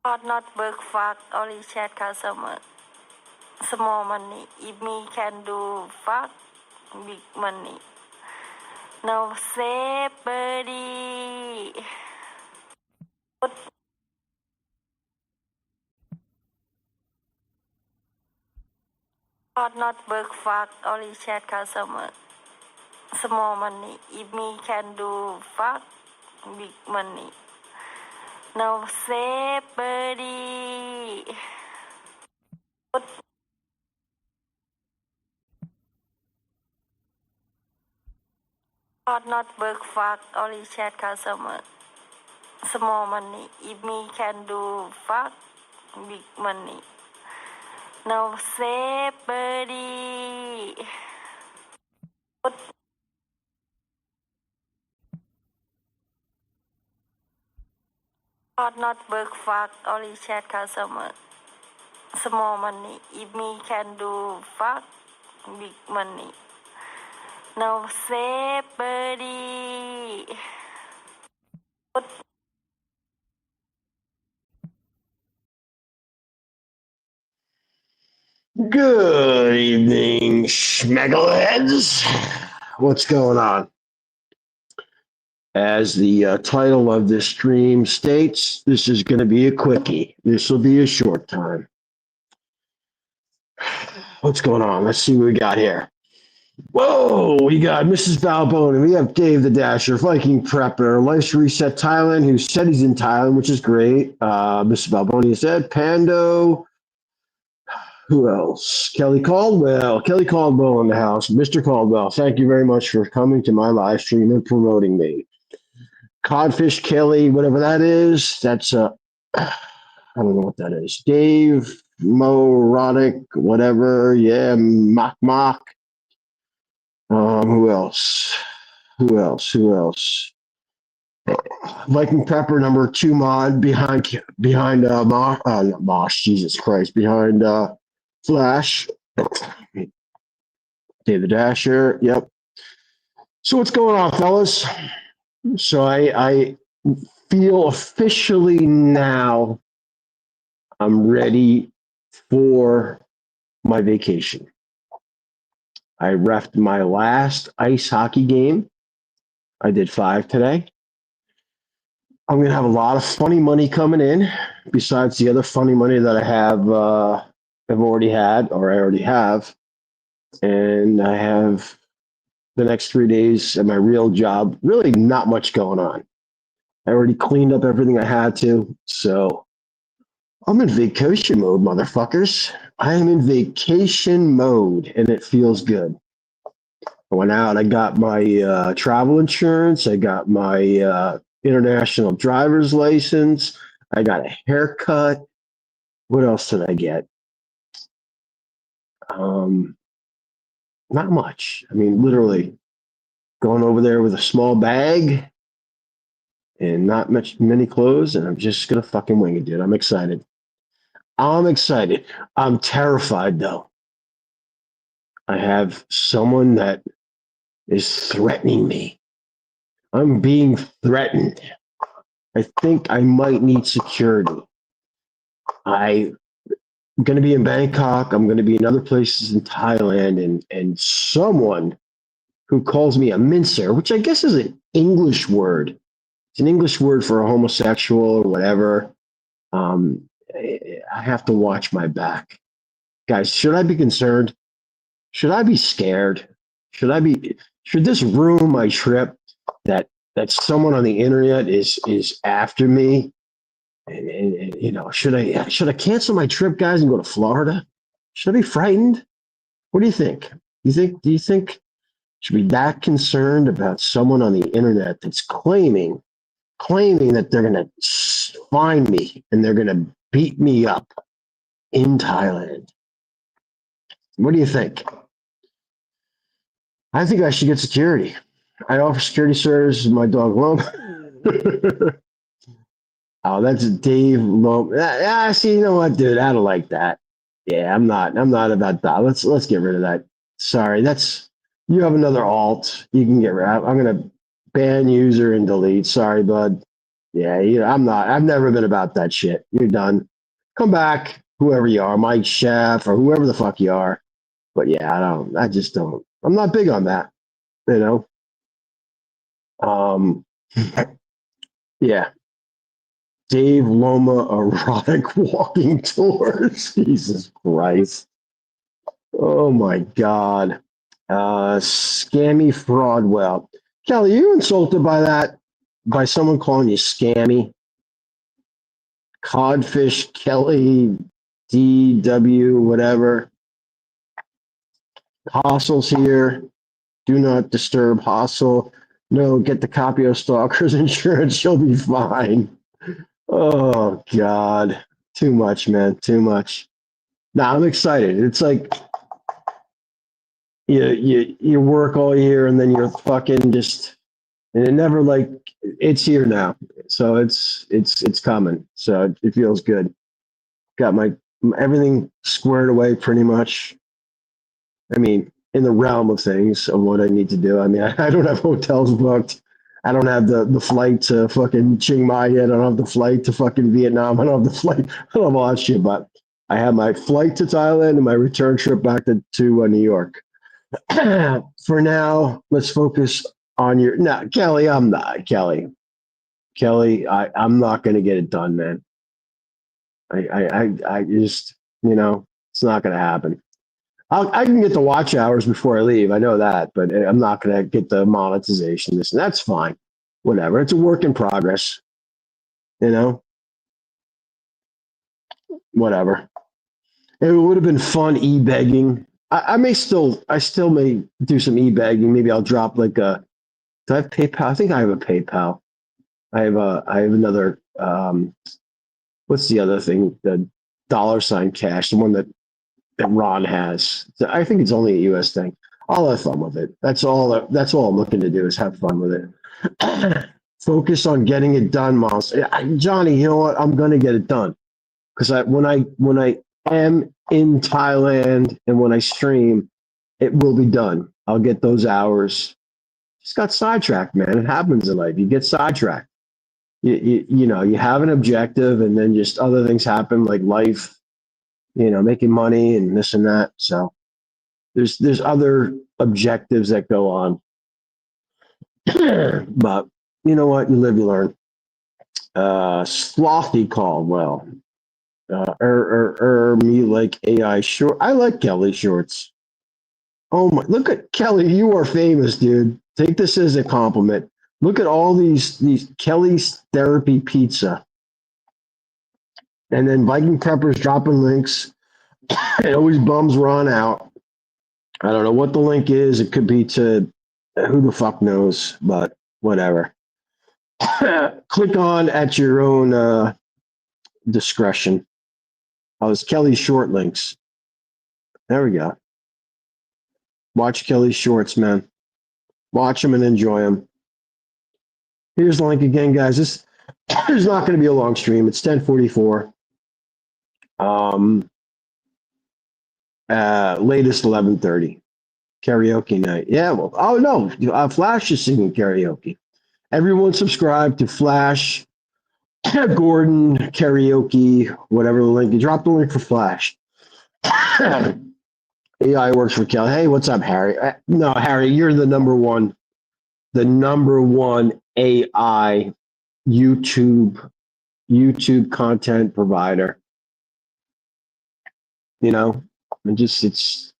Not work fuck, only chat customer. Small money. If me can do fuck, big money. No save birdie. Not work fuck, only chat customer. Small money. If me can do fuck, big money. No save birdie. Not work fuck, only chat customer. Small money. If me can do fuck, big money. No save birdie. Not work fuck, only chat customer. Small money. If me can do fuck, big money. No save birdie. Good evening, schmeggleheads. What's going on? As the title of this stream states, this is going to be a quickie. This will be a short time. What's going on? Let's see what we got here. Whoa, we got Mrs. Balboni. We have Dave the Dasher, Viking Prepper, Life's Reset Thailand, who said he's in Thailand, which is great. Mrs. Balboni said, Pando. Who else? Kelly Caldwell. Kelly Caldwell in the house. Mr. Caldwell, thank you very much for coming to my live stream and promoting me. Codfish Kelly, whatever that is, that's I don't know what that is. Dave Moronic, whatever. Yeah, Mock. Who else? Viking Pepper number 2 mod behind Mosh, Jesus Christ, behind Flash. Dave the Dasher, yep. So what's going on, fellas? So I feel officially now I'm ready for my vacation. I refed my last ice hockey game. I did 5 today. I'm going to have a lot of funny money coming in besides the other funny money that I have I've already had or I already have. And I have the next 3 days at my real job, really not much going on. I already cleaned up everything I had to. So I'm in vacation mode, motherfuckers. I am in vacation mode and it feels good. I went out, I got my travel insurance. I got my international driver's license. I got a haircut. What else did I get? Not much. I mean, literally going over there with a small bag and not many clothes, and I'm just gonna fucking wing it, dude. I'm excited. I'm terrified though. I have someone that is threatening me. I'm being threatened. I think I might need security. I'm going to be in Bangkok. I'm going to be in other places in Thailand, and someone who calls me a mincer, which I guess is an English word. It's an English word for a homosexual or whatever. I have to watch my back. Guys, should I be concerned? Should I be scared? Should this ruin my trip that someone on the internet is after me? And you know, should I cancel my trip, guys, and go to Florida? Should I be frightened? What do you think? Do you think should be that concerned about someone on the internet that's claiming that they're gonna find me and they're gonna beat me up in Thailand? What do you think? I think I should get security. I offer security services to my dog Lump. Oh, that's Dave Lump. See, you know what, dude? I don't like that. Yeah, I'm not about that. Let's get rid of that. Sorry, you have another alt. You can get rid of. I'm gonna ban user and delete. Sorry, bud. I'm not. I've never been about that shit. You're done. Come back, whoever you are, Mike Chef or whoever the fuck you are. But yeah, I don't. I just don't. I'm not big on that. You know. Um. Yeah. Dave Loma erotic walking tours. Jesus Christ. Oh my God. Scammy Fraudwell. Kelly, you insulted by that? By someone calling you scammy? Codfish Kelly DW, whatever. Hostels here. Do not disturb hostel. No, get the Capio Stalkers insurance. She'll be fine. Oh God. Too much, man. Too much. Nah, I'm excited. It's like you work all year and then you're fucking just and it never like it's here now. So it's coming. So it feels good. Got my everything squared away pretty much. I mean, in the realm of things of what I need to do. I mean, I don't have hotels booked. I don't have the flight to fucking Chiang Mai yet. I don't have the flight to fucking Vietnam. I don't have the flight. I don't have all that shit. But I have my flight to Thailand and my return trip back to New York. For now, let's focus on your. No, Kelly, I'm not Kelly. Kelly, I'm not going to get it done, man. I just, it's not going to happen. I can get the watch hours before I leave. I know that, but I'm not going to get the monetization. This and that's fine. Whatever. It's a work in progress. You know, whatever. It would have been fun e-begging. I still may do some e-begging. Maybe I'll drop like a. Do I have PayPal? I think I have a PayPal. I have another. What's the other thing? The $ cash, the one that Ron has. I think it's only a U.S. thing. I'll have fun with it. That's all. That's all I'm looking to do is have fun with it. Focus on getting it done, Moss. Johnny, you know what? I'm gonna get it done because when I am in Thailand and when I stream, it will be done. I'll get those hours. Just got sidetracked, man. It happens in life. You get sidetracked. You have an objective, and then just other things happen, like life. Making money and this and that. So there's other objectives that go on. But you know what? You live, you learn. Slothy Caldwell. Me like AI short. I like Kelly shorts. Oh my! Look at Kelly. You are famous, dude. Take this as a compliment. Look at all these Kelly's Therapy Pizza, and then Viking Peppers dropping links. It always bums Ron out. I don't know what the link is. It could be to who the fuck knows, but whatever. Click on at your own discretion. Oh, it's Kelly's short links. There we go. Watch Kelly's shorts, man. Watch them and enjoy them. Here's the link again, guys. This is not going to be a long stream. It's 10:44. Latest 11:30. Karaoke night. Yeah. Well. Oh no. Flash is singing karaoke. Everyone subscribe to Flash Gordon karaoke. Whatever the link. You drop the link for Flash. AI works for Kelly. Hey, what's up, Harry? No, Harry, you're the number one AI YouTube content provider. And just it's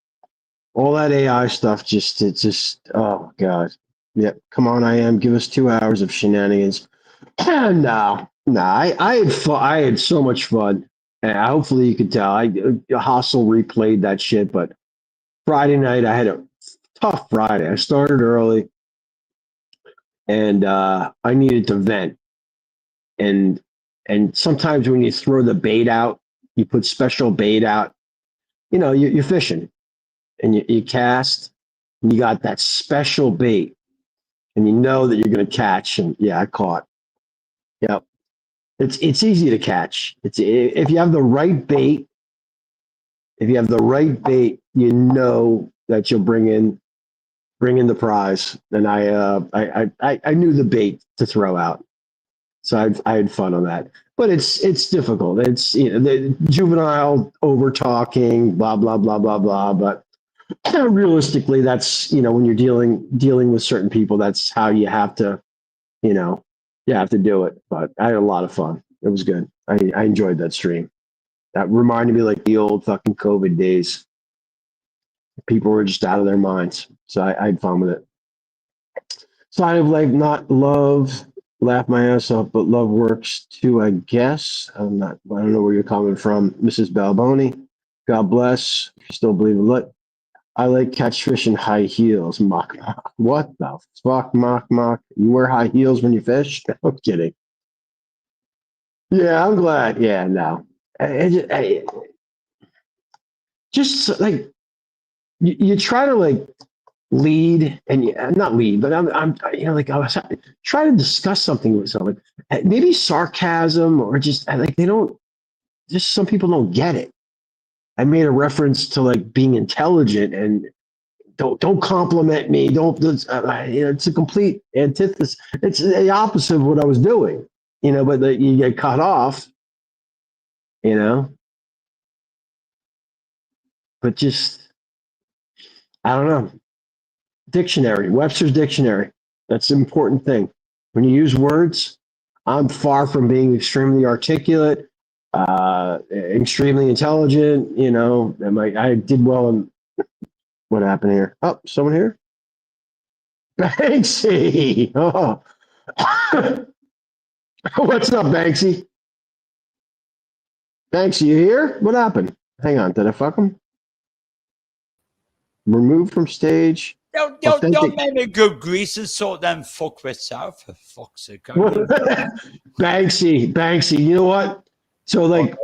all that AI stuff. It's just oh god. Yeah, come on, give us 2 hours of shenanigans. No, I had fun. I had so much fun. And hopefully you could tell. Hustle replayed that shit, but Friday night I had a tough Friday. I started early, and I needed to vent. And sometimes when you throw the bait out, you put special bait out. You're fishing, and you cast, and you got that special bait, and you know that you're going to catch. And yeah, I caught. Yep, it's easy to catch. It's if you have the right bait. If you have the right bait, you know that you'll bring in the prize. And I knew the bait to throw out. So I had fun on that. But it's difficult. It's the juvenile over talking, blah blah blah blah blah. But realistically, that's when you're dealing with certain people, that's how you know you have to do it. But I had a lot of fun. It was good. I enjoyed that stream. That reminded me like the old fucking COVID days. People were just out of their minds. So I had fun with it. Side of life, not love, laugh my ass off, but love works too, I guess. I don't know where you're coming from, Mrs. Balboni. God bless. If you still believe in it. I like catchfish in high heels. Mock, mock. What the fuck, mock, mock? You wear high heels when you fish? I'm kidding. Yeah, I'm glad. Yeah, no. Just like you try to like lead and not lead, but I'm like I was trying to discuss something with someone, maybe sarcasm or just like they don't, just some people don't get it. I made a reference to like being intelligent and don't compliment me. Don't, it's a complete antithesis. It's the opposite of what I was doing, but you get cut off, you know, but just, I don't know. Dictionary, Webster's dictionary. That's an important thing. When you use words, I'm far from being extremely articulate, extremely intelligent. I did well in what happened here. Oh, someone here? Banksy. Oh. What's up, Banksy? Banksy, you here? What happened? Hang on. Did I fuck him? Removed from stage. Don't make me go grease and sort them fuckwits out, for fuck's sake. Banksy, you know what? So like,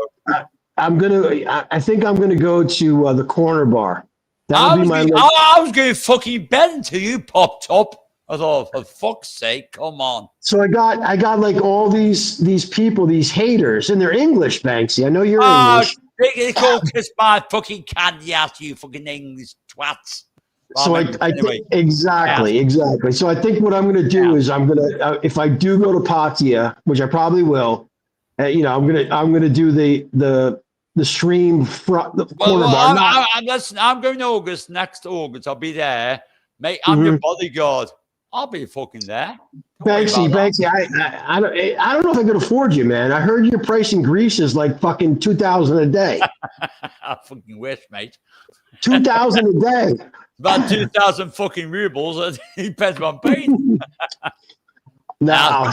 I think I'm gonna go to the corner bar. I was going to fucking bed until you popped up. I thought, for fuck's sake, come on. So I got like all these people, these haters, and they're English, Banksy. I know you're English. They call kiss my fucking candy ass, you fucking English twats. So I think exactly. So I think what I'm going to do is I'm going to, if I do go to Patia, which I probably will, I'm going to do the stream front, the corner bar. I'm going to next August. I'll be there, mate. I'm your bodyguard. I'll be fucking there. Banksy, I don't know if I could afford you, man. I heard your price in Greece is like fucking 2,000 a day. I fucking wish, mate. 2,000 a day. About 2,000 fucking rubles. It depends on paying. No,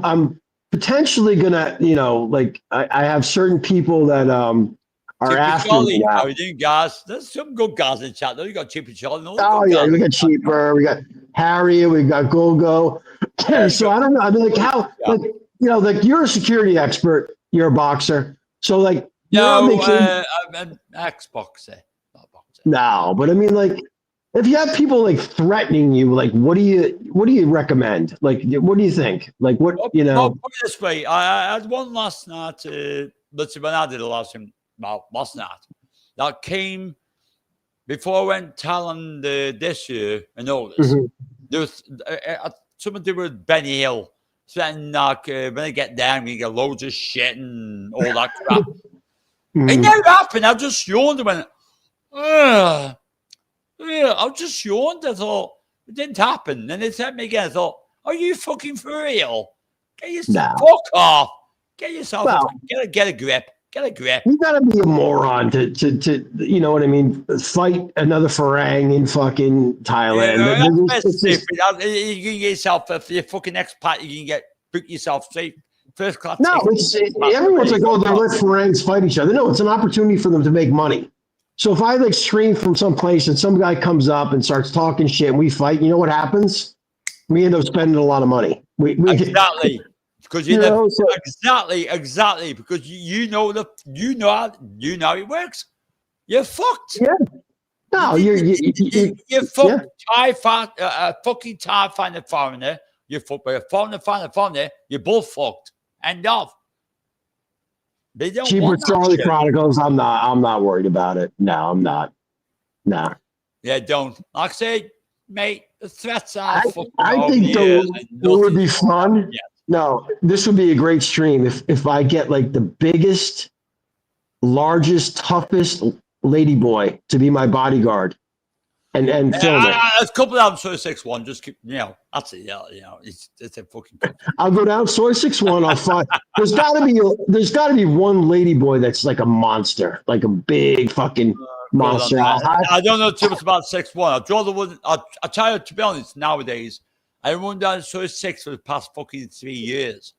I'm potentially gonna, I have certain people that are after me. How are you doing, guys? There's some good guys in the chat though. You got Cheaper Charlie. Oh yeah, we got Cheaper, we got Harry, we got Gogo. So I don't know. I mean, like how, like you're a security expert, you're a boxer, so like. No, I'm an ex-boxer, not boxer. No, but I mean, like, if you have people like threatening you, like, what do you recommend? Like, what do you think? Like, what Put it this way, I had one last night. Let's see, when I did the last night, that came before I went talent this year and all this. There was something to do with Benny Hill. Saying like when I get down, you get loads of shit and all that crap. It never happened. I just yawned and went, ugh. Yeah, I just yawned. I thought, it didn't happen. And they sent me again. I thought, are you fucking for real? Get yourself, fuck off. Get yourself, get a grip. Get a grip. You gotta be a moron to you know what I mean, fight another Farang in fucking Thailand. You can get yourself, if you're fucking expat, you can book yourself safe. First class. No, everyone's like, oh, they're let Farangs fight each other. No, it's an opportunity for them to make money. So if I like stream from some place and some guy comes up and starts talking shit and we fight, you know what happens? We end up spending a lot of money. Exactly. Because exactly because you know how it works. You're fucked. Yeah. No, you're fucked. Fucking Thai find a foreigner. You're fucked by a foreigner. You're both fucked. End of. They don't Cheaper Charlie Chronicles. I'm not worried about it. No, I'm not. Nah. Yeah, don't. Like I say, mate, the threats are I, fucking I over the think years, though, and it would be nothing's going to happen fun. yet. No, this would be a great stream if I get like the biggest, largest, toughest lady boy to be my bodyguard and film it. There's a couple of them, so 6-1, just keep, that's it, it's a fucking country. I'll go down soy 6-1. I'll find. There's got to be one lady boy that's like a monster, like a big fucking monster. I don't know too much about 6-1. I'd rather wouldn't. I tell you, to be honest, nowadays, I run down so 6 for the past fucking 3 years.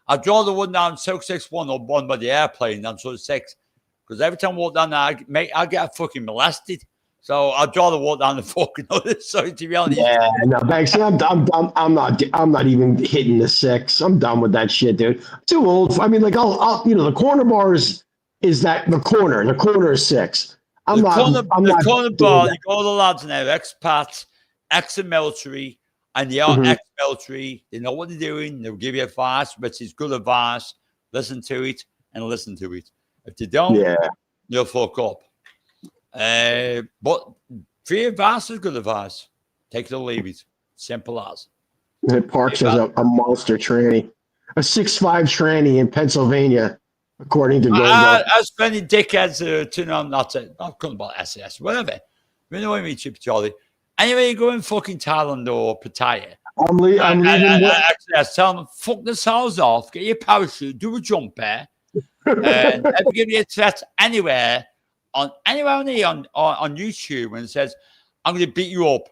I'd rather run down so 6-1 or one by the airplane than so 6, because every time I walk down there, I get fucking molested. So I'd rather walk down the fucking other side, to be honest. Yeah, no, Banksy, I'm not even hitting the 6. I'm done with that shit, dude. Too old. I mean, like I'll the corner bar is that the corner is 6. I'm not corner doing bar, that. you got all the lads in there, expats, ex-military, and they are Mhm. ex-military. They know what they're doing. They'll give you advice, but it's good advice. Listen to it and listen to it. If they don't, Yeah. you'll fuck up. But free advice is good advice. Take it or leave it. Simple as. Parks has a monster tranny, a 6'5" tranny in Pennsylvania, according to Gogo. As many dickheads to know not to, I couldn't about SS, whatever. You know what I mean, Chip Charlie. Anyway, you go in fucking Thailand or Pattaya. I'm leaving. Actually, I tell them, fuck the cells off, get your parachute, do a jump there, and ever give you a threat anywhere on YouTube and it says, I'm going to beat you up.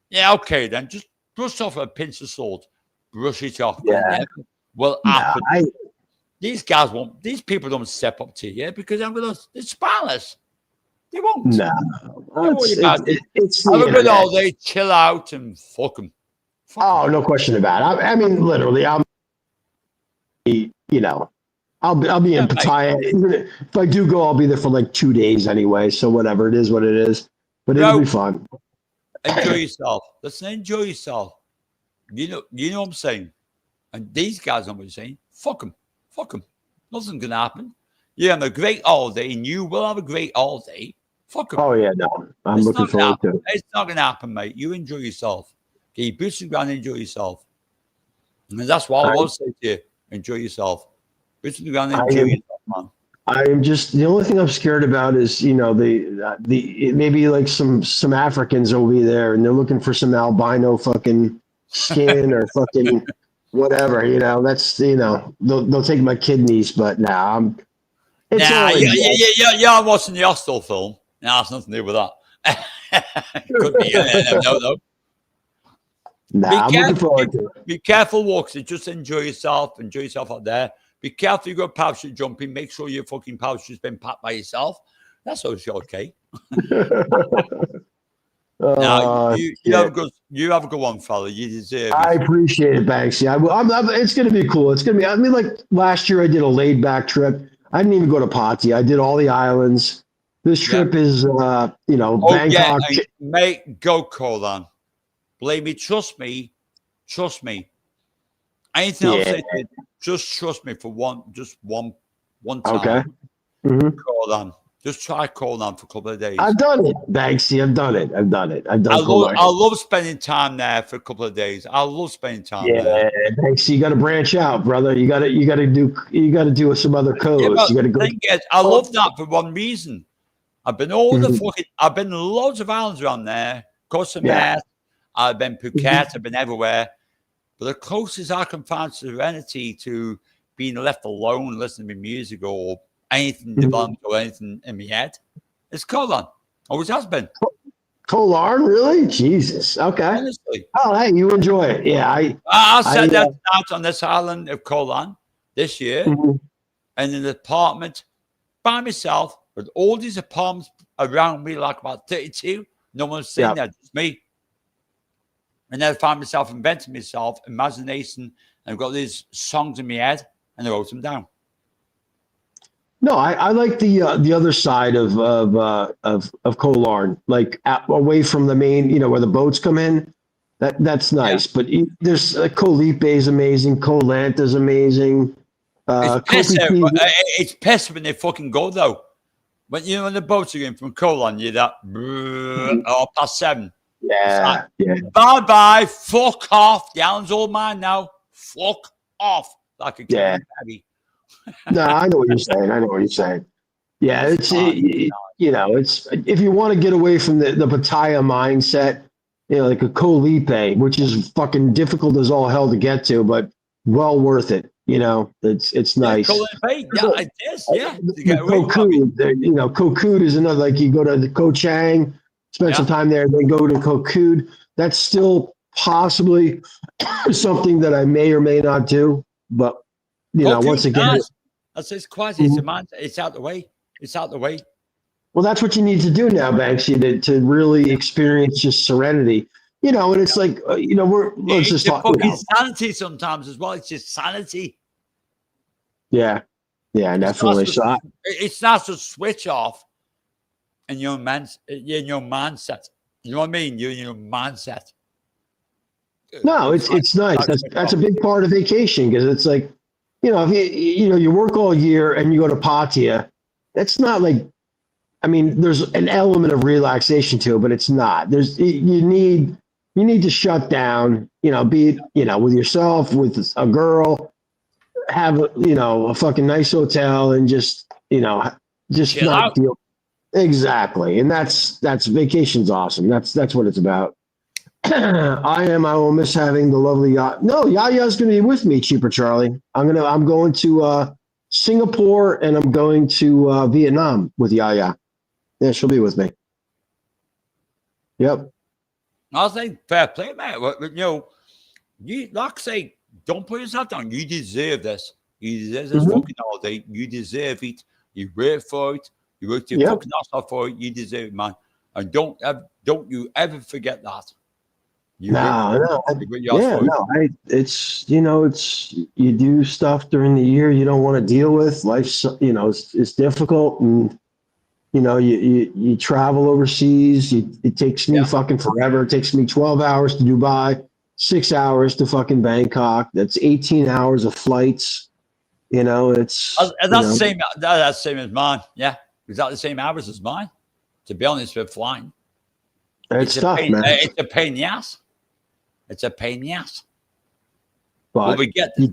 Yeah, okay, then just brush off a pinch of salt, brush it off. Yeah. Well, these guys won't. These people don't step up to you because it's spineless. They won't. No, it's the have a good internet. all day, chill out, and fuck them. Oh, no question about it. I mean, literally, I'll be in Pattaya. If I do go, I'll be there for like 2 days anyway. So whatever, it is what it is. But it'll be fun. Enjoy yourself. Listen, enjoy yourself. You know what I'm saying. And these guys know what I'm saying. Fuck them. Fuck them. Nothing's gonna happen. You have a great holiday, and you will have a great holiday. Fuck them. Oh yeah, no, I'm looking forward to it. It's not gonna happen, mate. You enjoy yourself. Get your boots on the ground and enjoy yourself. And that's what I will say to you. Enjoy yourself. Boots on the ground and enjoy yourself, man. I'm just, the only thing I'm scared about is, the maybe like some Africans will be there and they're looking for some albino fucking skin or fucking whatever, that's, they'll take my kidneys, but you're watching the Hostel film. No, it's nothing to do with that. Could be, no. I'm looking forward to it. Be careful, walks. Just enjoy yourself. Enjoy yourself out there. Be careful. You go parachute jumping. Make sure your fucking parachute's been packed by yourself. That's always okay. Now, you have a good one, fella. You deserve it. I appreciate it, Banksy. It's going to be cool. It's going to be. I mean, like last year, I did a laid back trip. I didn't even go to Pattaya. I did all the islands. This trip is, Bangkok. Yeah, mate, go Kolan. Believe me, trust me. Anything else I did, just trust me for one time. Okay. Mm-hmm. Kolan. Just try Kolan for a couple of days. I've done it, Banksy. I've done it. I love spending time there for a couple of days. I love spending time there. Yeah, Banksy, you got to branch out, brother. You got to do some other codes. You got to go. I love that for one reason. I've been I've been loads of islands around there. Koh Samet. I've been Phuket. I've been everywhere. But the closest I can find serenity to being left alone, listening to music or anything developed or anything in my head, is Kolan. Always has been. Kolan, really? Jesus. Okay. Honestly. Oh, hey, you enjoy it. Yeah. I sat out on this island of Kolan this year in an apartment by myself with all these apartments around me, like about 32. No one's sitting there, just me. And then I found myself inventing myself, imagination, and I've got these songs in my head, and I wrote them down. No, I like the other side of Kolarn, like away from the main, where the boats come in. That's nice. But there's Koh Lipe is amazing. Koh Lanta is amazing. It's piss when they fucking go though. When the boats are going from Kolan, you're that past 7. It's like, Yeah. bye-bye, fuck off. The Alan's old man now. Fuck off. Like a Yeah. baby. No, I know what you're saying. I know what you're saying. Yeah, It's you know, it's if you want to get away from the Pattaya mindset, you know, like a Colipe, which is fucking difficult as all hell to get to, but well worth it. You know, it's nice. Colin Payne. Yeah, it is. Yeah, to The get away from it. Kokud, you know, Kokud is another. Like you go to the Ko Chang, spend some time there, then go to Kokud. That's still possibly something that I may or may not do, but you know, once again, Nice. That's it's quasi. It's a man. It's out the way. It's out the way. well, that's what you need to do now, Banksy, to really experience just serenity. You know, and it's like, you know, let's It's just the talk. fucking You know, sanity sometimes as well. It's just sanity. yeah, definitely. So, It's not to switch off in your mindset. You know what I mean? You're in your mindset. no, it's nice. That's a big part of vacation because it's like, you know, if you work all year and you go to Pattaya, that's not like, I mean, there's an element of relaxation to it, but it's not. You need to shut down. You know, be it, you know, with yourself, with a girl, have a fucking nice hotel, and just just Chill not out. deal. Exactly, and that's vacation's awesome. That's what it's about. I will miss having the lovely No, Yaya's going to be with me, Cheaper Charlie. I'm going to Singapore, and I'm going to Vietnam with Yaya. Yeah, she'll be with me. Yep. I think fair play, mate. You know, you like I say, don't put yourself down. You deserve this. You deserve this fucking holiday. You deserve it. You work for it. You worked your fucking ass off for it. You deserve it, man. And don't you ever forget that. It's you do stuff during the year you don't want to deal with. Life's it's difficult, and you travel overseas. It takes me fucking forever. It takes me 12 hours to Dubai, 6 hours to fucking Bangkok. That's 18 hours of flights. It's that's the same. That's the same as mine. Yeah, exactly the same hours as mine. To be honest, with flying, it's tough, man. It's a pain in the ass. It's a pain in the ass. But we get to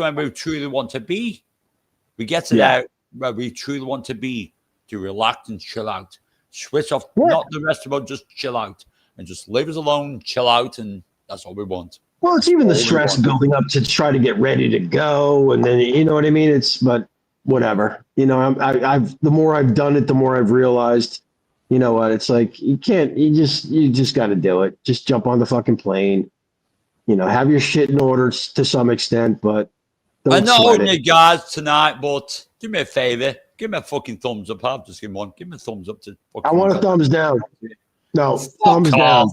where we truly want to be. We get to that where we truly want to be, to relax and chill out. Switch off, not the rest of us, just chill out. And just leave us alone, chill out, and that's all we want. Well, it's even the stress building up to try to get ready to go. And then, you know what I mean? But whatever. I've the more I've done it, the more I've realized, you know what, it's like you just got to do it. Just jump on the fucking plane. Have your shit in order to some extent, but I'm not holding you guys tonight, but do me a favor. Give me a fucking thumbs up. I'll just give me one. Give me a thumbs up to fucking. I want a thumbs down. No, thumbs down.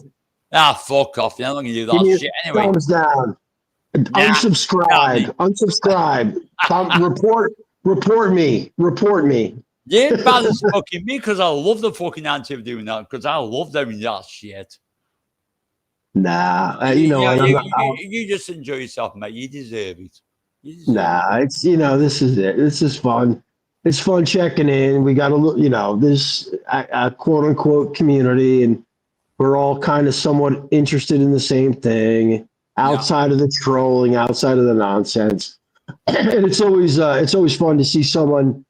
Fuck off. You're not going to do that shit anyway. Thumbs down. Unsubscribe. Unsubscribe. Report me. You ain't bad as fucking me because I love the fucking anti of doing that because I love doing that shit. Nah, you just enjoy yourself, mate. You deserve it. It's this is it. This is fun. It's fun checking in. We got this quote unquote community, and we're all kind of somewhat interested in the same thing outside of the trolling, outside of the nonsense. And it's always fun to see someone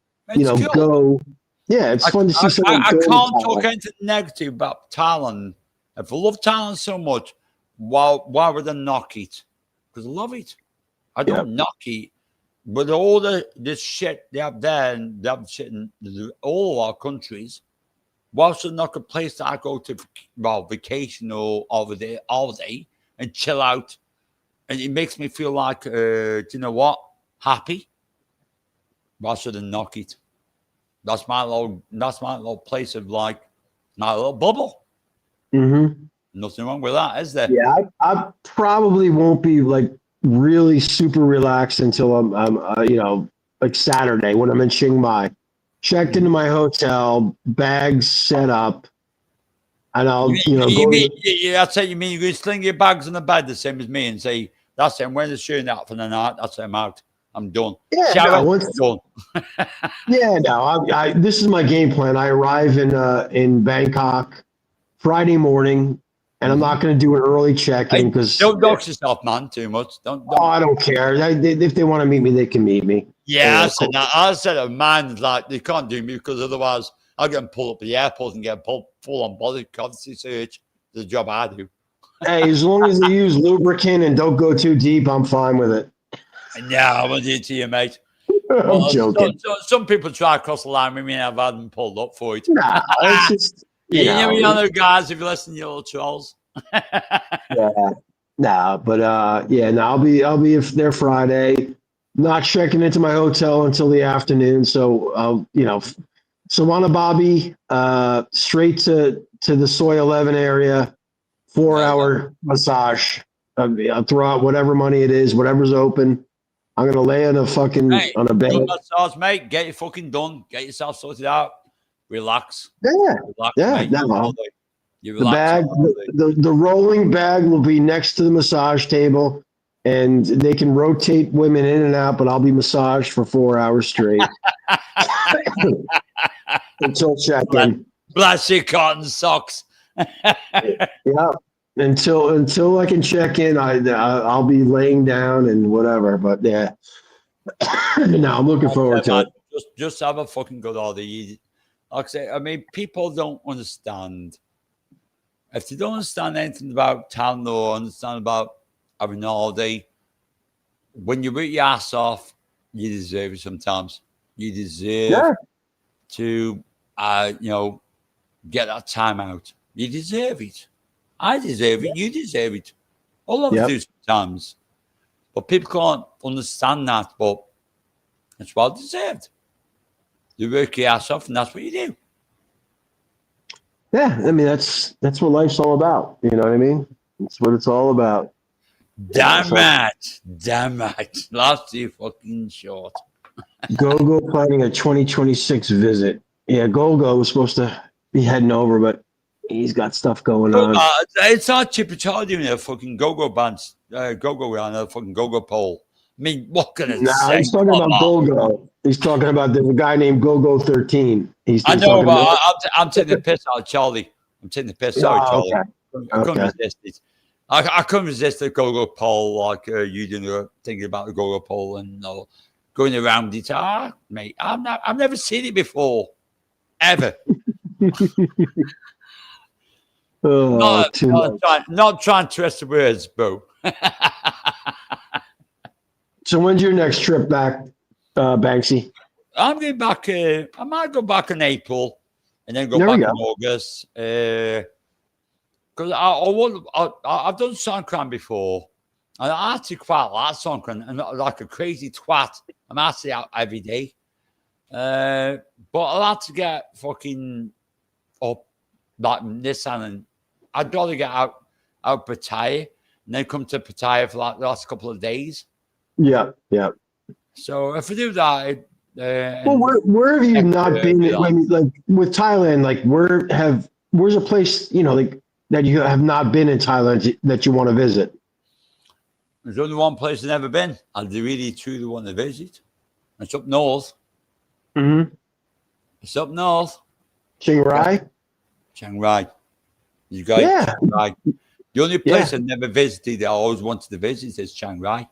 go. Yeah, it's fun to see someone. I can't talk anything negative about Talon. If I love Talon so much, why would I knock it? Because I love it. I don't knock it. But all this shit they have there, and they have shit in all our countries, why should knock a place that I go to, vacation or over there all day and chill out? And it makes me feel like, do you know what? Happy. Why should I knock it? That's my little place of my little bubble. Mm-hmm. Nothing wrong with that, is there? Yeah, I probably won't be really super relaxed until I'm like Saturday when I'm in Chiang Mai. Checked into my hotel, bags set up, and I'll that's it. You mean you're going to sling your bags on the bed the same as me and say, that's it, I'm wearing the shirt out for the night, that's it, I'm out. I'm done. Yeah, done. Yeah, no. This is my game plan. I arrive in Bangkok Friday morning, and I'm not going to do an early check-in Hey, because don't dox yourself, man, too much. Don't. I don't care. If they want to meet me, they can meet me. Yeah, You I know, said that. I said to man, like, they can't do me because otherwise I'll get them pulled up at the airport and get pulled full on body cavity search. The job I do. hey, as long as they use lubricant and don't go too deep, I'm fine with it. And yeah, I want to do it to you, mate. I'm Well, joking. some people try to cross the line with me and I've had them pulled up for it. Nah, it's just You know, guys, if you listen to your little trolls. yeah, nah, but yeah, no, I'll be there Friday. Not checking into my hotel until the afternoon, so Sawana Bobby, straight to the Soy 11 area, 4 hour massage. I'll throw out whatever money it is, whatever's open. I'm gonna lay on Hey, a bed. good massage, mate. Get it fucking done. Get yourself sorted out. Relax. Yeah, Relax, yeah, mate. no. You The relax bag, all day. the rolling bag will be next to the massage table, and they can rotate women in and out, but I'll be massaged for 4 hours straight until check-in. Bless your cotton socks. Yeah, until I can check in, I'll be laying down and whatever. But yeah, no, I'm looking forward to Man, it. just have a fucking good holiday. Like I say, I mean, people don't understand. If they don't understand anything about town or understand about having a holiday, when you work your ass off, you deserve it sometimes. You deserve Yeah, to, get that time out. You deserve it. I deserve it. You deserve it. All of us yep. do sometimes. But people can't understand that. But it's well deserved. You work your ass off, and that's what you do. Yeah, I mean that's what life's all about. You know what I mean? That's what it's all about. Damn So it. Damn it. Life's too fucking short. Gogo planning a 2026 visit. Yeah, Gogo was supposed to be heading over, but he's got stuff going So, on. it's not Chip and Charlie doing a fucking go-go bands. Go-go on a fucking go-go pole. I mean, what can I Nah, say? he's talking Come about on. Gogo. He's talking about there's a guy named Gogo 13. I He's know, talking but about. I'm taking the piss out of Charlie. I'm taking the piss. Sorry, Oh, Charlie. okay. I couldn't Okay. resist it. I couldn't resist the go-go pole like you doing thinking about the go-go pole and going around it. Mate, I've never seen it before, ever. Oh, too much. Not trying to twist the words, bro. So when's your next trip back, Banksy? I'm going back. I might go back in April and then go There we back go. in August. Because I've done Songkran before, and I actually quite like Songkran, and like a crazy twat. I'm actually out every day. But I'll have to get fucking up like Nissan, and I'd rather get out Pattaya and then come to Pattaya for like the last couple of days. Yeah, yeah. So if I do that, Well, where have you not been? Like with Thailand, like where's a place like that you have not been in Thailand that you want to visit? there's only one place I've never been. I really truly want to visit. It's up north. Mm-hmm. It's up north. Chiang Rai. Chiang Rai. You guys, Yeah. Chiang Rai. The only place Yeah. I've never visited that I always wanted to visit is Chiang Rai.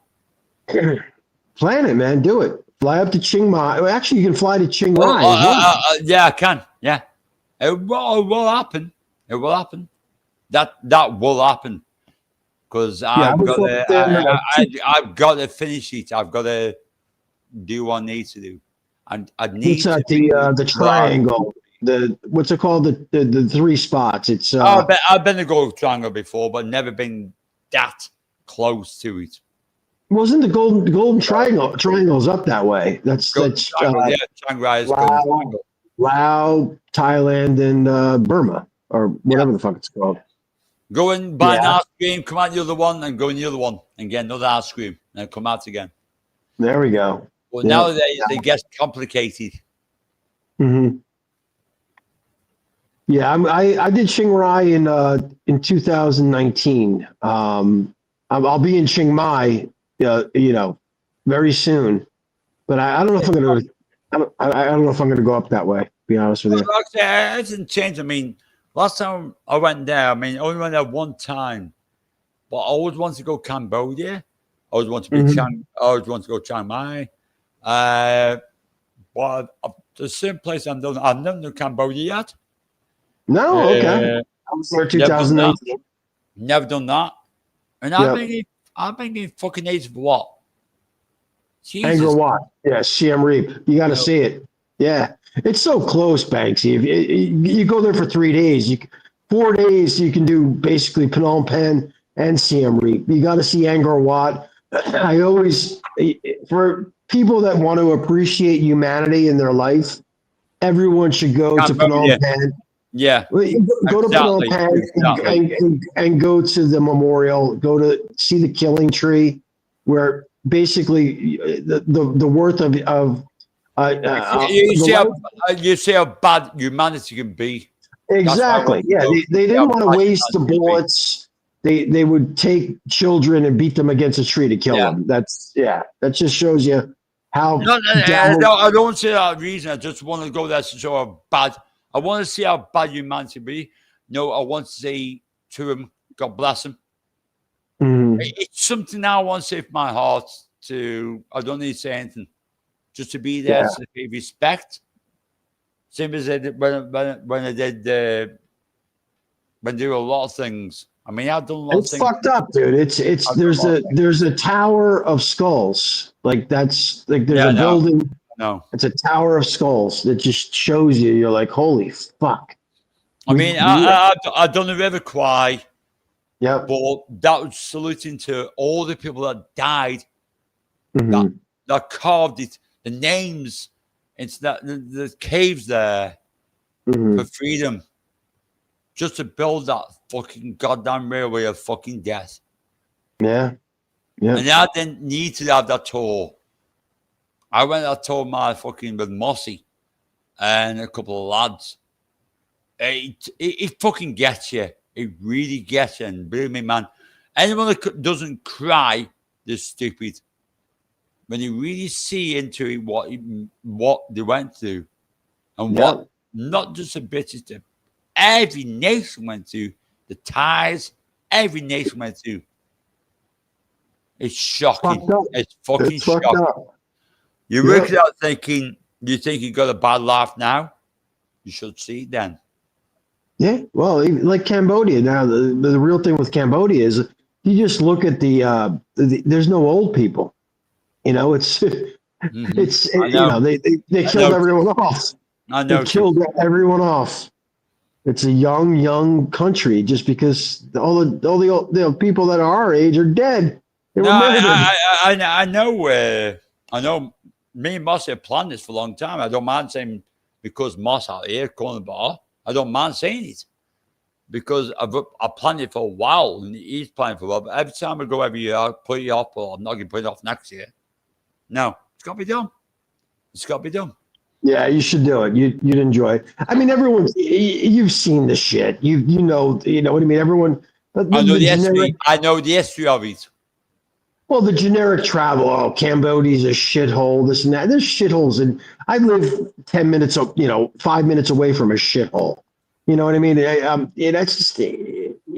Plan it, man. Do it. Fly up to Chiang Mai. Well, actually, you can fly to Chiang Rai as well. Yeah, I can. Yeah, it will happen. It will happen. That will happen because Yeah, I was up there. I've got to finish it. I've got to do what I need to do. And I need What's that? The triangle. What's it called? The three spots. It's I've been to Gold Triangle before, but never been that close to it. wasn't the golden triangle's up that way. That's Chiang Rai is Golden Triangle. Laos, Thailand, and Burma, or whatever the fuck it's called. Go and buy an ice cream, come out the other one, and go in the other one and get another ice cream, and then come out again. There we go. Well, now they get complicated. Mm-hmm. Yeah, I did Chiang Rai in 2019. I'll be in Chiang Mai, very soon. But I don't know if I'm gonna. I don't know if I'm gonna go up that way. To be honest with you. Like I say, it hasn't changed. I mean, last time I went there, I mean, I only went there one time, but I always wanted to go Cambodia. I always want to be Mhm. I always want to go Chiang Mai. But the same place I've never done Cambodia yet. No, okay. Uh, I was there never done that. 2019. Never done that. And Yep. I've been getting fucking AIDS for what? Angkor Jesus. Wat. Yeah, Siem Reap. You got You to know, see it. Yeah, it's so close, Banksy. If you go there for 3 days, 4 days you can do basically Phnom Penh and Siem Reap. You got to see Angkor Wat. I always, for people that want to appreciate humanity in their life, everyone should go to Phnom Cambodia. Penh. Yeah, Well, you go to Phnom exactly. Penh Exactly. and go to the memorial. Go to see the killing tree, where basically the worth of You the see life. you see how bad humanity can be. That's why I Exactly. want to Yeah, go. they See how didn't want to bad waste the humanity can be. bullets. They would take children and beat them against a tree to kill Yeah. them. That's yeah. That just shows you how No, down. I don't say that reason. I just want to go there to show how bad. I want to see how bad humanity be. No, I want to say to him, God bless him. Mhm. It's something I want to say from my heart to, I don't need to say anything. Just to be there Yeah, to pay respect. Same as I did when I did, when there were a lot of things. I mean, I've done a lot of it's things. fucked up, dude. It's I've done a lot of things. there's a tower of skulls. Like that's like there's Yeah, a no, building. no. It's a tower of skulls that just shows you. You're like, holy fuck. I mean, I don't know ever cry, Yep. but that was saluting to all the people that died, that Hmm. that carved it, the names into the caves there for Hmm. freedom, just to build that fucking goddamn railway of fucking death. Yeah. Yeah. And I didn't need to have that tour. I went that tour my fucking with Mossy and a couple of lads. It fucking gets you. It really gets you. And believe me, man, anyone that doesn't cry, they're stupid. When you really see into it, what they went through and what Yep. not just the British, every nation went through, the ties, every nation went through. It's shocking. Fucked up. It's fucking It's fucked shocking. up. You work Yep. it out thinking, you think you got a bad laugh now? You should see it then. Yeah. Well, like Cambodia now, the real thing with Cambodia is you just look at there's no old people. You know, Hmm. I you know. know, they I killed know. everyone off. I They noticed. killed everyone off. It's a young country just because all the people that are our age are dead. They No, were murdered. I know. I know. Me and Moss have planned this for a long time. I don't mind saying because Moss out here calling the bar. I don't mind saying it because I planned it for a while and he's planning for a while. But every time I go every year, I put it off. Or I'm not going to put it off next year. No, it's got to be done. It's got to be done. Yeah, you should do it. You'd enjoy it. I mean, you've seen the shit. You know what I mean. Everyone, I know the the generic. history. I know the history of it. Well, the generic travel. Oh, Cambodia's a shithole. This and that. There's shitholes, and I live 10 minutes, 5 minutes away from a shithole. You know what I mean? Yeah, that's just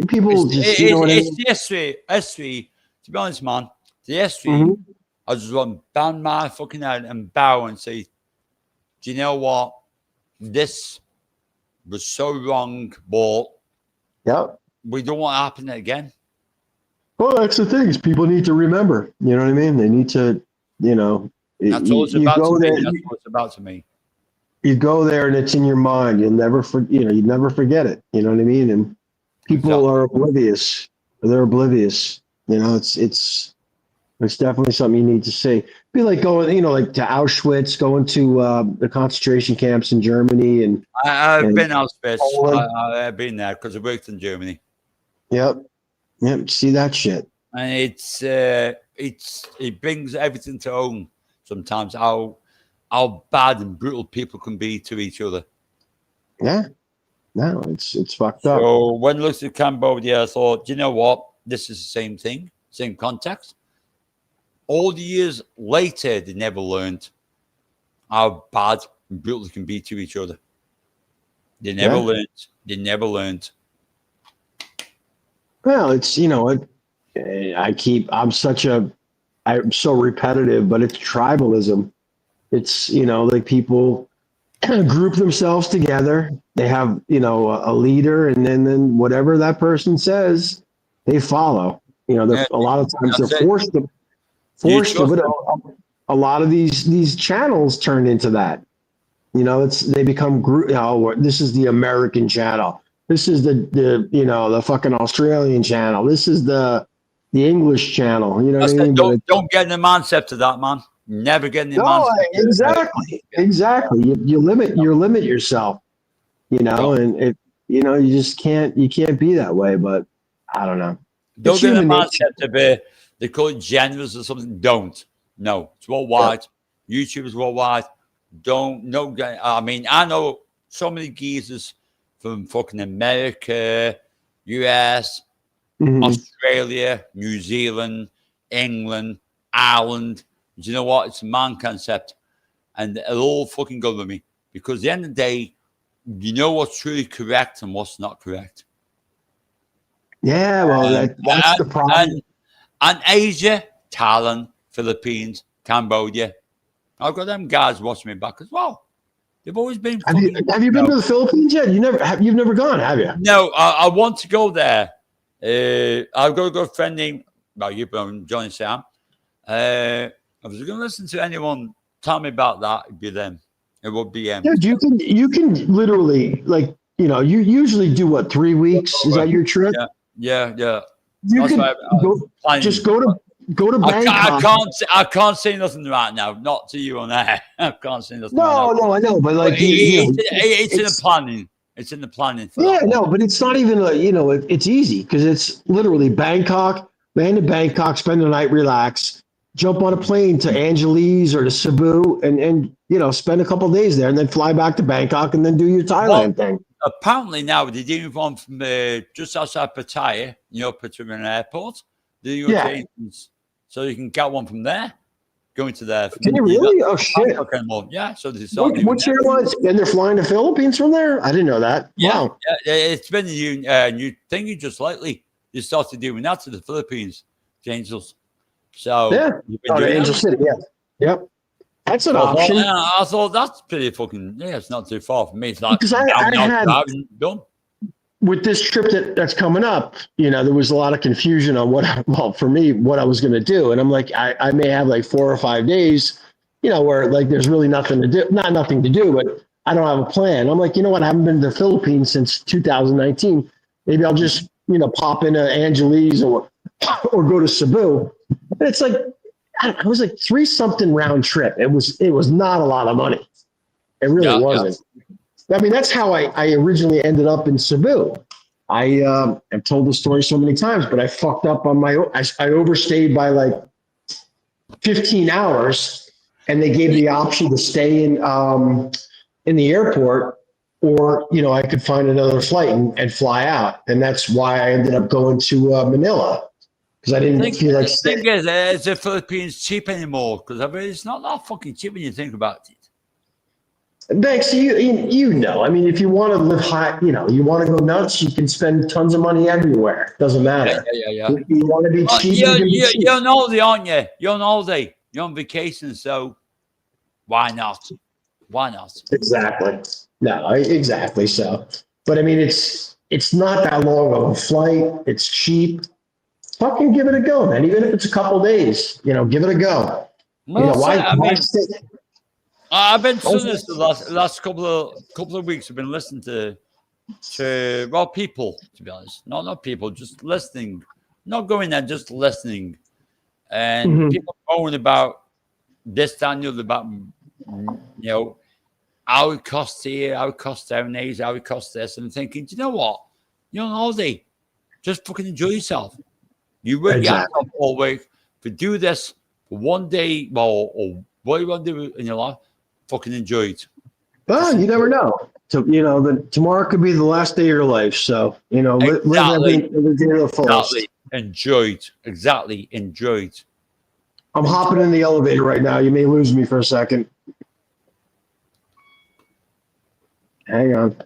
people just. You know what I It's mean? the history. History. To be honest, man, the history. Hmm. I just want to bang my fucking head and bow and say, do you know what? This was so wrong, but Yep. we don't want to happen again. Well, that's the thing is people need to remember. You know what I mean? They need to. You know, That's all it's you about to go me. there. That's what it's about to me. You go there and it's in your mind. You never forget it. You know what I mean? And people Exactly. are oblivious. They're oblivious. You know, it's definitely something you need to see. Be like going, like to Auschwitz, going to the concentration camps in Germany I've and been Auschwitz. Poland. I've been there because I worked in Germany, Yep, yep. See that shit. and it brings everything to home. Sometimes how bad and brutal people can be to each other. Yeah, no, it's fucked up. So when I looked at Cambodia, I thought, you know what? This is the same thing, same context. All the years later, they never learned how bad and brutal they can be to each other. They never Yeah, learned. They never learned. Well, it's, I'm so repetitive, but it's tribalism. It's, like people group themselves together. They have, a leader, and then whatever that person says, they follow. Yeah, A lot of times they're that's it. You forced to, trust but them. a lot of these channels turn into that. They become group. This is the American channel. This is the fucking Australian channel. This is the English channel. You know I what I said, mean? don't get in the mindset of that, man. Never get in the No, mindset. exactly. You limit yourself. Don't, And you just can't be that way. But I don't know. It's don't get in the human nature. mindset of they call it genres or something. Don't. No, it's worldwide. YouTube is worldwide. Don't. No. I mean, I know so many geezers from fucking America, US, Mhm. Australia, New Zealand, England, Ireland. Do you know what? It's a man concept. And it'll all fucking go with me. Because at the end of the day, you know what's truly correct and what's not correct. Yeah, well, that's the problem. And Asia, Thailand, Philippines, Cambodia. I've got them guys watching me back as well. They've always been Have you fucking. have you been to the Philippines yet? You've never gone, have you? No, I want to go there. I've got a good friend named, you know, Johnny Sam. If I was going to listen to anyone tell me about that, it'd be them. It would be Dude, you can literally, like, you usually do what, 3 weeks? Is that your trip? Yeah. You That's could why I'm go planning. just go to Bangkok. I can't say nothing right now. Not to you on air. I can't say nothing right now. No, I know, but But like it's in the it's planning. It's in the planning for yeah, that one. no, but it's not even it's easy because it's literally Bangkok, land in Bangkok, spend the night, relax, jump on a plane to Angeles or to Cebu, and spend a couple of days there, and then fly back to Bangkok, and then do your Well, Thailand thing. apparently now they're doing one from just outside Pattaya, Pattaya Airport. They're doing Yeah. rotations, so you can get one from there, going to there. Can you really? Oh shit! Yeah, so they start doing What's that. airlines? And they're flying to Philippines from there? I didn't know that. Yeah, Wow. yeah, it's been a new thing just lately. They started doing that to the Philippines, the Angels. So Yeah. you've been Oh, to doing Angel that. City. Yeah. Yep. That's an So option. I thought that's pretty fucking. Yeah, it's not too far from me. It's like Because I had driving done. with this trip that's coming up, there was a lot of confusion on for me, what I was going to do. And I'm like, I may have like 4 or 5 days, where like there's really nothing to do, not nothing to do, but I don't have a plan. I'm like, you know what? I haven't been to the Philippines since 2019. Maybe I'll just, pop into Angeles or go to Cebu. And it's like, I was like 3 something round trip. It was not a lot of money. It really wasn't. I mean, that's how I originally ended up in Cebu. I've told the story so many times, but I fucked up on I overstayed by like 15 hours, and they gave the option to stay in the airport, or I could find another flight and fly out, and that's why I ended up going to Manila, because I didn't feel like The thing is the Philippines cheap anymore? Because I mean, it's not that fucking cheap when you think about it. Banks, I mean, if you want to live high, you want to go nuts, you can spend tons of money everywhere. Doesn't matter. Yeah. If you want to be cheap, you can be cheap. You're on holiday, aren't you? You're on holiday. You're on vacation, so why not? Why not? Exactly. No, exactly. So, but I mean, it's not that long of a flight. It's cheap. Fucking give it a go, man. Even if it's a couple days, give it a go. Well, Why stay? I've been doing this the last couple of weeks. I've been listening to people, to be honest, not people, just listening, not going there, just listening, and people going about this, that, and the other, about how it costs here, how it costs down there, how it costs this, and I'm thinking, do you know what? You're on holiday, just fucking enjoy yourself. You work your ass off all week to do this for one day, or what you want to do in your life. Fucking enjoy it. Well, you never know. So, tomorrow could be the last day of your life. So, live every day to the fullest. Exactly. Enjoy it. Exactly. Enjoy it. I'm hopping in the elevator right now. You may lose me for a second. Hang on.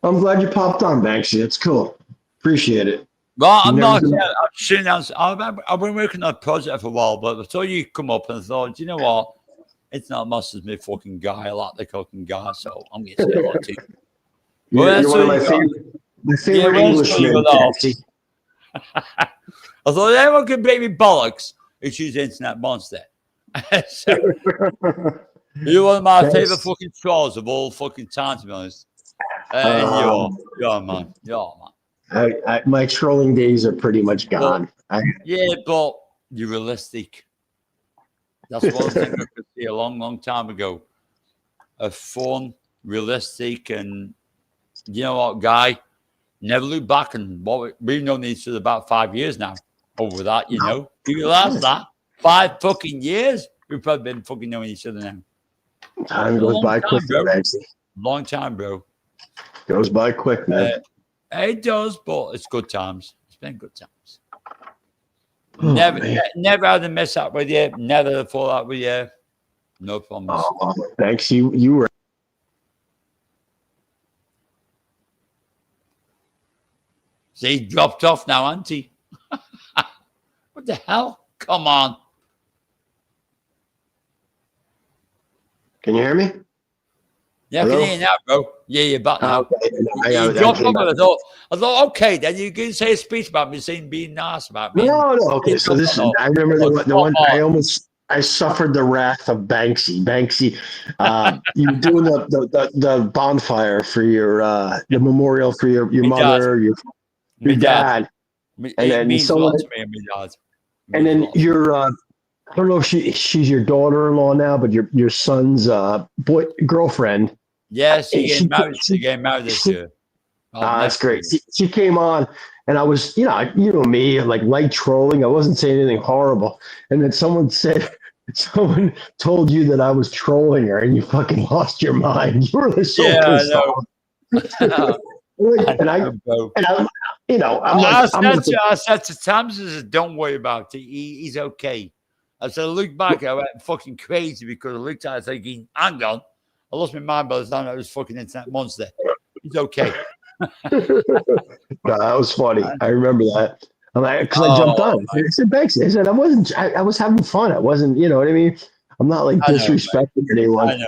I'm glad you popped on, Banksy. That's cool. Appreciate it. Well, You've I'm never not. been- I'm sitting down. I've been working on a project for a while, but I saw you come up and I thought, you know what? It's not much as me fucking guy. I like the fucking guy, so I'm going to say hello to you. Well, You're that's one of what my you got. favorite Well, that's what you Englishmen, got. Banksy. I thought anyone can break me bollocks if she's the internet monster. So, you're one of my Thanks. favorite fucking trolls of all fucking time, to be honest. And you're man. You're man. My trolling days are pretty much gone. Yeah, but you're realistic. That's one thing I could see a long, long time ago. A fun, realistic, and you know what, guy? Never look back. And what we've known each other about 5 years now. Over that, you know. Do you realize that? 5 fucking years. We've probably been fucking knowing each other now. Time goes by quick, Banksy. Long time, bro. Goes by quick, man. It does, but it's good times. It's been good times. Oh, never had a mess up with you. Never had a fall out with you. No problems. Oh, thanks. You were. See, he dropped off now, auntie. What the hell? Come on. Can you hear me? Yeah, I can hear you now, bro. Yeah, you're back now. Okay. You dropped off. I thought, okay, then you can say a speech about me saying being nice about me. No. Okay, so this is. I remember the one. I suffered the wrath of Banksy. Banksy, you were doing the bonfire for your the memorial for your mother, your dad. And then means a lot to me and my dad. And then your I don't know if she's your daughter-in-law now, but your son's girlfriend. Yes, she getting married this year. That's great. She came on, and I was, you know me, like light trolling. I wasn't saying anything horrible, and then someone told you that I was trolling her, and you fucking lost your mind. You were so pissed off. I said to Tams, I said, don't worry about it. He's okay. I said, I looked back, I went fucking crazy because I looked at it thinking, hang on. I lost my mind by the time I was fucking internet monster. He's okay. That was funny. I remember that. I'm like, because I jumped on. I said, Banksy. I said, I was having fun. I wasn't, you know what I mean? I'm not like disrespecting anyone.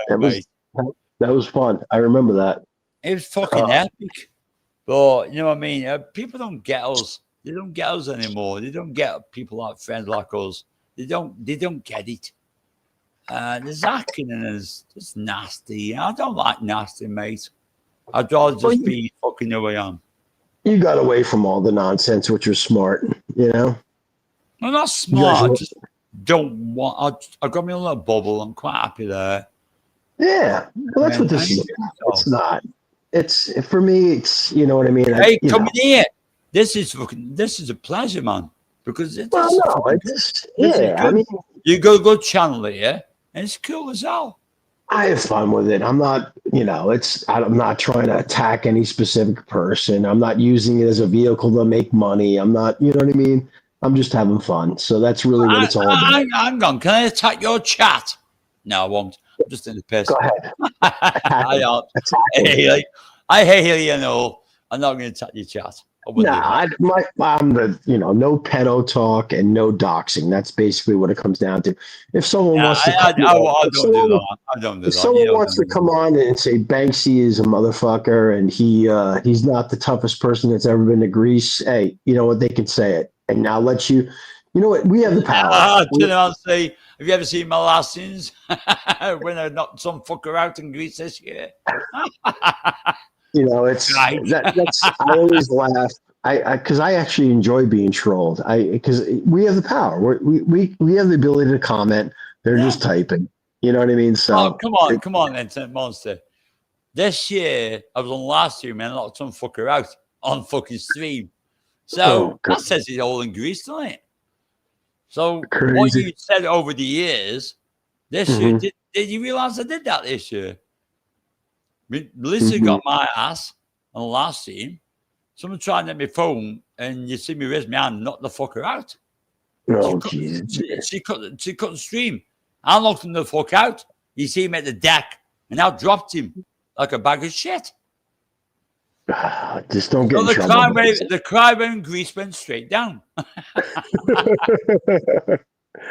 That was fun. I remember that. It was fucking epic. But you know what I mean? People don't get us. They don't get us anymore. They don't get people like friends like us. They don't get it. There's acting and it's nasty. I don't like nasty, mate. I'd rather just be fucking who I am. You got away from all the nonsense, which was smart, you know? I'm not smart. I just don't want. I got me a little bubble. I'm quite happy there. Yeah. Well, that's what this is. It's not. It's for me. It's, you know what I mean. Hey, come in here. This is a pleasure, man. Because I mean, you got a good channel here, and it's cool as hell. I have fun with it. I'm not, I'm not trying to attack any specific person. I'm not using it as a vehicle to make money. I'm not, you know what I mean? I'm just having fun. So that's really what it's all about. Hang on. Can I attack your chat? No, I won't. I'm just in the piss. Go ahead. I hear you know. I'm not going to attack your chat. I'm the, no pedo talk and no doxing. That's basically what it comes down to. If someone wants to, if someone wants to come on and say Banksy is a motherfucker and he's not the toughest person that's ever been to Greece, hey, you know what? They can say it, and now let you. You know what? We have the power. I'll say, have you ever seen my last scenes when I knocked some fucker out in Greece this year? It's that's. I always laugh. Because I actually enjoy being trolled. Because we have the power. We have the ability to comment. They're just typing. You know what I mean? So come on, Internet Monster. This year I was on last year, man. I knocked some fucker out on fucking stream. So that says it's all in Greece, doesn't it? So what you said over the years, this year, did you realize I did that this year? Melissa got my ass on the last scene. Someone tried to get my phone, and you see me raise my hand and knock the fucker out. Oh, Jesus. She cut the stream. I knocked him the fuck out. You see him at the deck, and I dropped him like a bag of shit. Just don't get So in the trouble. crime rate in Greece went straight down. But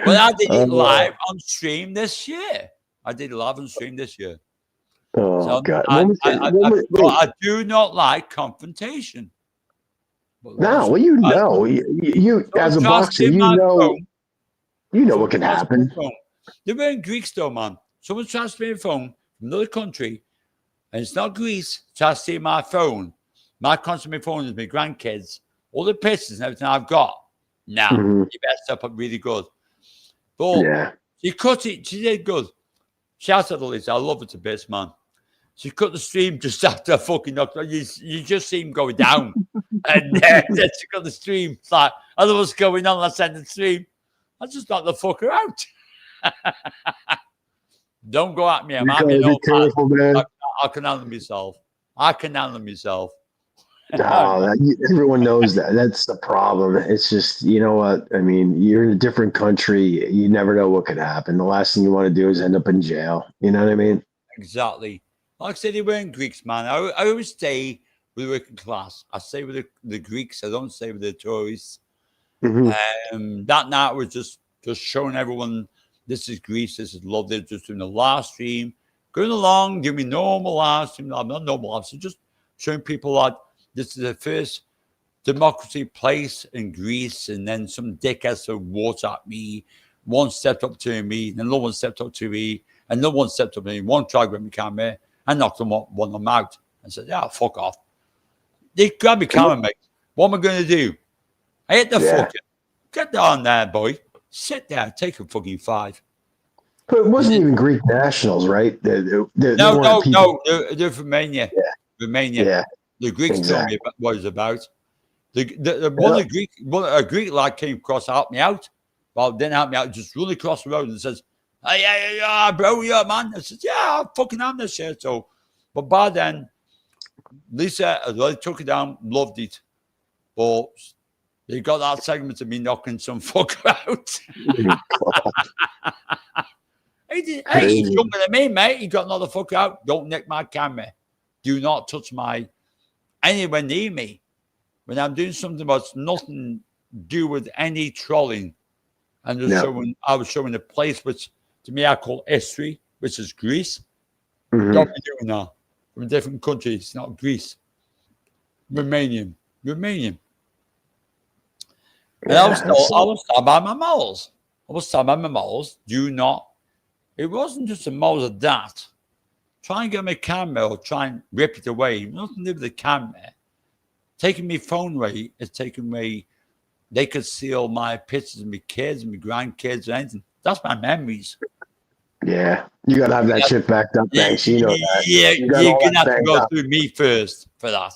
I did it live on stream this year. I did it live on stream this year. Oh So God! Wait. I do not like confrontation. But Now, well, you as a boxer, you know what can happen. They were in Greece, though, man. Someone tries to be a phone from another country, and it's not Greece. Tries to see my phone. My consummate phone is my grandkids, all the pictures and everything I've got. Now, you better step up really good. But she cut it. She did good. Shout out to Lisa. I love her to bits, man. She cut the stream just after I fucking knocked her. You just see him going down. And then she cut the stream. It's like, I don't know what's going on. I sent the stream. I just knocked the fucker out. Don't go at me. I'm happy. Be careful, man. I can handle myself. I can handle myself. No, everyone knows that. That's the problem. It's just, you know what? I mean, you're in a different country. You never know what could happen. The last thing you want to do is end up in jail. You know what I mean? Exactly. Like I said, they were in Greeks, man. I always stay with the working class. I stay with the Greeks. I don't stay with the tourists. That night was just showing everyone this is Greece. This is love. They're just doing the live stream, going along, giving me normal live stream. I'm not normal live stream, just showing people that this is the first democracy place in Greece. And then some dickheads threw water at me. One stepped up to me, and another one stepped up to me, and another one stepped up to me. One tried to grab my camera. I knocked one of them out and said, yeah, fuck off. They grabbed my camera, mate. What am I going to do? I hit the fucker. Get down there, boy. Sit down. Take a fucking 5. But it wasn't even Greek nationals, right? No. They're from Romania. Yeah. Romania. Yeah. The Greeks told me what it's about. A Greek lad came across to help me out. Well, didn't help me out. Just really across the road and says, hey, yeah, bro, yeah, man. I said, yeah, I fucking am this shit. So, but by then, Lisa really took it down, loved it. But they got that segment of me knocking some fucker out. He's jumping at me, mate. He got another fucker out. Don't nick my camera. Do not touch anywhere near me. When I'm doing something that's nothing to do with any trolling. And I was showing a place which, to me, I call history, which is Greece. Don't be doing that. From a different country. It's not Greece. Romanian. And I was told by my morals. Do not. It wasn't just a moral of that. Try and get my camera or try and rip it away. Nothing to do with the camera. Taking my phone away is taking away. They could see all my pictures of my kids, my grandkids, or anything. That's my memories. Yeah. You got to have that shit backed up, Banks. You know that. Yeah, you're going to have to go through me first for that.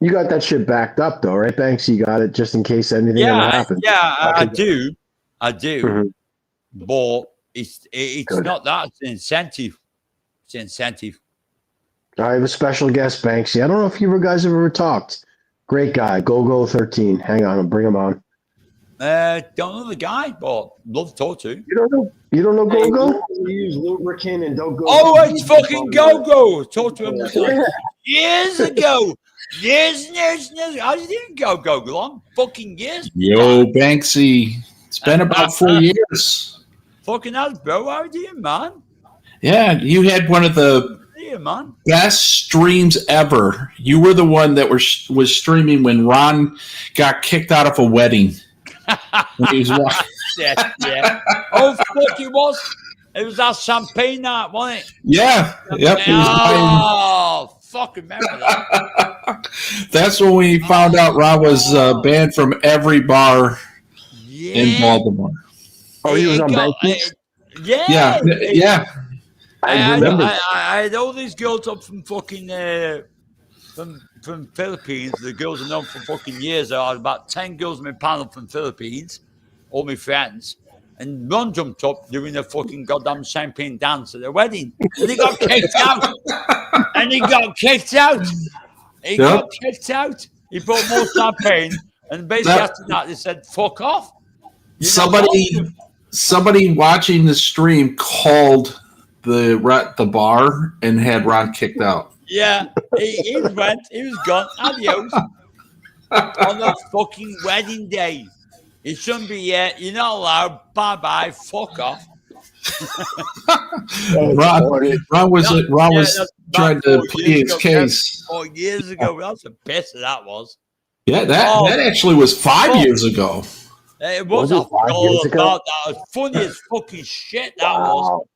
You got that shit backed up, though, right, Banks? You got it just in case anything ever happens. Yeah, I do. But it's not that. It's an incentive. I have a special guest, Banksy. I don't know if you guys have ever talked. Great guy, Go 13. Hang on, I'll bring him on. Don't know the guy, but love to talk to. You don't know Go? Use lubricant and don't go. Oh, it's fucking Go. Talk to him years ago. Years. How did you Go? Long fucking years. Yo, Banksy. It's been about 4 years. Fucking hell, bro. How are you, man? Yeah, you had one of the best streams ever. You were the one that was streaming when Ron got kicked out of a wedding. Yeah. Oh, fuck, it was. It was that champagne night, wasn't it? Yeah. Yep. Oh, fucking remember that. That's when we found out Ron was banned from every bar in Baltimore. Oh, he was on Banksy? Yeah. I had all these girls up from fucking from Philippines. The girls are known for fucking years. There are about 10 girls in my panel from Philippines, all my friends. And one jumped up doing a fucking goddamn champagne dance at their wedding. And he got kicked out. He brought more champagne. And basically after that, they said, fuck off. Somebody watching the stream called the bar and had Ron kicked out. Yeah, he went. He was gone. Adios. On the fucking wedding day. It shouldn't be yet. You're not allowed. Bye bye. Fuck off. Ron was trying to plead his case. 4 years ago. That was a piss that was. Yeah, that actually was 5 years ago. It was. I forgot about that. It was funny as fucking shit. That was.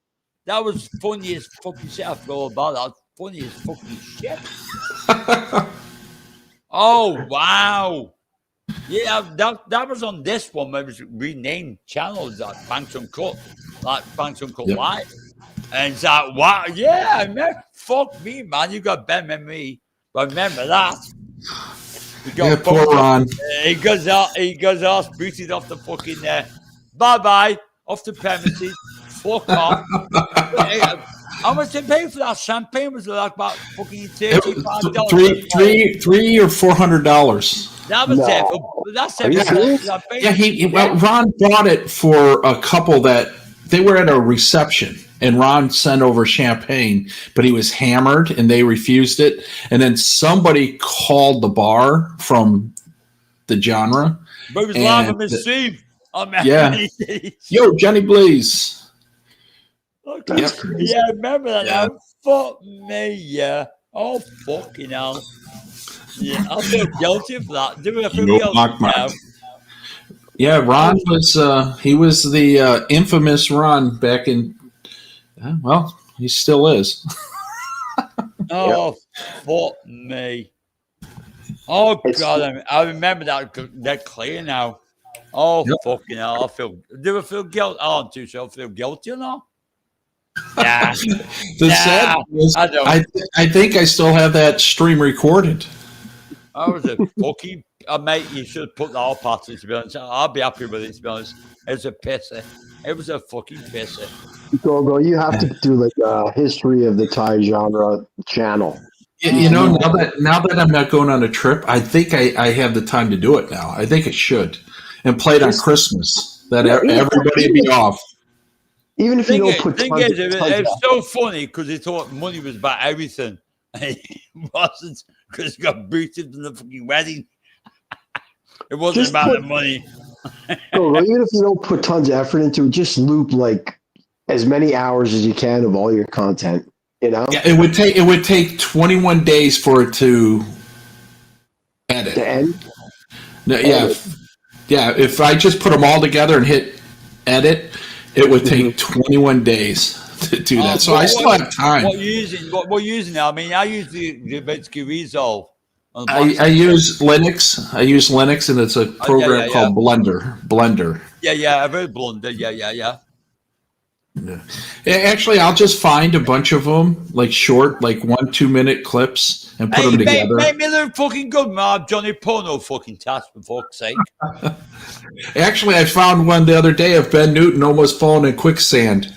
That was funny as fucking shit. I forgot about that. Funny as fucking shit. Oh wow. Yeah, that was on this one. It was renamed channels like Banks Uncut, Live. And it's like, wow, yeah, I remember. Fuck me, man. You got better than me. But remember that. Poor Ron. He goes off, booted off the fucking bye-bye, off the premises. Fuck off. How much they pay for that champagne? Was like about fucking $35? $300 or $400. That was it. That's it. Yeah, Ron bought it for a couple that they were at a reception, and Ron sent over champagne, but he was hammered, and they refused it. And then somebody called the bar from the genre. But it was live on Miss Steve. Yo, Johnny Blaze. Okay. Yeah, I remember that. Yeah. Fuck me, yeah. Oh, fucking hell. Yeah, I feel guilty for that. Do I feel guilty now? Yeah, Ron was, he was the infamous Ron back in, well, he still is. Oh, fuck me. Oh, God, I remember that clear now. Oh, fucking hell. Do I feel guilty? Oh, I'm too sure I feel guilty or not? Yeah. Sad was, I think I still have that stream recorded. I was a fucking mate. You should have put the whole party, to be honest. I'll be happy with it, to be honest. It was a pisser. It was a fucking pisser. Go. You have to do like a history of the Thai genre channel. You know, now that I'm not going on a trip, I think I have the time to do it now. I think I should. And play it on Christmas. That everybody be off. Even if you don't put it's so funny because he thought money was about everything. It wasn't, because he got booted in the fucking wedding. It wasn't just about the money. Even if you don't put tons of effort into it, just loop like as many hours as you can of all your content. You know? Yeah, it would take 21 days for it to edit. To end? No, yeah. If I just put them all together and hit edit, it would take 21 days to do that. So I still have time. What we're using now? I mean, I use the Vetsky Resolve. I use Linux. And it's a program called Blender. Yeah. I've heard Blender. Yeah. Actually, I'll just find a bunch of them, like short, like 1-2 minute clips, and put them together. Make me look fucking good, man. Johnny Porno fucking task, for fuck's sake. Actually, I found one the other day of Ben Newton almost falling in quicksand.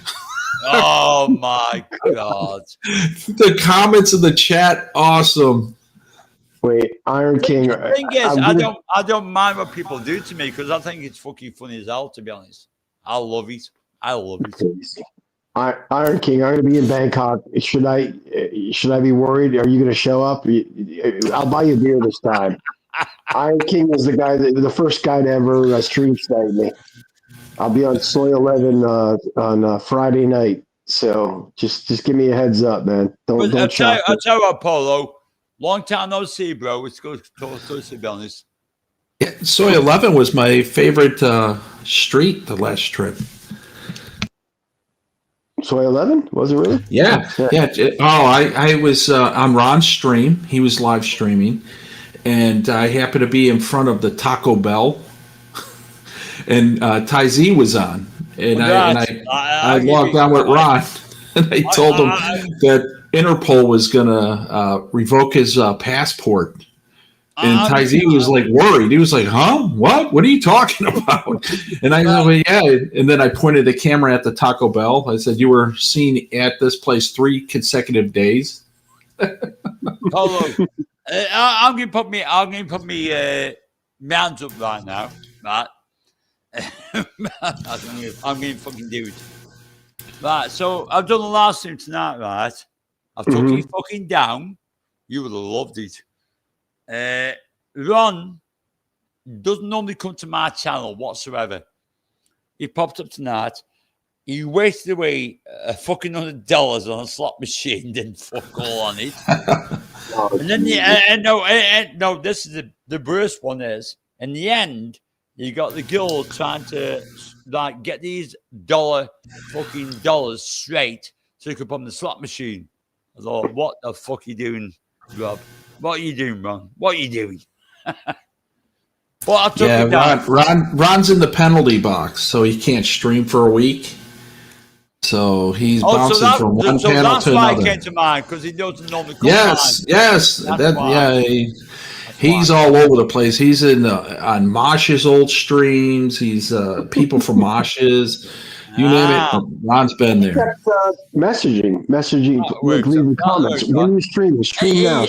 Oh my God! The comments in the chat, awesome. Wait, Iron King. The thing is, I don't mind what people do to me because I think it's fucking funny as hell. To be honest, I love it. Iron King, I'm going to be in Bangkok. Should I be worried? Are you going to show up? I'll buy you a beer this time. Iron King was the first guy to ever stream snipe me. I'll be on Soy 11 on Friday night. So just give me a heads up, man. Don't I'll tell you what, Polo. Long time no see, bro. It's good to be honest. Yeah, Soy 11 was my favorite street the last trip. Soy 11? Was it really? Yeah. I was on Ron's stream. He was live streaming. And I happened to be in front of the Taco Bell. And Ty Z was on. And I logged on with Ron. And I told him that Interpol was going to revoke his passport. And Ty Z was like worried. He was like, huh? What? What are you talking about? And I said, well, yeah. And then I pointed the camera at the Taco Bell. I said, you were seen at this place 3 consecutive days. Hold on. I'm going to put me hands up right now, right? I'm going to fucking do it. Right, so I've done the last stream tonight, right? I've took you fucking down, You would have loved it. Ron doesn't normally come to my channel whatsoever. He popped up tonight. He wasted away a fucking $100 on a slot machine, didn't fuck all on it. And then no, this is the worst one is. In the end, you got the girl trying to like get these dollars straight so you could put on the slot machine. I thought, what the fuck are you doing, Rob? What are you doing, Ron? What are you doing? Well, I took it down. Ron's in the penalty box, so he can't stream for a week. So he's bouncing from one panel to another. That's why it came to mind, because he doesn't normally come Yes. He's all over the place. He's on Mosh's old streams. He's people from Mosh's. You name it. Ron's been there. Messaging, leaving comments. When you stream now.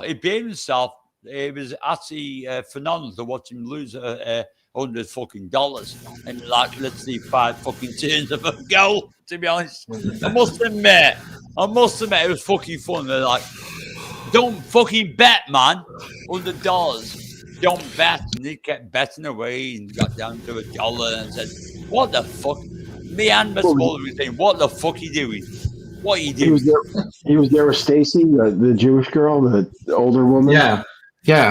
He paid himself. It was actually phenomenal to watch him lose $100 and like literally 5 fucking turns of a goal. To be honest, I must admit, it was fucking fun. They're like, don't fucking bet, man. $100. Don't bet. And he kept betting away and got down to $1 and said, what the fuck? Me and Mr. Waller were saying, what the fuck are you doing? What are you doing? He was there with Stacy, the Jewish girl, the older woman. Yeah.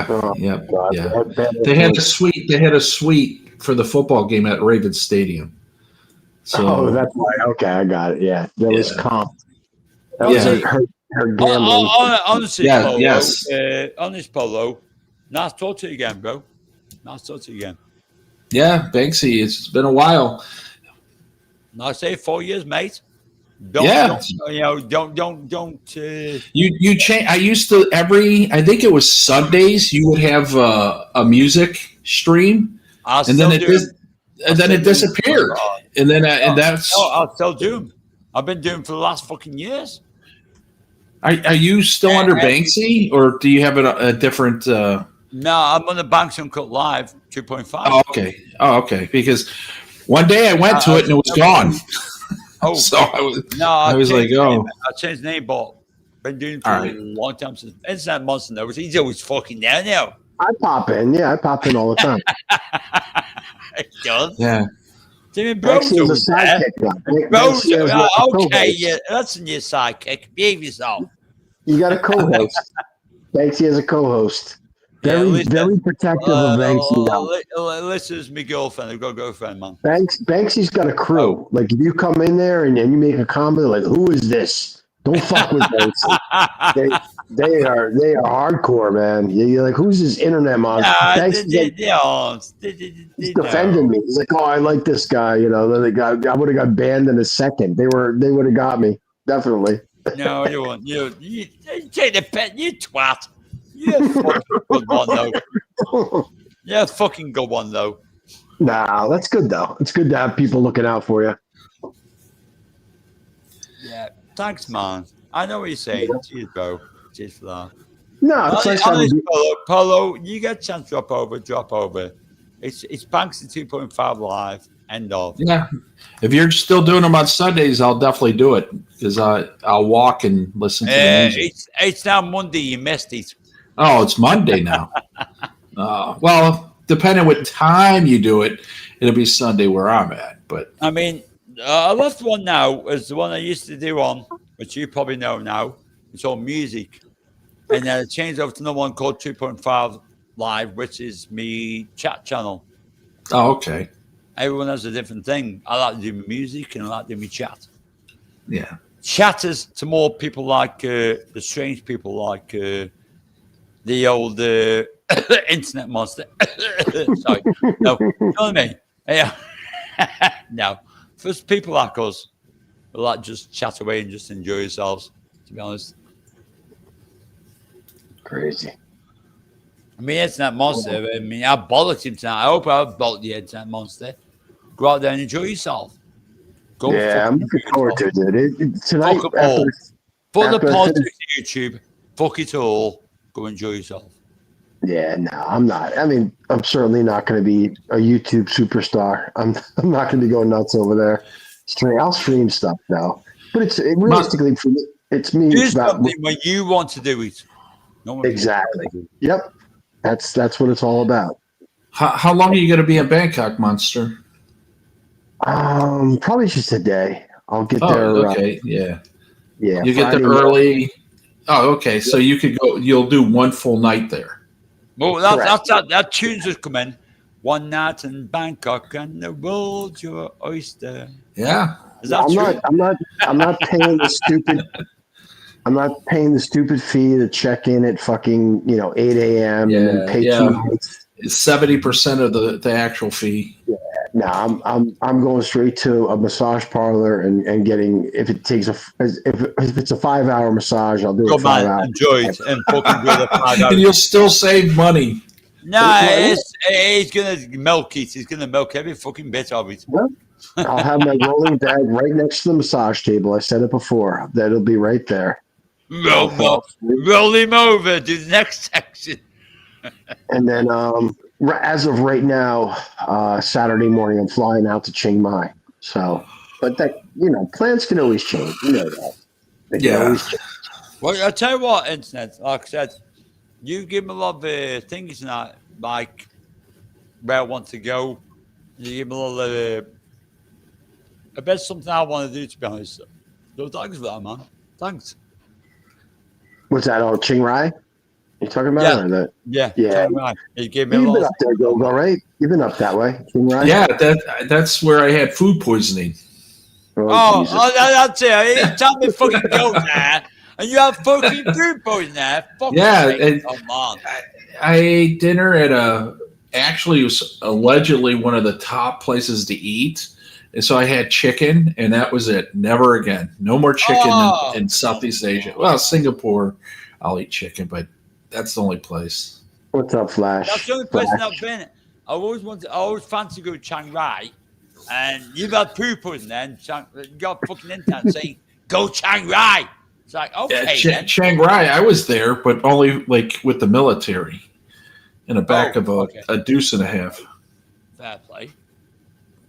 Oh, yeah. God, yeah. They had a suite for the football game at Ravens Stadium. So that's right. Okay, I got it. Yeah. That was comp. That was her gambling. Honestly, Polo, yes. Honest, Polo. Nice to talk to you again, bro. Nice to talk to you again. Yeah, Banksy, it's been a while. I say 4 years, mate. Don't. You change. I used to I think it was Sundays. You would have a music stream, and then it disappeared. And then and that's. I'll still do them. I've been doing for the last fucking years. Are you still under Banksy, or do you have a different? No, I'm on the Banks Uncut Live 2.5. Oh, okay. Because one day I went to it and it was gone. Oh, so I was like, I changed the name, but been doing it for a long time since Internet Monster knows. He's always fucking down now. I pop in. Yeah, I pop in all the time. It does. Yeah. Timmy Bros over there. Okay, yeah, that's a new sidekick. Behave yourself. You got a co-host. Banksy has a co-host. Very protective of Banksy. This is my girlfriend. I've got a girlfriend, man. Banksy's got a crew. Like, if you come in there and you make a comment, like, who is this? Don't fuck with Banksy. They are hardcore, man. You're like, who's this internet monster? He's defending me. He's like, oh, I like this guy. You know, I would have got banned in a second. They would have got me. Definitely. No, you won't. You take the pet. You twat. You're a fucking good one, though. You're a fucking good one, though. Nah, that's good, though. It's good to have people looking out for you. Yeah. Thanks, man. I know what you're saying. Cheers, bro. Cheers for that. No, it's nice Polo, you get a chance to drop over. It's Banks at 2.5 live. End of. Yeah. If you're still doing them on Sundays, I'll definitely do it because I'll walk and listen to the music. It's now Monday. You missed it. Oh, it's Monday now. Well, depending what time you do it, it'll be Sunday where I'm at. But I mean, I left one now is the one I used to do on, which you probably know now. It's all music. And then I changed over to another one called 2.5 Live, which is me chat channel. Oh, okay. Everyone has a different thing. I like to do my music and I like to do my chat. Yeah. Chat is to more people like the strange people like the old internet monster. Sorry. No, you know what I mean? Yeah. No. For people like us, we like just chat away and just enjoy yourselves, to be honest. Crazy. I mean, Internet Monster, I mean, I bollocked him tonight. I hope I bollocked the Internet Monster. Go out there and enjoy yourself. I'm looking forward to it. Tonight, put the politics to YouTube. Fuck it all. Go enjoy yourself. Yeah, no, I'm not. I mean, I'm certainly not going to be a YouTube superstar. I'm not going to be going nuts over there. I'll stream stuff now. But realistically, for me, It's me. Do It's about something when you want to do it. No one exactly. Yep. That's what it's all about. How long are you going to be in Bangkok, Monster? Probably just a day. I'll get Oh, there. okay, yeah. Yeah, You get there Friday early. Oh, okay. So you could go. You'll do one full night there. Well, Correct. that tune's just come in. One night in Bangkok and the world's your oyster. Yeah. Is that true? I'm not paying the stupid. I'm not paying the stupid fee to check in at fucking 8 a.m. and then pay 2 nights. It's 70% of the actual fee. Yeah, no, I'm going straight to a massage parlor and getting if it takes if it's a 5-hour massage, I'll do Go it 5 man, hours. enjoy it and fucking do the 5 And hours. you'll still save money. Nah, he's gonna milk it. He's gonna milk every fucking bit of it. Well, I'll have my rolling bag right next to the massage table. I said it before. That'll be right there. Roll him over to the next section. And then as of right now, Saturday morning, I'm flying out to Chiang Mai. So, but that plans can always change. You know that. They can always change. Well, I tell you what, internet. Like I said, you give me a lot of things now, like where I want to go. You give me a little. I bet something I want to do. To be honest, so thanks for that, man. Thanks. What's that? Oh, Chiang Rai? You talking about? Yeah. Or that? Yeah. Right. You gave me You've a been lot. up there, go right? You've been up that way, Chiang Rai? Yeah, that's where I had food poisoning. That's it. Every time you fucking go there, and you have fucking food poisoning there. Come on. I ate dinner at actually it was allegedly one of the top places to eat. And so I had chicken, and that was it. Never again. No more chicken in Southeast Asia. Well, Singapore, I'll eat chicken, but that's the only place. What's up, Flash? That's the only place I've been. I always fancy to go to Chiang Rai, and you've had food poisoning there, and you got fucking internet saying, go Chiang Rai. It's like, okay. Chiang Rai, I was there, but only like with the military in the back of a deuce and a half. Fair play.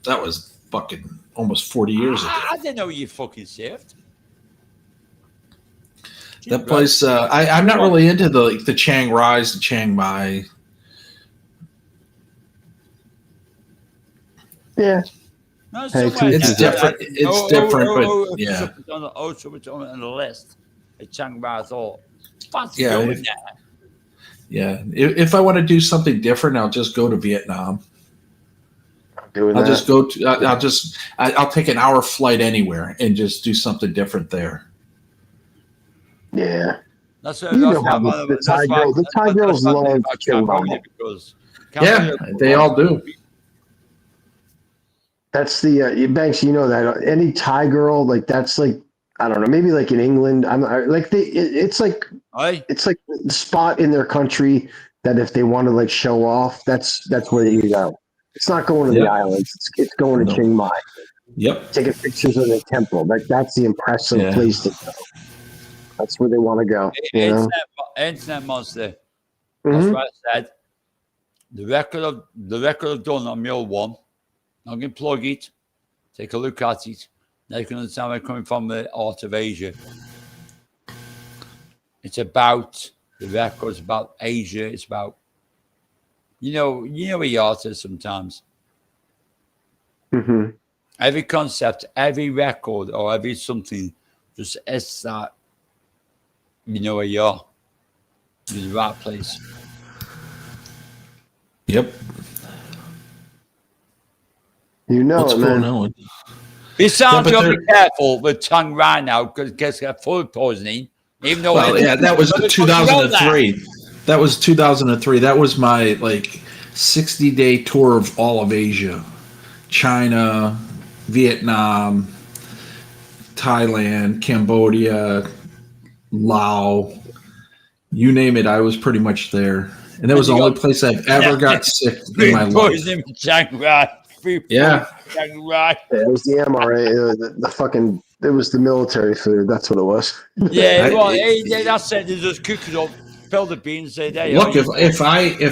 That was fucking almost 40 years ago. I didn't know you fucking saved. That place, I'm not really into the Chiang Rais, the Chiang Mai. Yeah. No, it's different. It's different, but yeah. So it's on the list. It's Chiang Rai. I thought, fancy Yeah, going there. Yeah. If I want to do something different, I'll just go to Vietnam. I'll take an hour flight anywhere and just do something different there. Yeah. That's the Thai girls love Chiang Mai. Yeah, they all do. That's the Banks. You know that any Thai girl, like that's like, I don't know, maybe like in England. It's like the spot in their country that if they want to like show off, that's where you go. It's not going to the islands. It's going to Chiang Mai. Yep. Taking pictures of the temple. That's the impressive place to go. That's where they want to go. Internet monster. That's what I said. The record of done on my old one. I'm going to plug it. Take a look at it. Now you can understand where I'm coming from, the art of Asia. It's about the records about Asia. It's about you know where you are to sometimes. Mm-hmm. Every concept, every record, or every something, just is that you know where you are. You're in the right place. Yep. You know what's it, going man. on? Besides, you got to be careful with Chiang Rai now because it gets food poisoning. Even though that was 2003. That was 2003. That was my 60-day tour of all of Asia, China, Vietnam, Thailand, Cambodia, Laos, you name it. I was pretty much there, and that was the only place I've ever got sick in my life. Chiang Rai. Yeah, it was the MRA. The fucking. It was the military food. That's what it was. Yeah, that's it. They just cook it up, fill the beans, say there. Look, if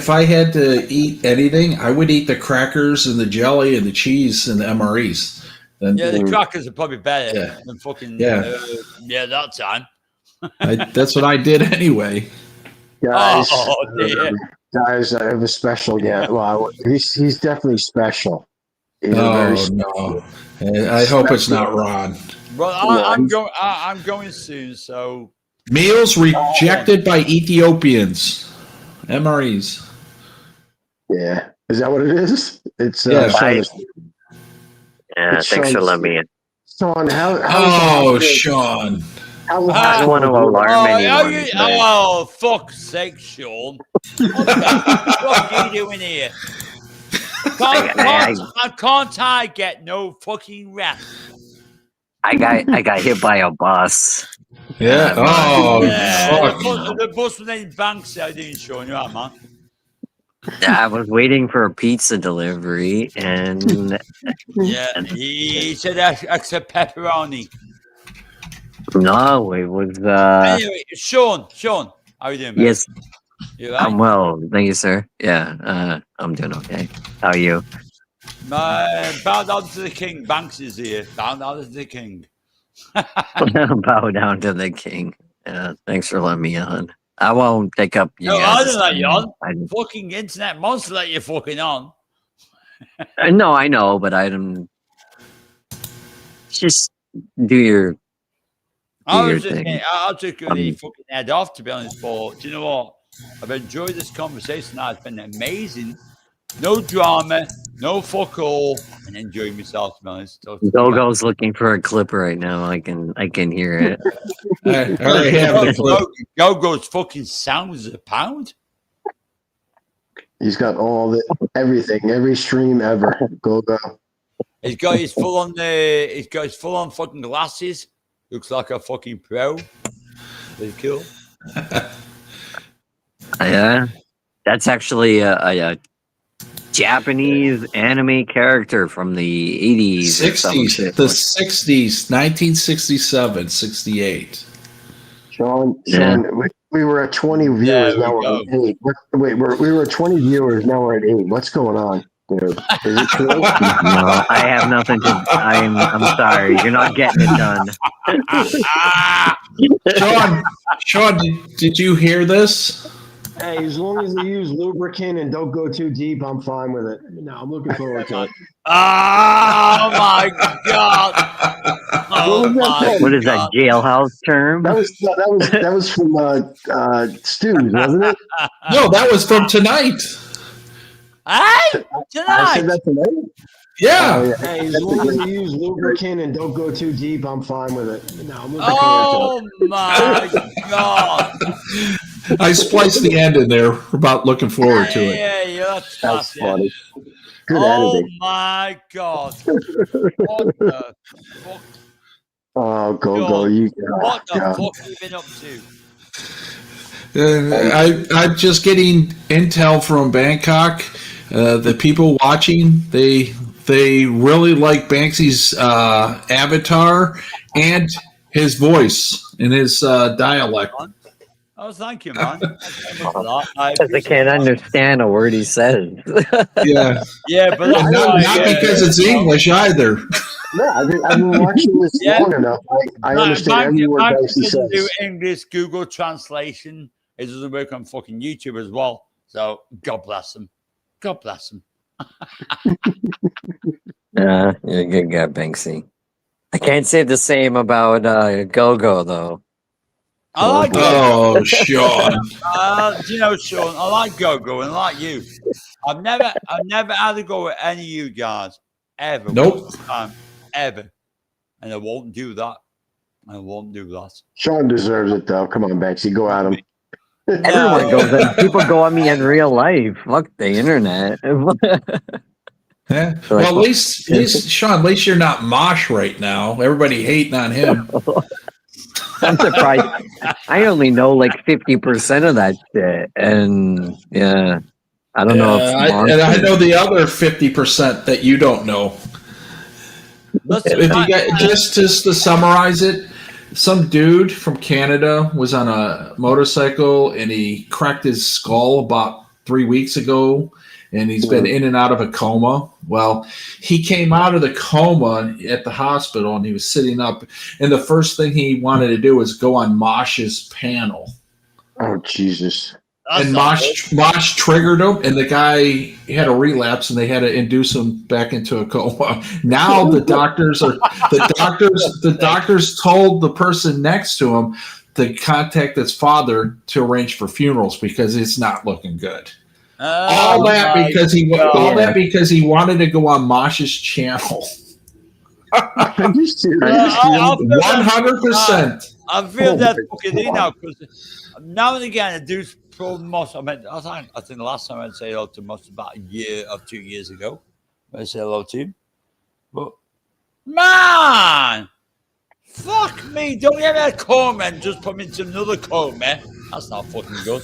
I had to eat anything, I would eat the crackers and the jelly and the cheese and the MREs. The crackers are probably better than fucking. That time. That's what I did anyway. Guys, dear. guys, I have a special guest. Well, he's definitely special. He's a very No. I hope it's not Ron. Well, I'm going soon, so Meals rejected by Ethiopians. MREs. Yeah, is that what it is? It's Yeah. Yeah, thanks for letting me in. Sean, Oh, Sean. How I don't want to alarm anyone. Oh, fuck's sake, Sean. What the fuck are you doing here? Can't I get no fucking rest? I got hit by a bus. Yeah. Oh, fuck. The bus was named Banks. I didn't show you, right, man. I was waiting for a pizza delivery, and Yeah, he said accept pepperoni. no, it was. Anyway, Sean, how are you doing, man? Yes, You right? I'm well. Thank you, sir. Yeah, I'm doing okay. How are you? Bow down to the king. Banks is here. Bow down to the king. Bow down to the king. Thanks for letting me on. I won't take up you No, I guys' don't let you time. on. Fucking internet monster let you fucking on. No, I know, but I don't. Just do your. I your was just thing. going to fucking head off, to be honest, but do you know what? I've enjoyed this conversation. It's been amazing. No drama, no fuck all, and enjoying myself, to be honest. Gogo's looking for a clip right now. I can hear it. I already have the clip. Go-Go's fucking sounds a pound. He's got everything, every stream ever. Go. He's got his full on fucking glasses. Looks like a fucking pro. Pretty cool. Yeah, that's actually a Japanese anime character from the 80s. 60s, the 60s, 1967, 68. Sean, Yeah. we were at 20 viewers. Now we're at 8. Wait, we were at 20 viewers. Now we're at 8. What's going on, dude? Is it true? No, I have nothing to. I'm sorry. You're not getting it done. Sean, did you hear this? Hey, as long as they use lubricant and don't go too deep, I'm fine with it. No, I'm looking forward to it. Oh my god! Oh my What is that jailhouse term? That was from Stu's, wasn't it? No, that was from tonight. Hey, tonight. I said that tonight. Yeah. Hey, as long as you use lubricant and don't go too deep, I'm fine with it. No, I'm looking Oh forward to it. my god! I spliced the end in there about looking forward to it. Yeah, that's That's classy. funny. Good Oh editing. my god! What the fuck? Oh, go! You What the God. fuck have you been up to? I'm just getting intel from Bangkok. The people watching, they really like Banksy's avatar and his voice and his dialect. Oh, thank you, man. Thank you very much for that. I Because I can't understand a word he says. Yeah, Yeah, but that's not why, because it's English either. Yeah, I've been watching this Yeah. long enough. I understand every word Bank Banksy doesn't do says. English Google translation. It doesn't work on fucking YouTube as well. So God bless them. God bless them. You're a good guy, Banksy. I can't say the same about Go-Go, though. I like Oh, Sean. do you know, Sean? I like Go-Go and I like you. I've never had to go with any of you guys ever. Nope. Ever, and I won't do that. I won't do that. Sean deserves it, though. Come on, Banksy, go at him. Everyone goes on. People go on me in real life. Fuck the internet. Yeah. Well, at least, Sean, at least you're not Mosh right now. Everybody hating on him. I'm surprised. I only know like 50% of that shit, and yeah, I don't know. If I know the other 50% that you don't know. If you get, just to summarize it, some dude from Canada was on a motorcycle and he cracked his skull about 3 weeks ago, and he's been in and out of a coma. Well, he came out of the coma at the hospital, and he was sitting up, and the first thing he wanted to do was go on Mosh's panel. Oh, Jesus. And Mosh triggered him, and the guy had a relapse, and they had to induce him back into a coma. Now the doctors told the person next to him to contact his father to arrange for funerals because it's not looking good. All that because he wanted to go on Mosh's channel. 100%. I feel that fucking in now because now and again I do pro Moss. I think the last time I'd say hello to Moss was about a year or 2 years ago. I say hello to him. But man, fuck me! Don't get me a coma and just put me into another coma. That's not fucking good.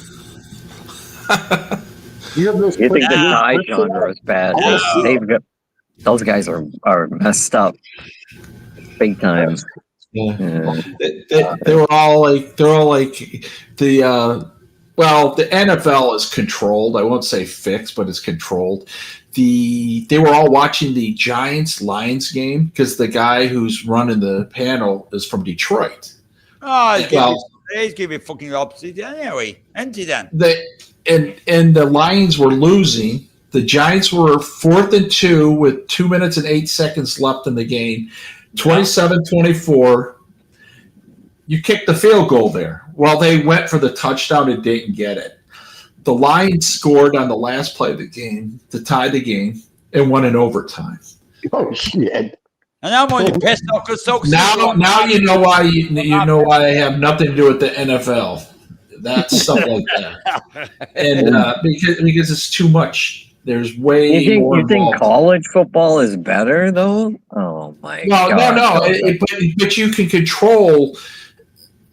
You think the Thai genre is bad? Yeah. Those guys are messed up, big time. Yeah. They were all like the NFL is controlled. I won't say fixed, but it's controlled. They were all watching the Giants-Lions game because the guy who's running the panel is from Detroit. Oh, he's giving fucking opposite anyway. Empty then. And the Lions were losing. The Giants were 4th and 2 with 2 minutes and 8 seconds left in the game. 27-24. You kicked the field goal there. Well, they went for the touchdown and didn't get it. The Lions scored on the last play of the game to tie the game and won in overtime. Oh, shit. And I'm only pissed off because now you know why I have nothing to do with the NFL. That's stuff like that. And because it's too much. There's way more. You think college football is better though? Oh my god! No. But you can control.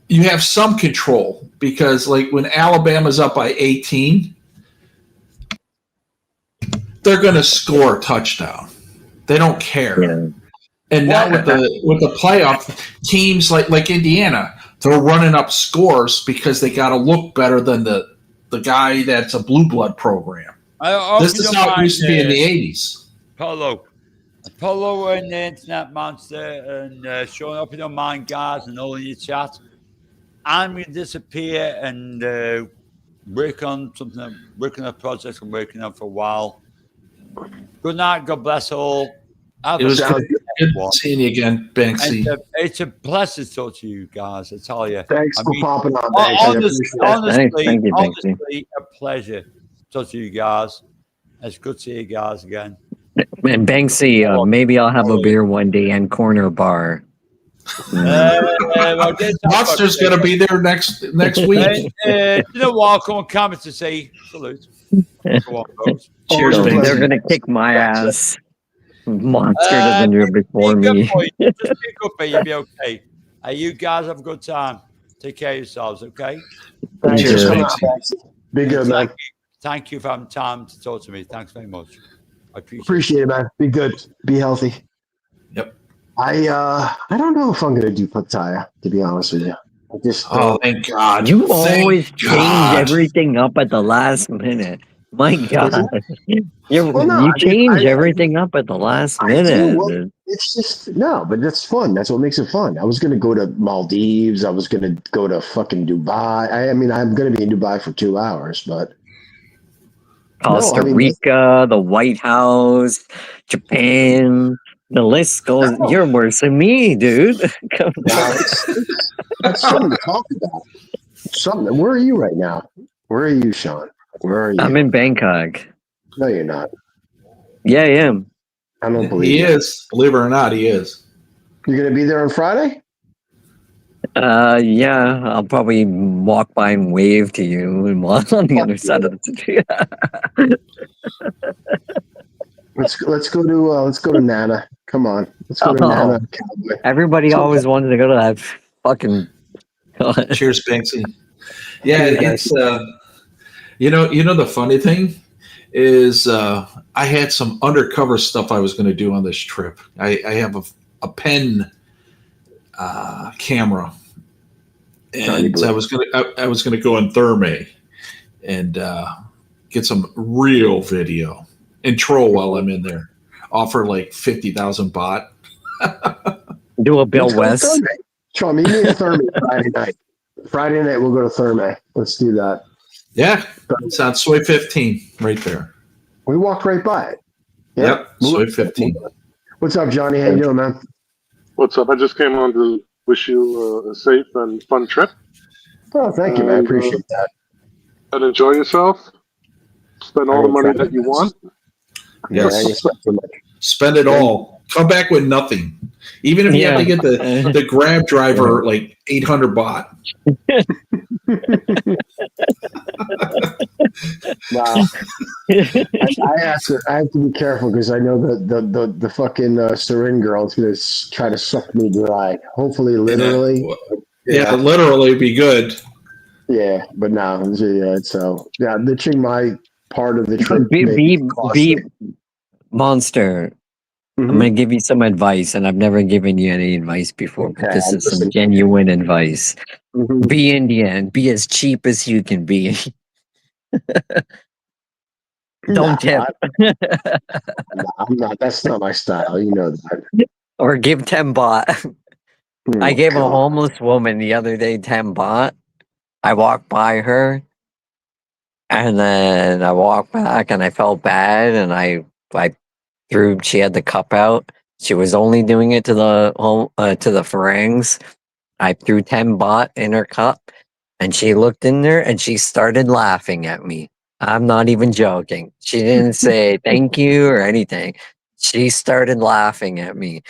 You have some control because, like, when Alabama's up by 18, they're going to score a touchdown. They don't care. Yeah. And now with the playoff teams like Indiana, they're running up scores because they got to look better than the guy that's a blue blood program. This is how it used to be in the 80s. Polo and the internet monster and showing up in your mind, guys, and all in your chat. I'm going to disappear and work on something, working on a project I'm working on for a while. Good night. God bless all. It was good seeing you again, Banksy. It's a pleasure to talk to you guys, I tell you. Thanks for popping on, Banksy. Honestly, a pleasure. Talk to you guys. It's good to see you guys again. And Banksy, maybe I'll have a beer one day and corner bar. Monster's going to be there next week. You know what? I'll come on camera to say salute. Cheers, Banksy. They're going to kick my ass. Monster doesn't do it before me. Just pick up, you'll be okay. You guys have a good time. Take care of yourselves, okay? Cheers, Banksy. Be good, man. Thank you for having time to talk to me. Thanks very much. I appreciate it, man. Be good. Be healthy. Yep. I don't know if I'm going to do Pattaya, to be honest with you. Thank God. You always change everything up at the last minute. My God. You change everything up at the last minute. Well, it's just, but that's fun. That's what makes it fun. I was going to go to Maldives. I was going to go to fucking Dubai. I'm going to be in Dubai for 2 hours, but. Costa Rica, the White House, Japan. The list goes. You're worse than me, dude. Come on. That's something to talk about. Something. Where are you right now? Where are you, Sean? Where are you? I'm in Bangkok. No, you're not. Yeah, I am. I don't believe he is. Believe it or not, he is. You're going to be there on Friday? Yeah, I'll probably walk by and wave to you and walk on the other side of the city. Let's go to Nana. Come on, let's go to Nana. Everybody always wanted to go to that fucking. Cheers, Banksy. Yeah, it's you know the funny thing is I had some undercover stuff I was going to do on this trip. I have a pen camera, and I was gonna go in Therme, and get some real video and troll while I'm in there. Offer like 50,000 baht. Do a Bill Let's go to West. Therme. Sean, meet me at Therme Friday night. Friday night, we'll go to Therme. Let's do that. Yeah, it's on Soy 15 right there. We walked right by it. Yep, Soy 15. What's up, Johnny? How you doing, man? What's up? I just came on to wish you a safe and fun trip. Oh, thank you, man. I appreciate that. And enjoy yourself. Spend all the money that you want. Yes. Yeah, so much. Spend it all. Come back with nothing. Even if you have to get the Grab driver like 800 baht. Wow. I have to be careful because I know the fucking Serin girl is going to try to suck me dry. Hopefully, literally. Yeah, literally be good. Yeah, but no. So the Chiang Mai part of the trip. Be Monster. Mm-hmm. I'm going to give you some advice, and I've never given you any advice before, but this is some genuine advice. Mm-hmm. Be Indian. Be as cheap as you can be. Don't tip. I'm not. That's not my style. You know that. Or give 10 baht. I gave a homeless woman the other day 10 baht. I walked by her, and then I walked back, and I felt bad, and I she had the cup out. She was only doing it to the Farangs. I threw 10 baht in her cup, and she looked in there and she started laughing at me. I'm not even joking. She didn't say thank you or anything. She started laughing at me.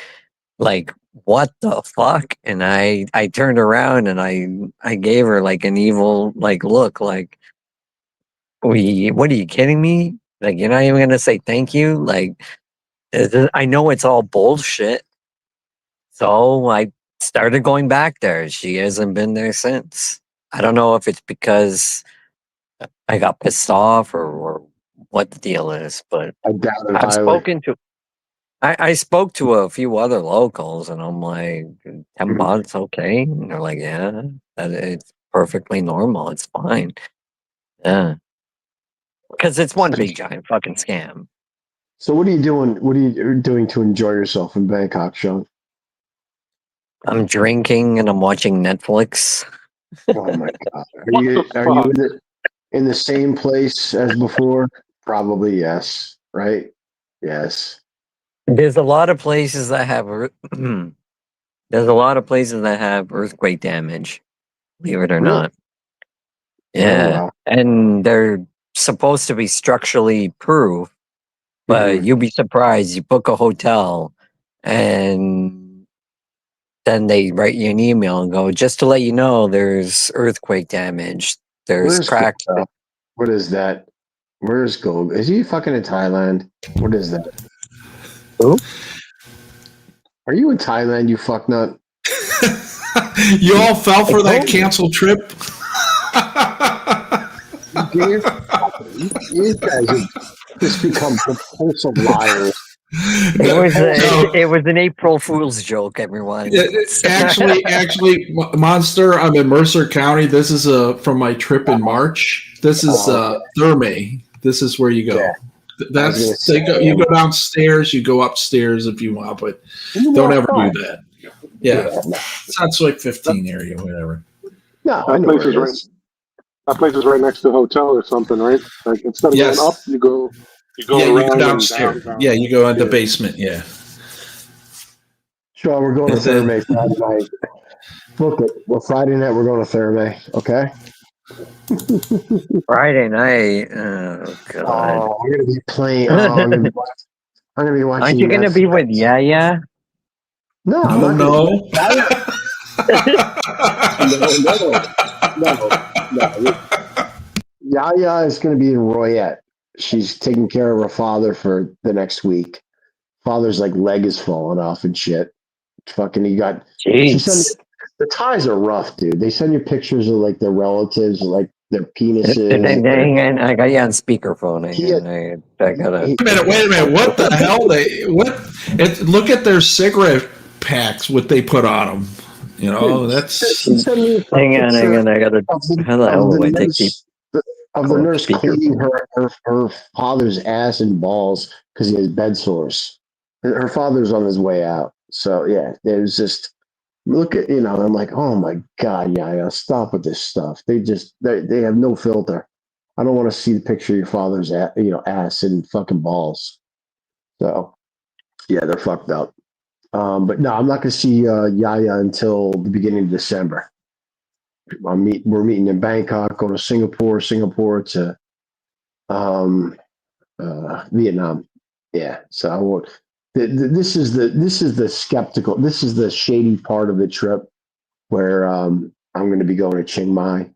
Like, what the fuck? And I turned around and I gave her like an evil like look, like, what are you kidding me? Like, you're not even gonna say thank you? Like, I know it's all bullshit. So I started going back there. She hasn't been there since. I don't know if it's because I got pissed off or what the deal is, but I doubt it. I spoke to a few other locals, and I'm like, 10 baht's okay. And they're like, yeah, it's perfectly normal. It's fine. Yeah. Because it's one big giant fucking scam. So what are you doing? What are you doing to enjoy yourself in Bangkok, Sean? I'm drinking and I'm watching Netflix. Oh my god! Are you in the same place as before? Probably yes. Right? Yes. There's a lot of places that have earthquake damage. Believe it or Really? not. Yeah, Oh, wow. and they're supposed to be structurally proof, but you'll be surprised. You book a hotel, and then they write you an email and go, just to let you know, there's earthquake damage. There's cracks. What is that? Where's Gold? Is he fucking in Thailand? What is that? Who? Are you in Thailand, you fucknut? You all fell for that canceled trip? You guys have just become compulsive liars. It was an April Fool's joke, everyone. Actually, Monster, I'm in Mercer County. This is from my trip in March. This is Therme. This is where you go. Yeah. You go downstairs, you go upstairs if you want, but don't ever do that. Yeah. It's not Soy 15 area, whatever. No, that place is right next to a hotel or something, right? Like instead of going up, you go around. You go downstairs. Yeah, you go in the basement. Yeah. Sure, we're going to Therme Friday night. Book it. Well, Friday night we're going to Therme. Okay. Friday night. Oh god. Oh, we're gonna be playing. I'm gonna be watching. Aren't you gonna be with Yaya? No. No. Yaya is going to be in Royette. She's taking care of her father for the next week. Father's like leg is falling off and shit. Fucking, the Thais are rough, dude. They send you pictures of like their relatives, like their penises. I got you on speakerphone. Wait a minute. What the hell? Look at their cigarette packs. What they put on them. You know, that's. Hang on. I gotta. How the hell do I take these? of the nurse Speaker. cleaning her father's ass and balls because he has bed sores. Her father's on his way out. So yeah, it was just look at I'm like, oh my god, yeah, stop with this stuff. They have no filter. I don't want to see the picture of your father's ass and fucking balls. So yeah, they're fucked up. But no, I'm not going to see Yaya until the beginning of December. We're meeting in Bangkok, going to Singapore to Vietnam. Yeah, so I won't. This is the skeptical. This is the shady part of the trip where I'm going to be going to Chiang Mai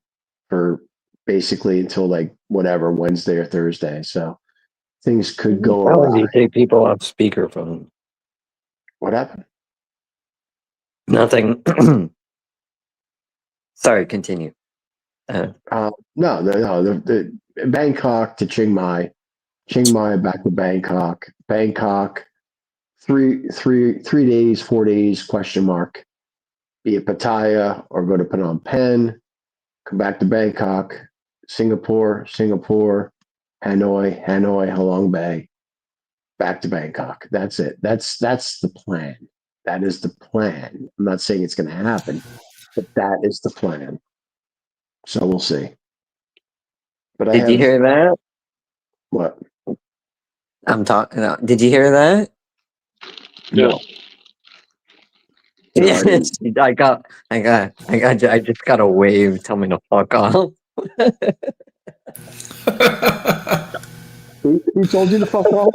for basically until like whatever Wednesday or Thursday. So things could go How would you awry. take people off speakerphone? What happened? Nothing. Sorry, continue. No, the Bangkok to Chiang Mai back to Bangkok, 3 days, 4 days, question mark. Be it Pattaya or go to Phnom Penh, come back to Bangkok, Singapore, Hanoi, Halong Bay, back to Bangkok. That's it. That's the plan. That is the plan. I'm not saying it's going to happen, but that is the plan. So we'll see. But Did you hear that? What? I'm talking. Did you hear that? No. No, I just got a wave. Tell me to fuck off. Who told you to fuck off?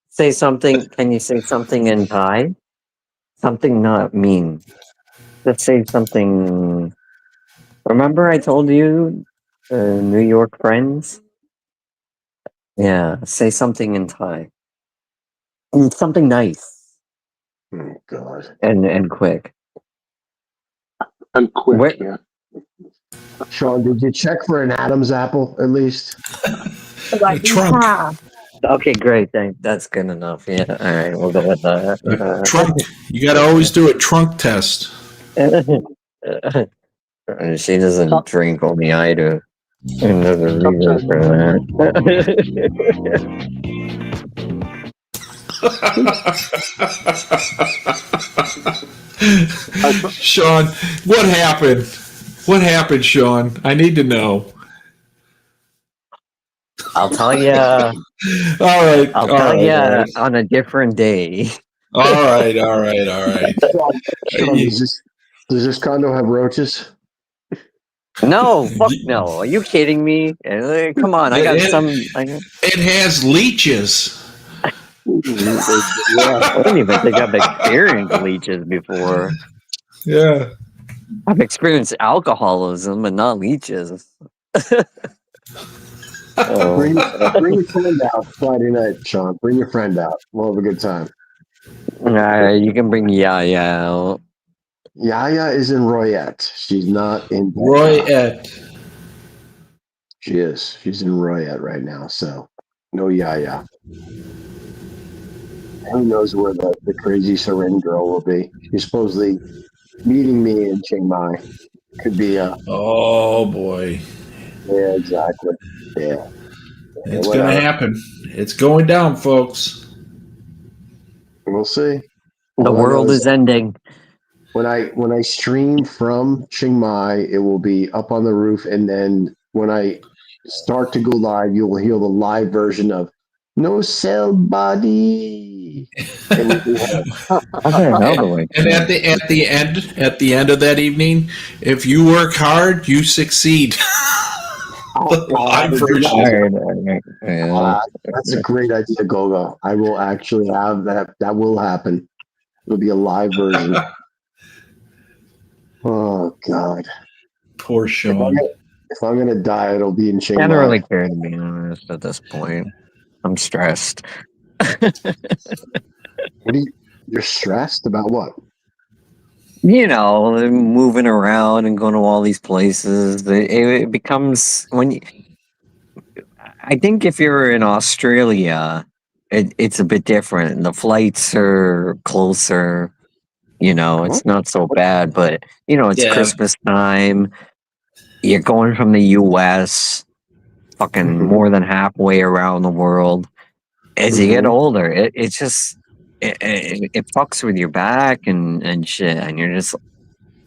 Say something. Can you say something in Thai? Something not mean. Just say something. Remember, I told you, New York friends. Yeah, say something in Thai. Something nice Oh God. and quick. And quick, Wait. yeah. Sean, did you check for an Adam's apple at least? A trunk. Okay, great. That's good enough. Yeah. All right, we'll go with that. Trunk. You got to always do a trunk test. She doesn't drink, only I do. And there's a reason for that. Sean, what happened? What happened, Sean? I need to know. I'll tell you. All right. I'll tell you on a different day. All right. Sean, does this condo have roaches? No, fuck no. Are you kidding me? Come on, I got some. It has leeches. I don't even think I've experienced leeches before. Yeah. I've experienced alcoholism, but not leeches. Bring your friend out Friday night, Sean. Bring your friend out. We'll have a good time. You can bring Yaya out. Yaya is in Royette. She's not in Royette. She is. She's in Royette right now. So no Yaya. Who knows where the crazy Seren girl will be? She's supposedly meeting me in Chiang Mai. Could be Oh boy. Yeah, exactly. Yeah. It's going to happen. It's going down, folks. We'll see. The world is ending. When I stream from Chiang Mai, it will be up on the roof, and then when I start to go live, you will hear the live version of "No Cell Body." And at the end of that evening, if you work hard, you succeed. Live version. That's a great idea, Gogo. I will actually have that. That will happen. It'll be a live version. Oh God. Poor Sean. If I'm gonna die, it'll be in Chiang Mai. I don't really care, to be honest, at this point. I'm stressed. You're stressed about what? You know, moving around and going to all these places. It becomes I think if you're in Australia, it's a bit different. The flights are closer. You know, it's not so bad, but you know, it's Yeah. Christmas time. You're going from the U.S. fucking more than halfway around the world. As you get older, it's just it fucks with your back and shit, and you're just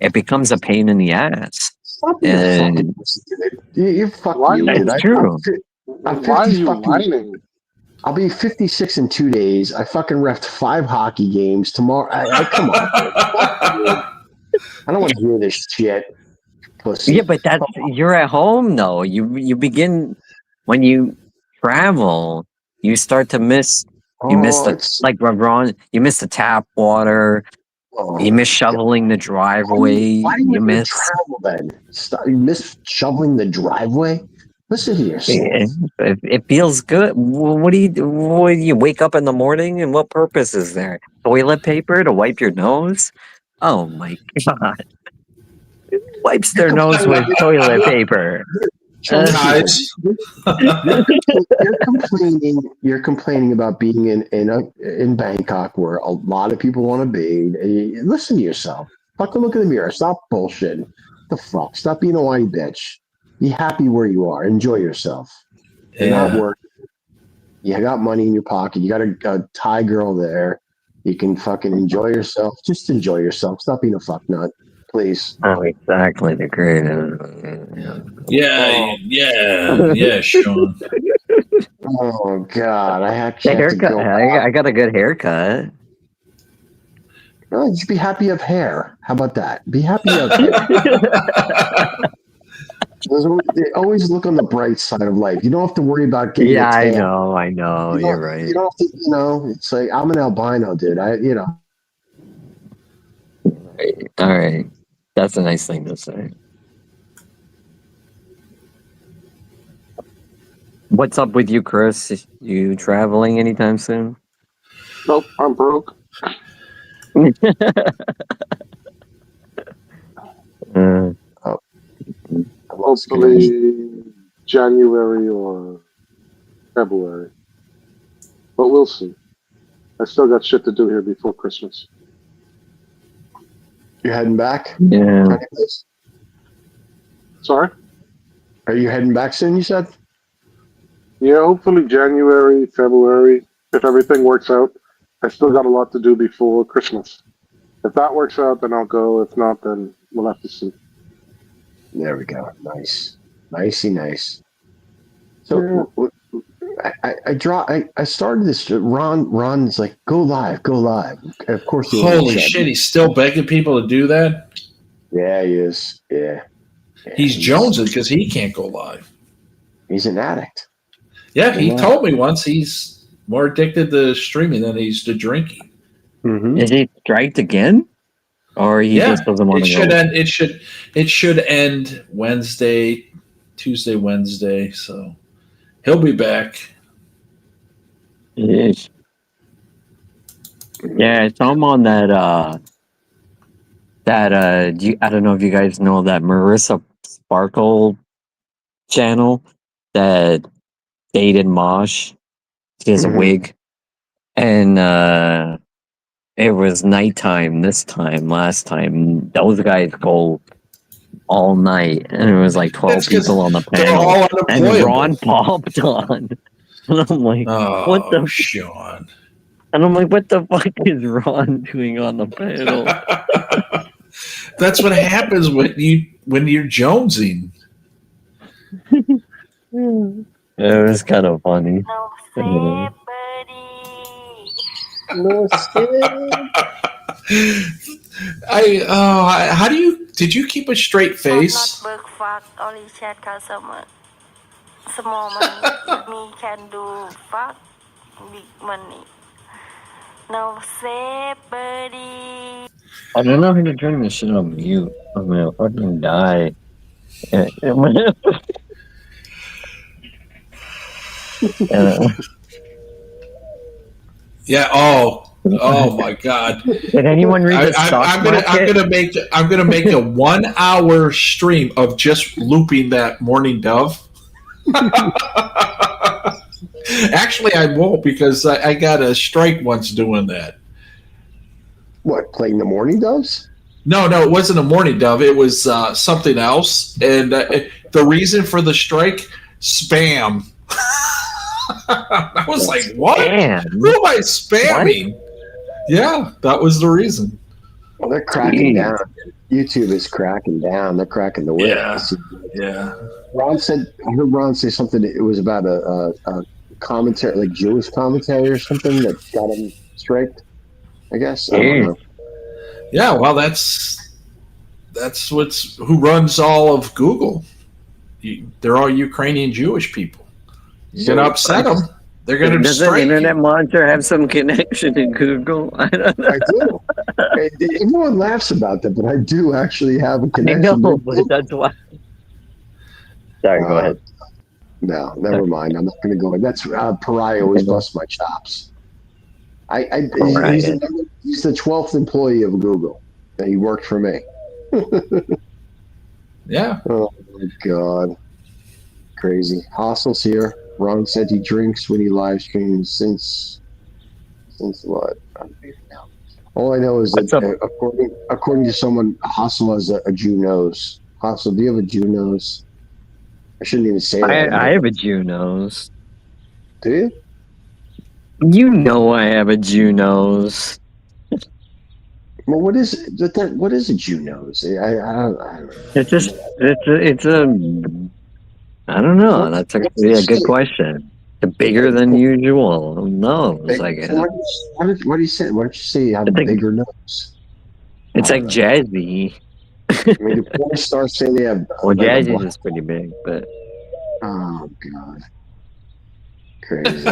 it becomes a pain in the ass. Stop being a fucking pussy, dude. You fuck Why you, you- dude. That's true. I'm Why are 50 you fucking. whining? I'll be 56 in 2 days. I fucking refed 5 hockey games tomorrow. I come on, dude. Fuck you. I don't want to hear this shit, pussy. Yeah, but that's you're at home though. You begin when you travel, you start to miss. You miss Oh, the it's like Ron. You miss the tap water. You miss shoveling the driveway. Why do you You want to miss. travel then? You miss shoveling the driveway? Listen to yourself. It feels good. What do you do? What, you wake up in the morning, and what purpose is there? Toilet paper to wipe your nose? Oh my god! Wipes their nose with toilet paper. Guys. You're complaining about being in Bangkok where a lot of people want to be. Listen to yourself. Fucking look in the mirror. Stop bullshitting. The fuck? Stop being a whiny bitch. Be happy where you are. Enjoy yourself. You're not working. You got money in your pocket. You got a Thai girl there. You can fucking enjoy yourself. Just enjoy yourself. Stop being a fucknut, please. Oh, exactly. The great. Yeah, Sean. Oh God, I The actually have to haircut. go. I got a good haircut. No, just be happy of hair. How about that? Be happy of hair. They always look on the bright side of life. You don't have to worry about getting Yeah, a I tail. know. You're right. You don't have to. It's like I'm an albino, dude. All right. That's a nice thing to say. What's up with you, Chris? You traveling anytime soon? Nope, I'm broke. Hopefully January or February. But we'll see. I still got shit to do here before Christmas. You're heading back? Yeah. Sorry? Are you heading back soon? You said. Yeah, hopefully January, February, if everything works out. I still got a lot to do before Christmas. If that works out, then I'll go. If not, then we'll have to see. There we go. Nicey nice. So I started this. Ron's like, go live. Of course. Holy shit! He's still begging people to do that. Yeah, he is. Yeah. He's jonesing because he can't go live. He's an addict. Yeah, he told me once he's more addicted to streaming than he's to drinking. Mm-hmm. Is he striked again, or he just doesn't want to go? It should end Tuesday, Wednesday. So he'll be back. Yes. Yeah, so I'm on that. I don't know if you guys know that Marissa Sparkle channel that dated Mosh. She has a wig, and it was nighttime this time. Last time, those guys go all night, and it was like 12 people on the panel, and Ron popped on. And I'm like, what the Sean? And I'm like, what the fuck is Ron doing on the panel? That's what happens when you're jonesing. It was kind of funny. No How did you keep a straight face? Not work fuck, only chat customer. Small money, me can do fuck, big money. No say buddy. I don't know how to turn this shit on mute. I'm gonna fucking die. Yeah. Oh my God! Did anyone read the stock market? I'm gonna make a 1 hour stream of just looping that Morning Dove. Actually, I won't because I got a strike once doing that. What, playing the morning doves? No, it wasn't a mourning dove. It was something else. And the reason for the strike, spam. I was like, what? Spam? Who am I spamming? Yeah, that was the reason. Well, they're cracking Jeez. down. YouTube is cracking down. They're cracking the whip. Yeah. Yeah. Ron said, I heard Ron say something. It was about a commentary, like Jewish commentary or something that got him striked. I guess I don't know. Yeah, well, that's who runs all of Google. They're all Ukrainian Jewish people. You're gonna upset them. They're gonna Does the strike internet you. monster have some connection to Google? I don't know. I do. Everyone laughs about that, but I do actually have a I connection. know, but that's why. Sorry, go ahead. No, never mind. I'm not going to go. That's Pariah always busts my chops. He's the 12th employee of Google, and he worked for me. Yeah. Oh my God, crazy. Hostels here. Ron said he drinks when he live streams since what? All I know is that according to someone, Hostel has a Jew nose. Hostel, do you have a Jew nose? I shouldn't even say that. I have a Jew nose. Do you? You know I have a Jew nose. Well, what is that? What is a Jew nose? I don't know. It's a I don't know. That's actually a good question. It's bigger than usual nose, I guess. What do you say? Why don't you say you have a bigger nose? It's like jazzy. I mean, the porn stars say they have. Well, jazzy is pretty big, but. Oh God, crazy.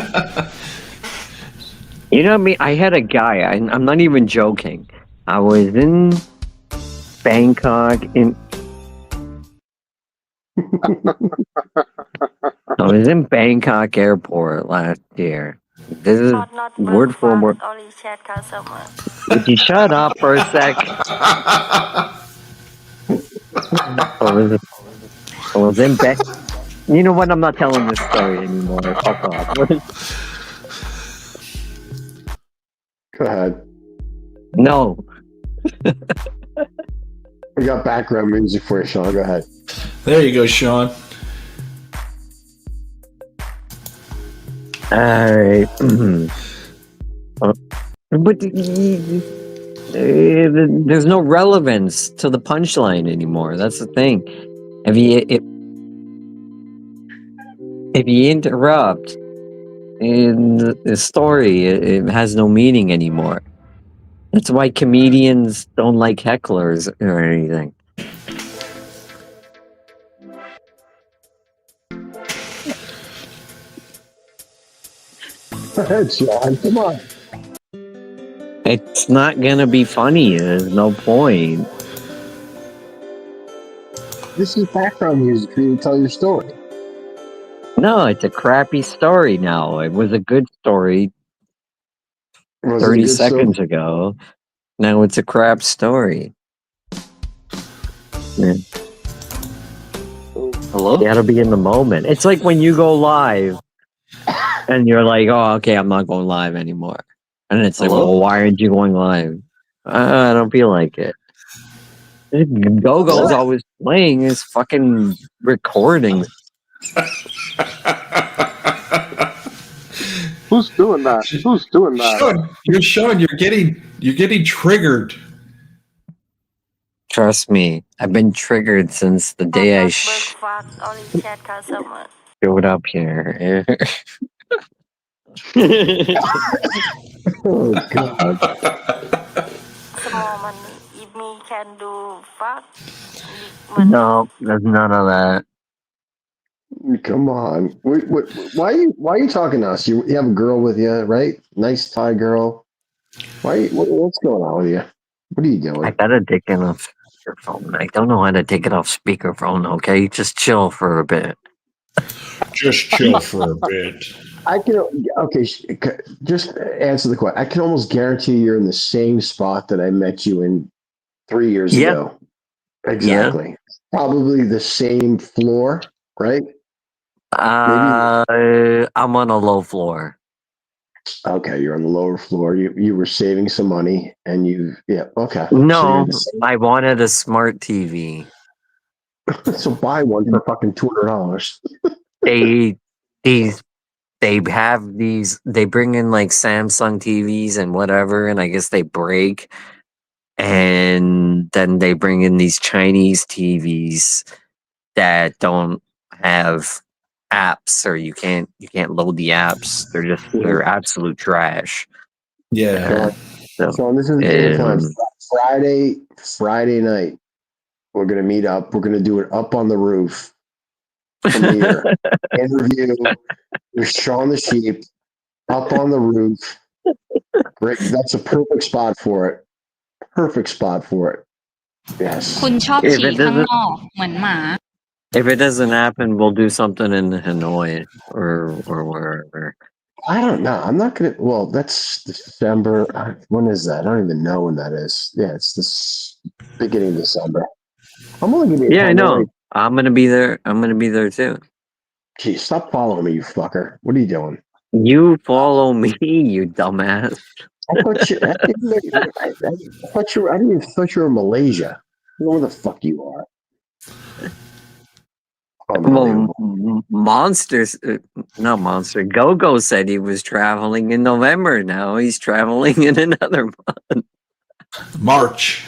You know what I mean? I had a guy. I'm not even joking. I was in Bangkok I was in Bangkok airport last year. This is word for word. only chat customer. Would you shut up for a sec? I was in Bangkok. You know what? I'm not telling this story anymore. Fuck off. Go ahead. No. We got background music for you, Sean. Go ahead. There you go, Sean. Alright. But there's no relevance to the punchline anymore. That's the thing. If you interrupt in the story, it has no meaning anymore. That's why comedians don't like hecklers or anything. Go ahead, Sean. Come on. It's not gonna be funny. There's no point. This is background music for you to tell your story. No, it's a crappy story now. It was a good story 30 seconds ago. Now it's a crap story. Yeah. Hello? You gotta be in the moment. It's like when you go live and you're like, oh, okay, I'm not going live anymore. And it's like, well, why aren't you going live? I don't feel like it. Go-Go's always playing his fucking recording. Who's doing that? Who's doing that? Sean, you're getting triggered. Trust me, I've been triggered since the day I only chat customer. showed up here. Oh God. Small money. If me can do fuck. Big money. No, there's none of that. Come on. Why are you talking to us? You have a girl with you, right? Nice Thai girl. What's going on with you? What are you doing? I gotta take it off speakerphone. I don't know how to take it off speakerphone, okay? Just chill for a bit. Just chill for a bit. Just answer the question. I can almost guarantee you're in the same spot that I met you in 3 years ago. Exactly. Yeah. Probably the same floor, right? I'm on a low floor. Okay, you're on the lower floor. You were saving some money, and okay. No, I wanted a smart TV. So buy one for fucking $200. They these they have these. They bring in like Samsung TVs and whatever, and I guess they break, and then they bring in these Chinese TVs that don't have apps, or you can't load the apps. They're absolute trash. Yeah. So this is the time. Um, Friday night, we're gonna meet up. We're gonna do it up on the roof. Premiere interview with Shaun the Sheep up on the roof. Great. That's a perfect spot for it. Perfect spot for it. Yes. คุณชอบ if ฉี่ it ข้าง doesn't นอกเหมือนหมา if it doesn't happen, we'll do something in Hanoi or wherever. I don't know. I'm not gonna. Well, that's December. When is that? I don't even know when that is. Yeah, it's this beginning of December. I'm only gonna be. Yeah, I know. I'm gonna be there. I'm gonna be there too. Gee, stop following me, you fucker. What are you doing? You follow me, you dumbass. I thought you. I didn't even thought you were in Malaysia. I don't know where the fuck you are. Well, not Monster. Go said he was traveling in November. Now he's traveling in another month. March.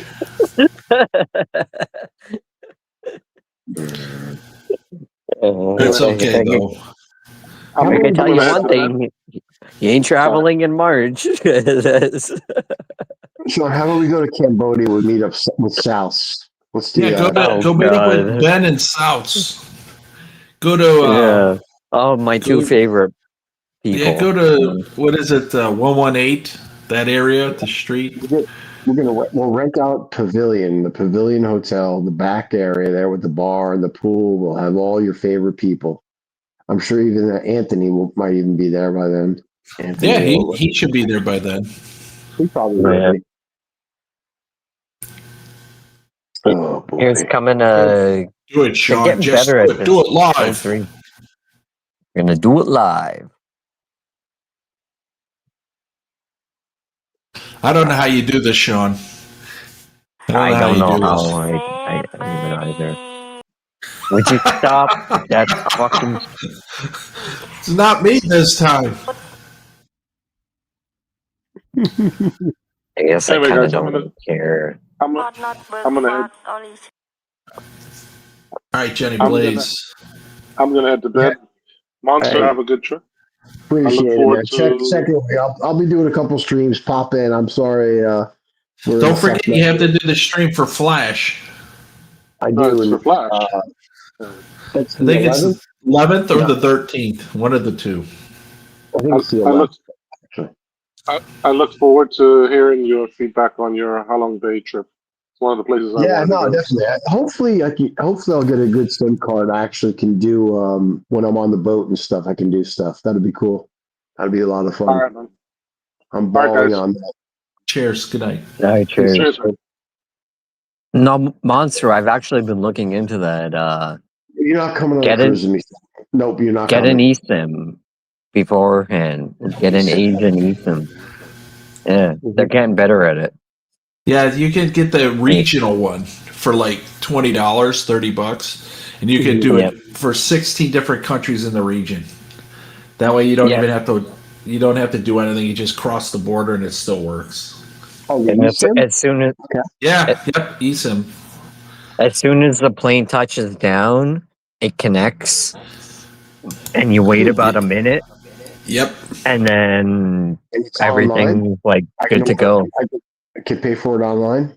It's okay though. I can tell you one thing: he ain't traveling in March. So how about we go to Cambodia? We meet up with South. Let's do that. Go meet up with Ben and Souths. Go to my two favorite people. Yeah, go to what is it? 118, that area, the street. We'll rent out the Pavilion Hotel, the back area there with the bar and the pool. We'll have all your favorite people. I'm sure even Anthony might even be there by then. Anthony, yeah, he should be there by then. He probably will be. Oh boy! Here's coming. Do it, Sean. Getting Just better at this. do it live. We're gonna do it live. I don't know how you do this, Sean. I don't know how I even either. Would you stop that fucking? It's not me this time. I guess Anyway, I kind of guys, don't care. I'm gonna head. All right, Jenny Blaze. I'm gonna head to bed. Monster, have a good trip. Appreciate it, man. Check it. I'll be doing a couple streams. Pop in. I'm sorry. Don't forget you have to do the stream for Flash. I do. It's for Flash. That's I think it's the 11th or the 13th. One of the two. I think it's the 11th. I look forward to hearing your feedback on your Halong Bay trip. It's one of the places I want to go. Definitely. Hopefully I'll get a good SIM card. I actually can do when I'm on the boat and stuff. I can do stuff. That'd be cool. That'd be a lot of fun. All right, man. I'm balling on that. Cheers. Good night. All right, cheers. Cheers, man. No, Monster. I've actually been looking into that. You're not coming on a cruise with me. Nope, you're not. Get an eSIM beforehand. Get an Asian eSIM. Yeah, they're getting better at it. Yeah, you can get the regional one for like $20, $30, and you can do it for 16 different countries in the region. That way, you don't even have to. You don't have to do anything. You just cross the border, and it still works. Oh, as soon as eSIM. As soon as the plane touches down, it connects, and you wait about a minute. Yep. And then everything's like good to go. I can pay for it online.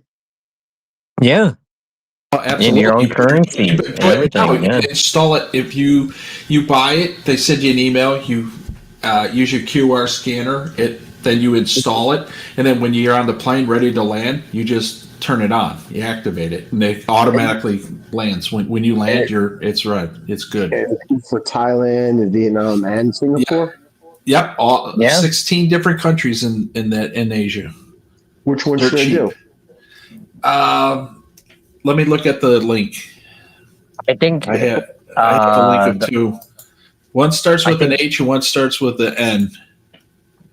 Yeah. Oh, absolutely. In your own currency. Everything. You can install it if you buy it. They send you an email. You use your QR scanner. Then you install it, and then when you're on the plane ready to land, you just turn it on. You activate it, and it automatically lands. When you land, it's red. It's good for Thailand and Vietnam and Singapore. Yep, 16 different countries in Asia. Which one should I do? Let me look at the link. I think I have the link of two. One starts with an H and one starts with an N.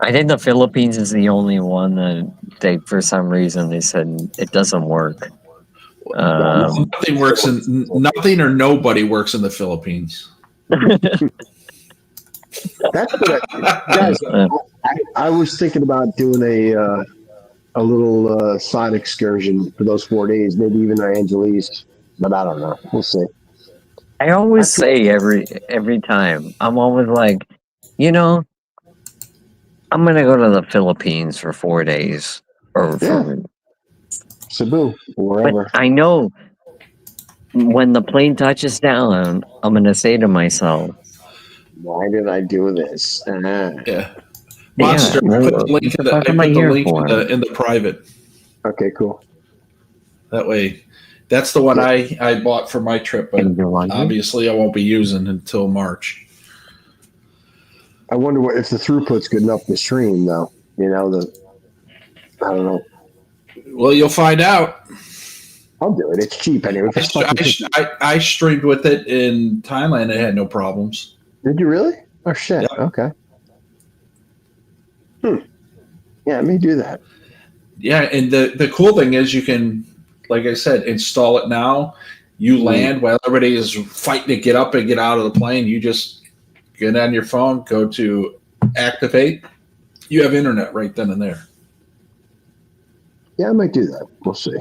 I think the Philippines is the only one that they, for some reason, they said it doesn't work. Nothing works in nothing or nobody works in the Philippines. That's what guys. I was thinking about doing a little side excursion for those 4 days, maybe even to Angeles, but I don't know. We'll see. I always say every time, I'm always like, you know, I'm gonna go to the Philippines for 4 days, or for, Cebu, wherever. but I know when the plane touches down, I'm gonna say to myself, Why did I do this? Yeah. Monster, yeah, I put the link, what the fuck am I in here for? the private. Okay, cool. That way, that's the one I bought for my trip, but obviously I won't be using until March. I wonder if the throughput's good enough to stream, though. You know, I don't know. Well, you'll find out. I'll do it. It's cheap anyway. I streamed with it in Thailand. It had no problems. Did you really? Oh, shit. Yeah. Okay. Yeah, let me do that. Yeah, and the cool thing is you can, like I said, install it now. You land while everybody is fighting to get up and get out of the plane. You just get on your phone, go to activate. You have internet right then and there. Yeah, I might do that. We'll see.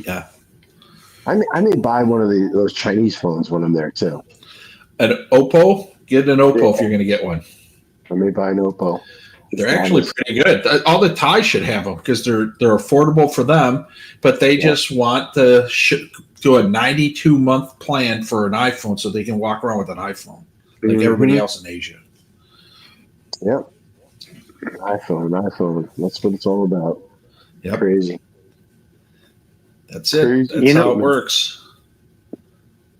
Yeah. I may buy one of those Chinese phones when I'm there, too. An Oppo? Get an Oppo if you're going to get one. I may buy an Oppo. They're actually pretty good. All the Thais should have them because they're affordable for them, but they just want to do a 92-month plan for an iPhone so they can walk around with an iPhone like everybody else in Asia. Yep. iPhone. That's what it's all about. Yep. Crazy. That's it. That's how it works.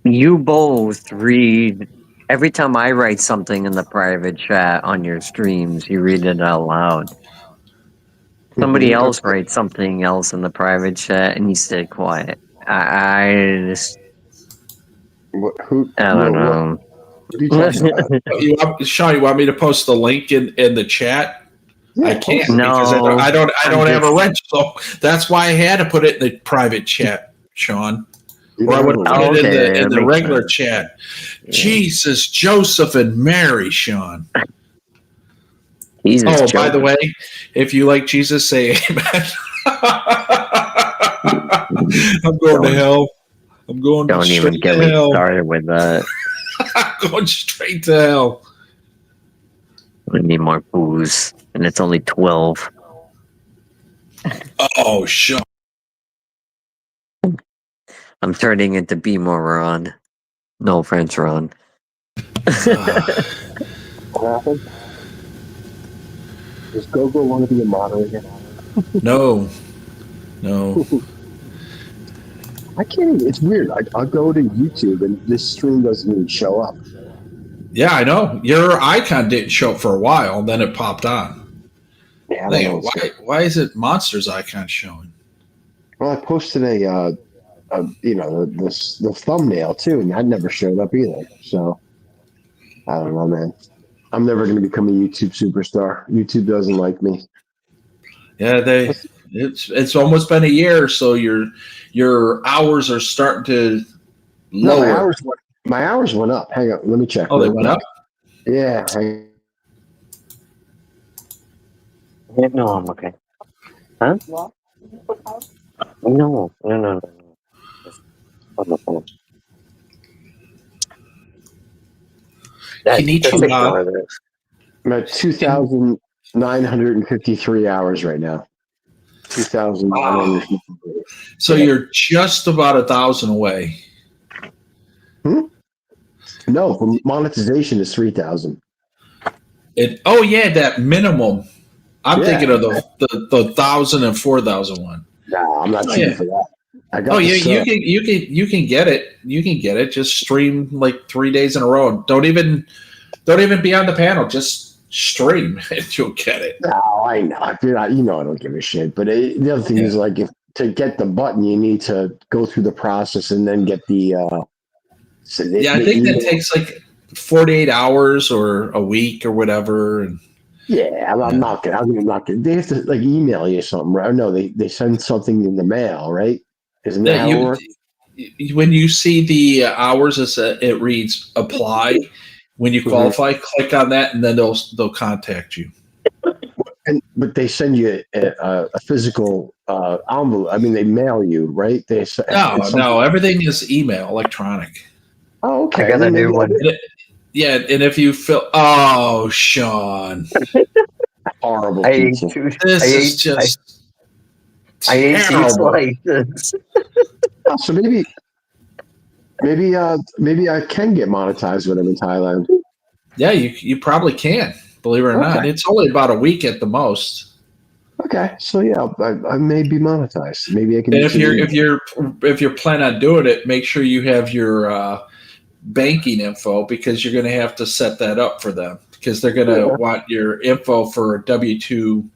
You both read every time I write something in the private chat on your streams, you read it out loud. Somebody else writes something else in the private chat and you stay quiet. I just I don't know. What are you talking about? Sean, you want me to post the link in the chat? Yeah, I can't because I don't have a wrench, so that's why I had to put it in the private chat, Sean. Or I would put it in the regular chat. Yeah. Jesus, Joseph, and Mary, Sean. Jesus, by the way, if you like Jesus, say amen. I'm going to hell. I'm going Don't straight even get to me hell. started with that. I'm going straight to hell. We need more booze, and it's only 12. Oh, Sean. I'm turning into Be More Ron. No offense, Ron. What happened? Does Gogo want to be a moderator? No. I can't even. It's weird. I'll go to YouTube and this stream doesn't even show up. Yeah, I know. Your icon didn't show up for a while, and then it popped on. Yeah, why is it Monster's icon showing? Well, I posted the thumbnail too, and that never showed up either. So I don't know, man. I'm never going to become a YouTube superstar. YouTube doesn't like me. Yeah, it's almost been a year, so your hours are starting to lower. No, my hours went up. Hang on, let me check. Oh, they went up? Yeah. No, I'm okay. Huh? No. I'm at 2,953 hours right now. 2,953. So you're just about 1,000 away. No, for monetization is 3,000. That minimum. I'm thinking of the 1,000 and 4,000 one. No, I'm not shooting for that. You can get it. You can get it. Just stream like 3 days in a row. Don't even be on the panel. Just stream and you'll get it. No, I know. I don't give a shit. But the other thing is, like, if to get the button, you need to go through the process and then get the. I think that takes like 48 hours or a week or whatever. And Yeah, I'm not gonna. I'm not gonna. They have to like email you something, right? Or no, they send something in the mail, right? Isn't that That how it you works? when you see the hours, it reads apply. When you Mhm. qualify, click on that, and then they'll contact you. But they send you a physical envelope. I mean, they mail you, right? No, It's something. no, everything is email, electronic. Oh, I okay. got a Then new maybe one. Yeah, and if you fill, oh, Sean, horrible I ate pizza. two. this is just I ate two terrible. slices. Oh, so maybe I can get monetized when I'm in Thailand. Yeah, you probably can, believe it or Okay. not. It's only about a week at the most. Okay. So yeah, I may be monetized. Maybe I can And do some. if you're planning on doing it, make sure you have your banking info because you're going to have to set that up for them because they're going to want your info for a W-2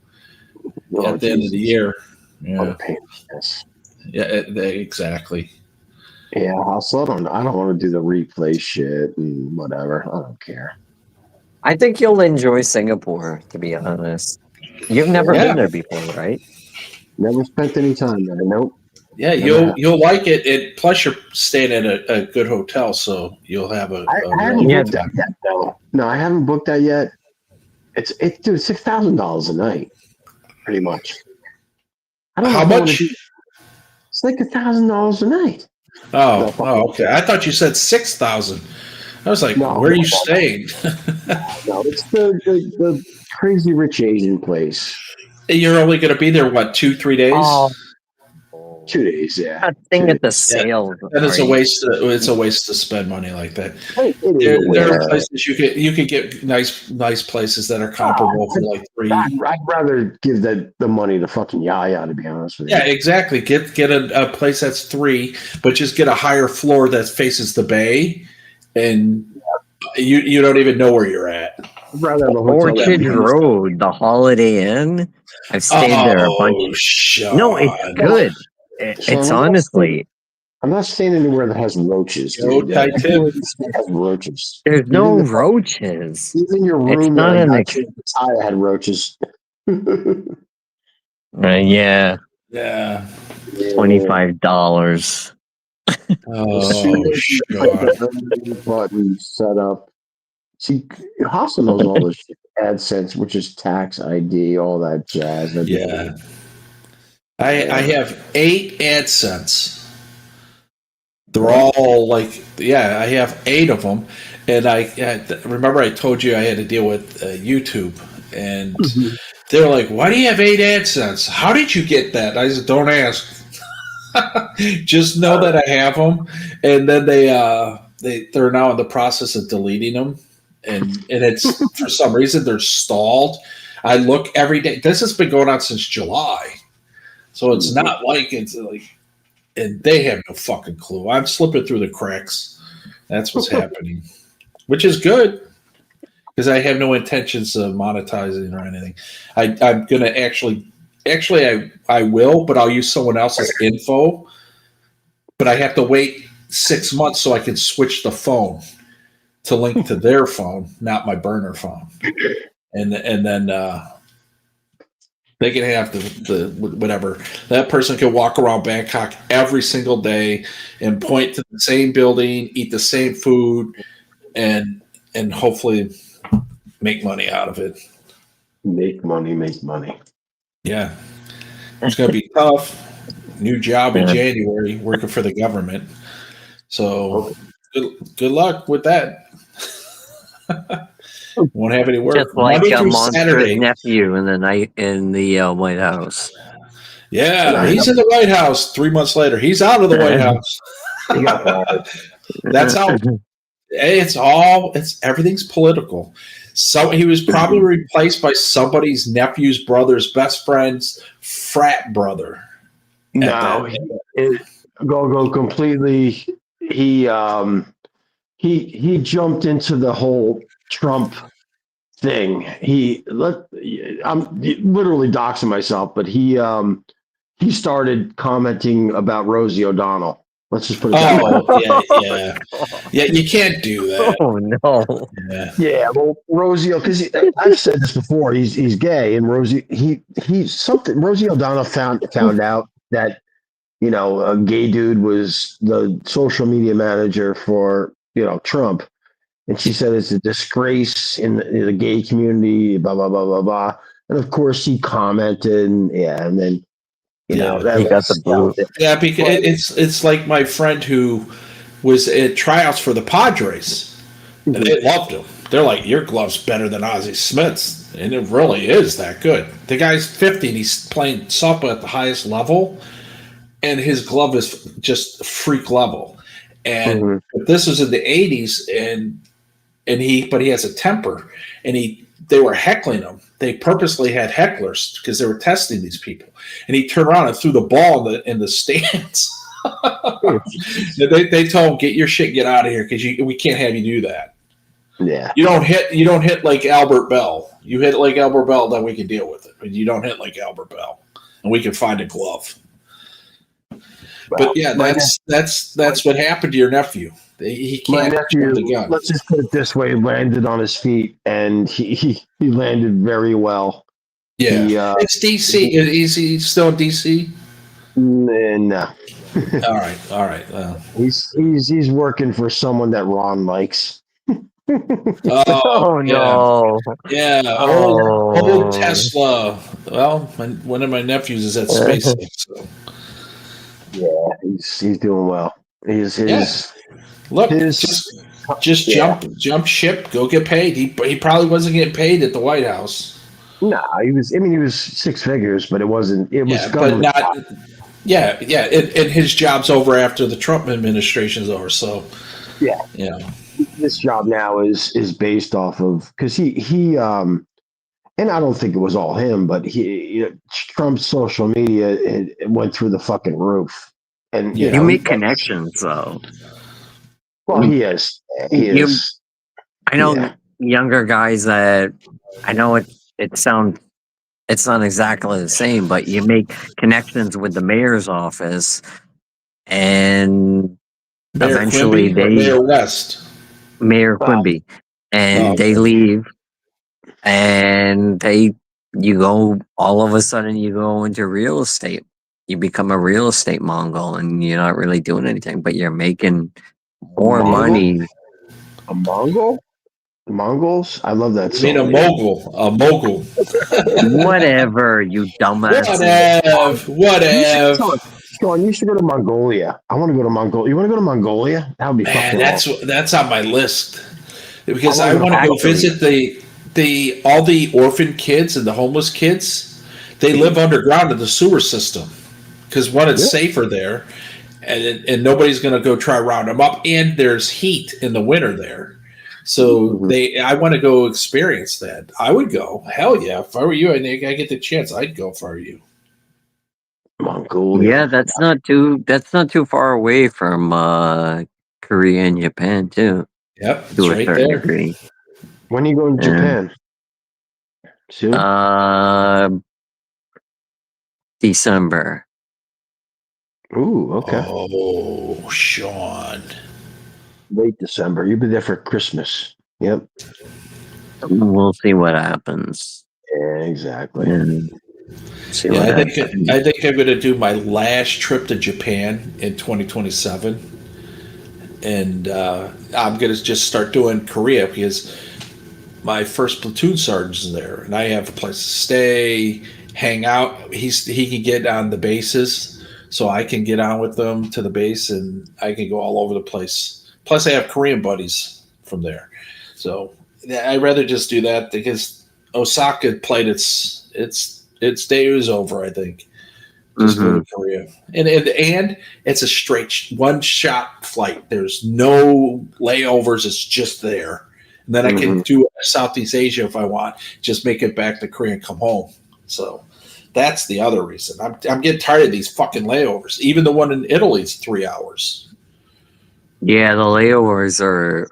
Oh, at the end of the Jesus. year. What a Yeah, pain. Yes. yeah, exactly. Yeah. Also, I don't want to do the replay shit and whatever. I don't care. I think you'll enjoy Singapore, to be honest. You've never Yeah. been Yeah, there before, right? Never spent any time there. Nope. yeah, Never have. you'll like it. Plus, you're staying at a good hotel, so you'll have a I really haven't Yeah. good booked that time. yet, though. No, I haven't booked that yet. It's dude, $6,000 a night, pretty much. I don't know How if I want to do. much? It's like $1,000 a night. Oh, The fucking okay. I thought you said 6,000. I was like, no, where are no, you no, staying? no. It's the crazy rich Asian place. You're only going to be there what 2-3 days? Oh, 2 days, yeah. that thing 2 at the days. Yeah, sales. that is Are a you? waste. It's a waste to spend money like that. It is a There are waste. places you could get nice places that are comparable for like I'd rather give the money to fucking Yaya, to be honest with you. Yeah, exactly. Get a place that's 3, but just get a higher floor that faces the bay, and you don't even know where you're at. I'd rather have a hotel. Orchard Road, the Holiday Inn. I've stayed there a bunch. Oh, No, it's Sean, good. Sean, It's honestly. I'm not staying anywhere that has roaches, go dude. Thai Tim. Everywhere you stay has roaches. There's no Even the roaches. even your It's room that not I an got you at the Thai had roaches. yeah, Yeah. $25. Oh, Sean. Button set up. See, Hassa knows all this shit. AdSense, which is tax ID, all that jazz. Yeah. I have 8 AdSense. They're all like, yeah, I have 8 of them. And I remember I told you I had to deal with YouTube. And they're like, why do you have 8 AdSense? How did you get that? I said, don't ask. Just know that I have them. And then they're now in the process of deleting them. And it's for some reason they're stalled. I look every day. This has been going on since July. So it's not like it's like, and they have no fucking clue. I'm slipping through the cracks. That's what's happening, which is good because I have no intentions of monetizing or anything. I'm going to actually, I will, but I'll use someone else's info. But I have to wait 6 months so I can switch the phone to link to their phone, not my burner phone. And then they can have the whatever. That person can walk around Bangkok every single day and point to the same building, eat the same food, and hopefully make money out of it. Make money. Yeah, it's going to be tough. New job in January, working for the government. So good luck with that. Won't have any work. Just like Monday through Monster's Saturday. nephew in the White House. Yeah, he's in the White House 3 months later. He's out of the White House. That's how it's everything's political. So he was probably replaced by somebody's nephew's brother's best friend's frat brother. No, go completely. He jumped into the whole Trump thing. I'm literally doxing myself, but he started commenting about Rosie O'Donnell. Let's just put it that way. Yeah. You can't do that. Oh no. Yeah. Yeah, well, Rosie, because I've said this before. He's gay, and Rosie O'Donnell found out that a gay dude was the social media manager for Trump, and she said it's a disgrace in the gay community. Blah blah blah blah blah. And of course, he commented, and then He got the boot. Yeah, because it's like my friend who was at tryouts for the Padres, and they loved him. They're like, your glove's better than Ozzie Smith's, and it really is that good. The guy's 50 and he's playing softball at the highest level, and his glove is just freak level. And this was in the 80s, but he has a temper, and they were heckling him. They purposely had hecklers because they were testing these people. And he turned around and threw the ball in the stands. They told him, "Get your shit, get out of here, because we can't have you do that." Yeah, you don't hit like Albert Bell. You hit like Albert Bell, then we can deal with it. But you don't hit like Albert Bell, and we can find a glove. But yeah, that's what happened to your nephew. He can't shoot the gun. Let's just put it this way: landed on his feet, and he landed very well. Yeah, it's DC. Is he still in DC? No. All right. He's working for someone that Ron likes. Oh no! Yeah, old Tesla. Well, one of my nephews is at SpaceX. So. Yeah, he's doing well. Look, just jump ship, go get paid. He probably wasn't getting paid at the White House. No, he was. I mean, he was six figures, but it wasn't. It was, but not. Yeah, and his job's over after the Trump administration's over. So, yeah. This job now is based off of, because he and I don't think it was all him, but Trump's social media it went through the fucking roof. And you make connections though. Well, he is. I know younger guys that I know it's not exactly the same, but you make connections with the mayor's office, and Mayor eventually Mayor Quimby, and they leave, and you go, all of a sudden you go into real estate. You become a real estate Mongol, and you're not really doing anything, but you're making more money. A Mongol? Mongols? I love that song. You mean a mogul. Whatever, you dumbass. Whatever. Sean, you should go to Mongolia. I want to go to Mongolia. You want to go to Mongolia? That would be fucking awesome. That's on my list, because I want to go visit all the orphan kids and the homeless kids. They live underground in the sewer system, because it's safer there, and nobody's going to go try to round them up, and there's heat in the winter there. So I want to go experience that. I would go. Hell yeah. If I were you, I get the chance, I'd go if I were you. Mongolia. Yeah, that's not too far away from Korea and Japan too. Yep, it's right there. Degree. When are you going to Japan? Soon? December. Ooh, okay. Oh, Sean. Late December. You'll be there for Christmas. Yep. We'll see what happens. Yeah, exactly. I think I'm going to do my last trip to Japan in 2027, and I'm going to just start doing Korea, because my first platoon sergeant's there, and I have a place to stay, hang out. He can get on the bases, so I can get on with them to the base, and I can go all over the place. Plus, I have Korean buddies from there, so I'd rather just do that, because Osaka played its day was over, I think. Just go to Korea. And it's a straight one-shot flight. There's no layovers. It's just there. And then I can do Southeast Asia if I want. Just make it back to Korea and come home. So that's the other reason. I'm getting tired of these fucking layovers. Even the one in Italy is 3 hours. Yeah, the layovers are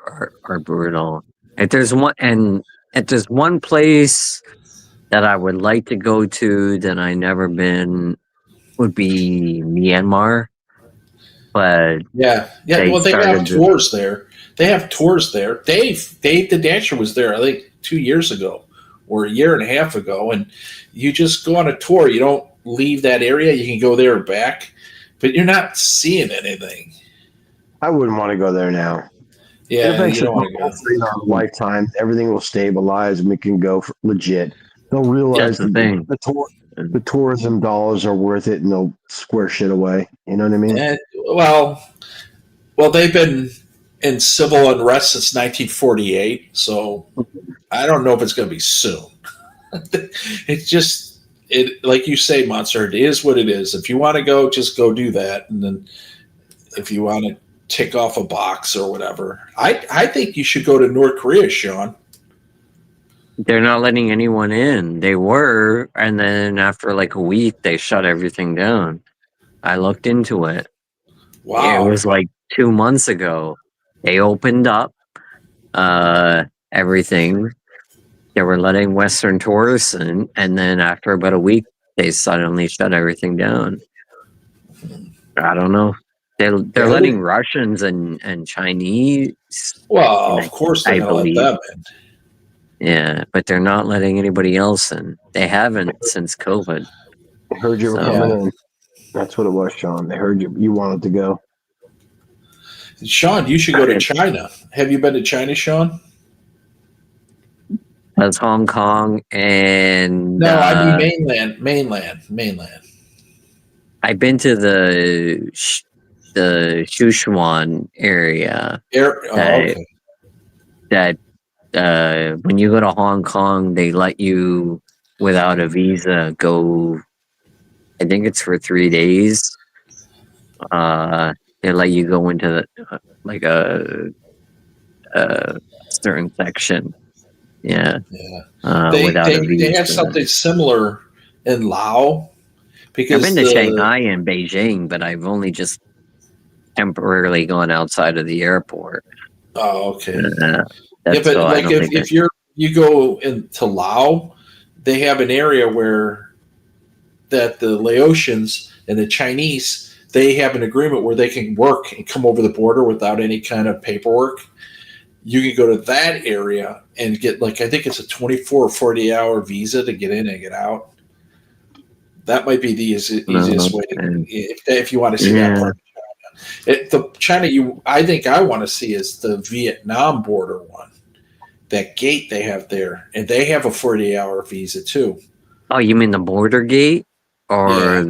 brutal. If there's one place that I would like to go to that I never been, would be Myanmar. but Yeah. they Well, they have started to. tours there. They have tours there. Dave the Dasher was there, I think, 2 years ago or a year and a half ago. And you just go on a tour. You don't leave that area. You can go there and back, but you're not seeing anything. I wouldn't want to go there now. Yeah, It'll make you don't want to go. for our lifetime. Everything will stabilize and we can go for legit. They'll realize That's the thing. the tourism dollars are worth it and they'll square shit away. You know what I mean? Well, they've been in civil unrest since 1948, so I don't know if it's going to be soon. It's just like you say, Monster. It is what it is. If you want to go, just go do that, and then if you want to tick off a box or whatever, I think you should go to North Korea, Sean. They're not letting anyone in. They were, and then after like a week, they shut everything down. I looked into it. Wow. It was like 2 months ago. They opened up everything. They were letting Western tourists in, and then after about a week, they suddenly shut everything down. I don't know. They're letting Russians and Chinese. Well, of course they're going to let them in. Yeah, but they're not letting anybody else in. They haven't since COVID. I heard you were coming in. That's what it was, Sean. They heard you wanted to go. Sean, you should go to China. Have you been to China, Sean? That's Hong Kong and... No, I mean mainland. I've been to the Sichuan area. Okay. That when you go to Hong Kong, they let you, without a visa, go, I think it's for 3 days. They let you go into like a certain section. Yeah. Without a visa. They have something similar in Laos. Because I've been to Shanghai and Beijing, but I've only just temporarily gone outside of the airport. Oh, okay. But so like if you go into Laos, they have an area where that the Laotians and the Chinese, they have an agreement where they can work and come over the border without any kind of paperwork. You can go to that area and get I think it's a 24 or 40-hour visa to get in and get out. That might be the easiest way if you want to see that part of China. I think I want to see is the Vietnam border one. That gate they have there, and they have a 40-hour visa too. Oh, you mean the border gate, or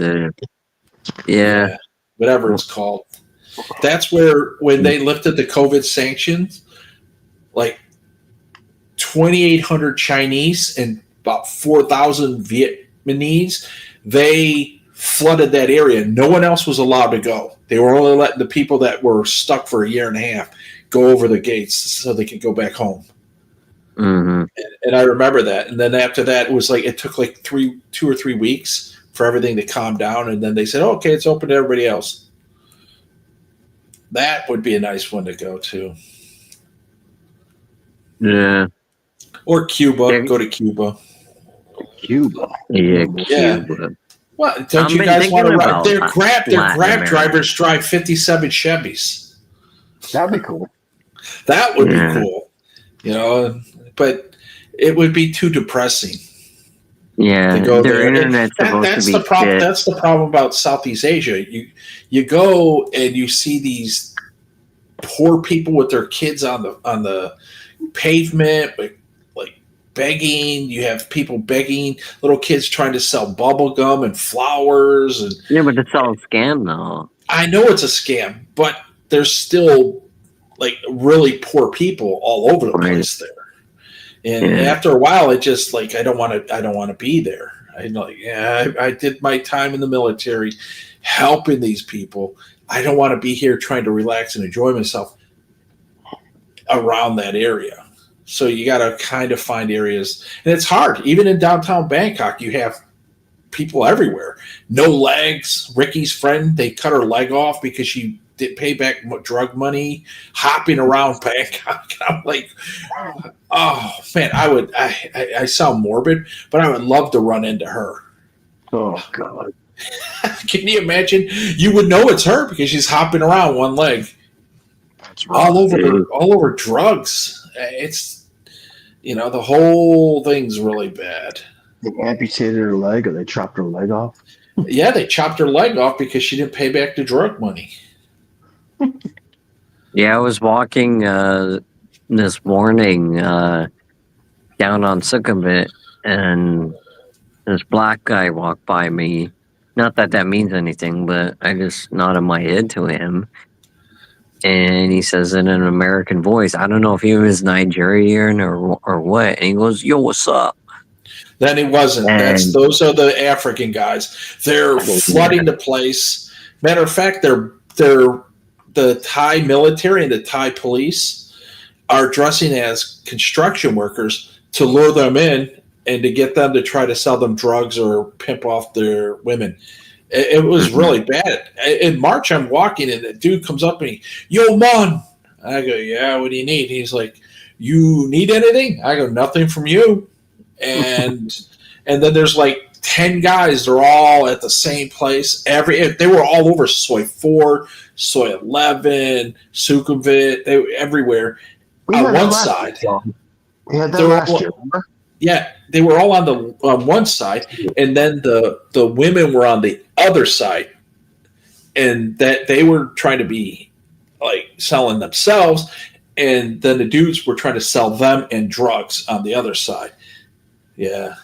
whatever it's called? That's where when they lifted the COVID sanctions, like 2,800 Chinese and about 4,000 Vietnamese. They flooded that area. No one else was allowed to go. They were only letting the people that were stuck for a year and a half go over the gates so they could go back home. Mm-hmm. And I remember that. And then after that, it was it took 2 or 3 weeks for everything to calm down. And then they said, okay, it's open to everybody else. That would be a nice one to go to. Yeah. Or Cuba. Go to Cuba. Cuba. Yeah, Cuba. Well, don't you guys want to ride? Their Grab drivers drive 57 Chevys. That'd be cool. That would be cool. But it would be too depressing. Yeah, to go their there. internet's That's the problem. That's the problem about Southeast Asia. You go and you see these poor people with their kids on the pavement, like begging. You have people begging, little kids trying to sell bubble gum and flowers. But it's all a scam, though. I know it's a scam, but there's still really poor people all over the place there. And after a while, it just I don't want to be there. I did my time in the military helping these people. I don't want to be here trying to relax and enjoy myself around that area. So you got to kind of find areas, and it's hard. Even in downtown Bangkok, you have people everywhere. No legs. Ricky's friend, they cut her leg off because she didn't pay back drug money, hopping around Bangkok. I'm like, oh man, I sound morbid, but I would love to run into her. Oh God. Can you imagine? You would know it's her because she's hopping around one leg, That's right. all over drugs. It's the whole thing's really bad. They amputated her leg, or they chopped her leg off. Yeah, they chopped her leg off because she didn't pay back the drug money. Yeah, I was walking this morning down on Sukhumvit, and this black guy walked by me. Not that that means anything, but I just nodded my head to him. And he says in an American voice, I don't know if he was Nigerian or what. And he goes, "Yo, what's up?" Then it wasn't. And Those are the African guys. They're flooding the place. Matter of fact, they're the Thai military and the Thai police are dressing as construction workers to lure them in and to get them to try to sell them drugs or pimp off their women. It was really bad. In March, I'm walking and the dude comes up to me, "Yo, man." I go, "Yeah, what do you need?" He's like, "You need anything?" I go, "Nothing from you." And then there's like 10 guys. They're all at the same place. They were all over Soy 4, Soy 11, Sukhumvit. They were everywhere. On one side. We had that last year, remember? Yeah, they were all on one side, and then the women were on the other side, and that they were trying to be like selling themselves, and then the dudes were trying to sell them and drugs on the other side. Yeah,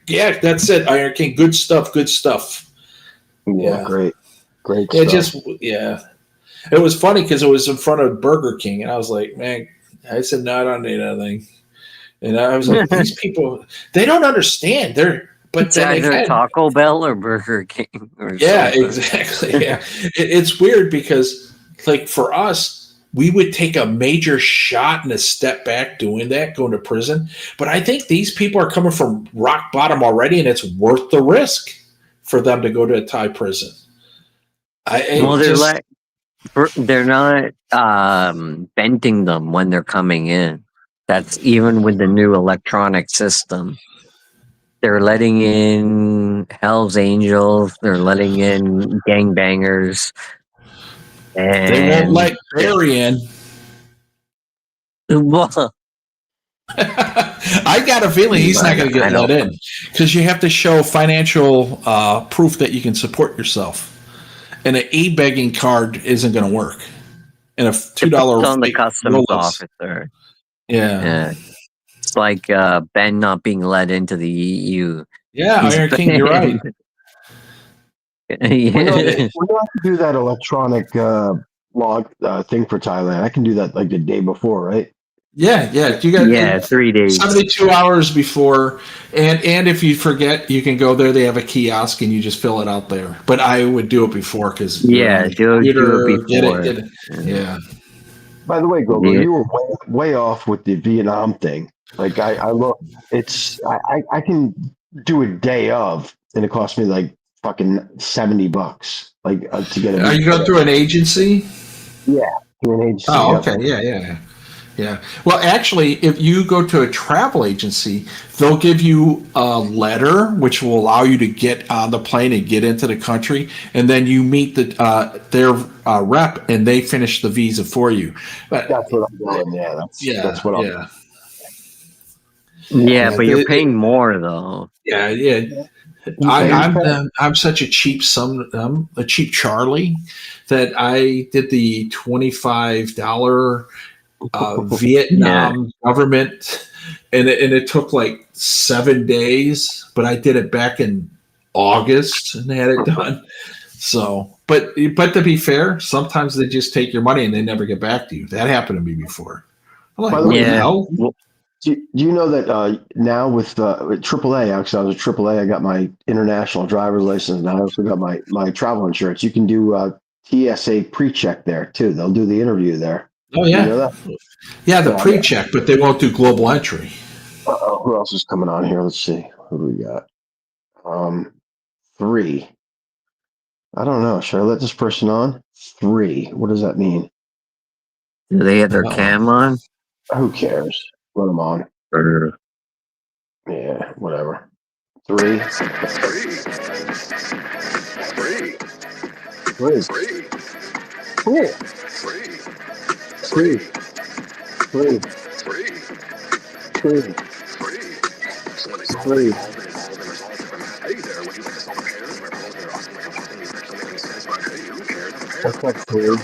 that's it. Iron King, good stuff. Yeah, great It stuff. it was funny because it was in front of Burger King, and I was like, man, I said, no, I don't need anything. And I was like, these people, they don't understand. it's either Taco Bell or Burger King. Or something. Exactly. Yeah, it's weird because, like, for us, we would take a major shot and a step back doing that, going to prison. But I think these people are coming from rock bottom already, and it's worth the risk for them to go to a Thai prison. They're not venting them when they're coming in. That's even with the new electronic system. They're letting in Hell's Angels. They're letting in gangbangers. And they won't let Barry in. Well, I got a feeling he's not going to get let in because you have to show financial proof that you can support yourself. And an e-begging card isn't going to work. And a $2 on the customs officer. Yeah. It's like Ben not being let into the EU. Yeah, Iron King, you're right. We don't have to do that electronic log thing for Thailand. I can do that like the day before, right? Yeah. You got 3 days, 72 hours before, and if you forget, you can go there. They have a kiosk, and you just fill it out there. But I would do it before because do it before. Yeah. By the way, Gogo, you were way off with the Vietnam thing. Like I look, I can do a day of, and it cost me like fucking $70, like to get it. Are you going through an agency? Yeah, through an agency. Oh, okay. Yeah. Well, actually, if you go to a travel agency, they'll give you a letter which will allow you to get on the plane and get into the country, and then you meet their rep, and they finish the visa for you. But that's what I'm doing. Yeah, that's what I'm. Yeah. Yeah, but you're paying more though. Yeah. I'm such a cheap a cheap Charlie that I did the $25 Vietnam government, and it took like 7 days, but I did it back in August and had it done. So, but to be fair, sometimes they just take your money and they never get back to you. That happened to me before. I'm like, what the hell? Do you know that now with AAA, actually, I was at AAA, I got my international driver's license, and I also got my travel insurance. You can do TSA pre-check there, too. They'll do the interview there. Oh, yeah. You know that? Yeah, the pre-check, but they won't do global entry. Who else is coming on here? Let's see. Who do we got? 3. I don't know. Should I let this person on? 3. What does that mean? Do they have their cam on? Who cares? Let them on. Yeah, whatever. 3. Free. Cool. Free. Free. Free. Free. What's up, free?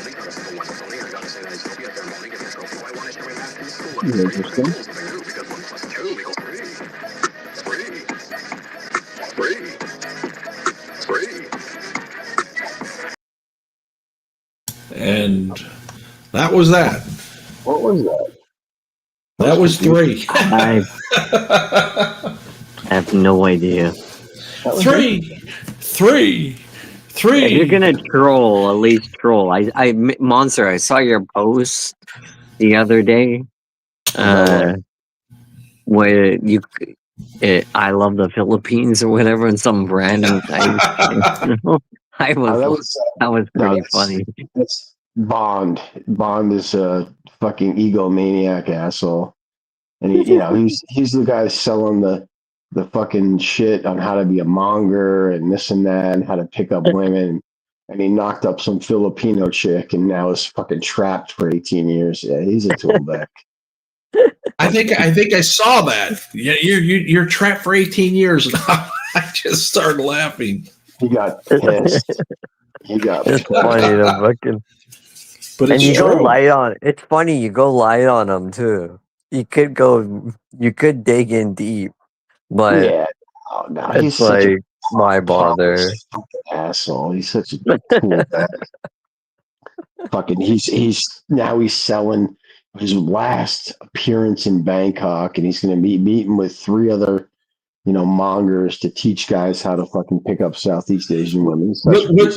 Interesting. And that was that. What was that? That was 3. I have no idea. Three. If you're gonna troll, at least troll. Monster, I saw your post the other day. Where you, I love the Philippines or whatever, and some random thing. That was pretty funny. That's Bond. Bond is a fucking egomaniac asshole, and he's the guy selling the fucking shit on how to be a monger and this and that, and how to pick up women. And he knocked up some Filipino chick, and now is fucking trapped for 18 years. Yeah, he's a toolback. I think I saw that. Yeah, you're trapped for 18 years now. I just started laughing. He got pissed. It's funny to fucking. But And it's you true. go light on. It's funny. You go light on them too. You could dig in deep, but Yeah. Oh, no, he's it's such like why bother? fucking asshole. He's such a cool guy. Fucking, he's selling his last appearance in Bangkok, and he's going to be meeting with 3 other, mongers to teach guys how to fucking pick up Southeast Asian women. What's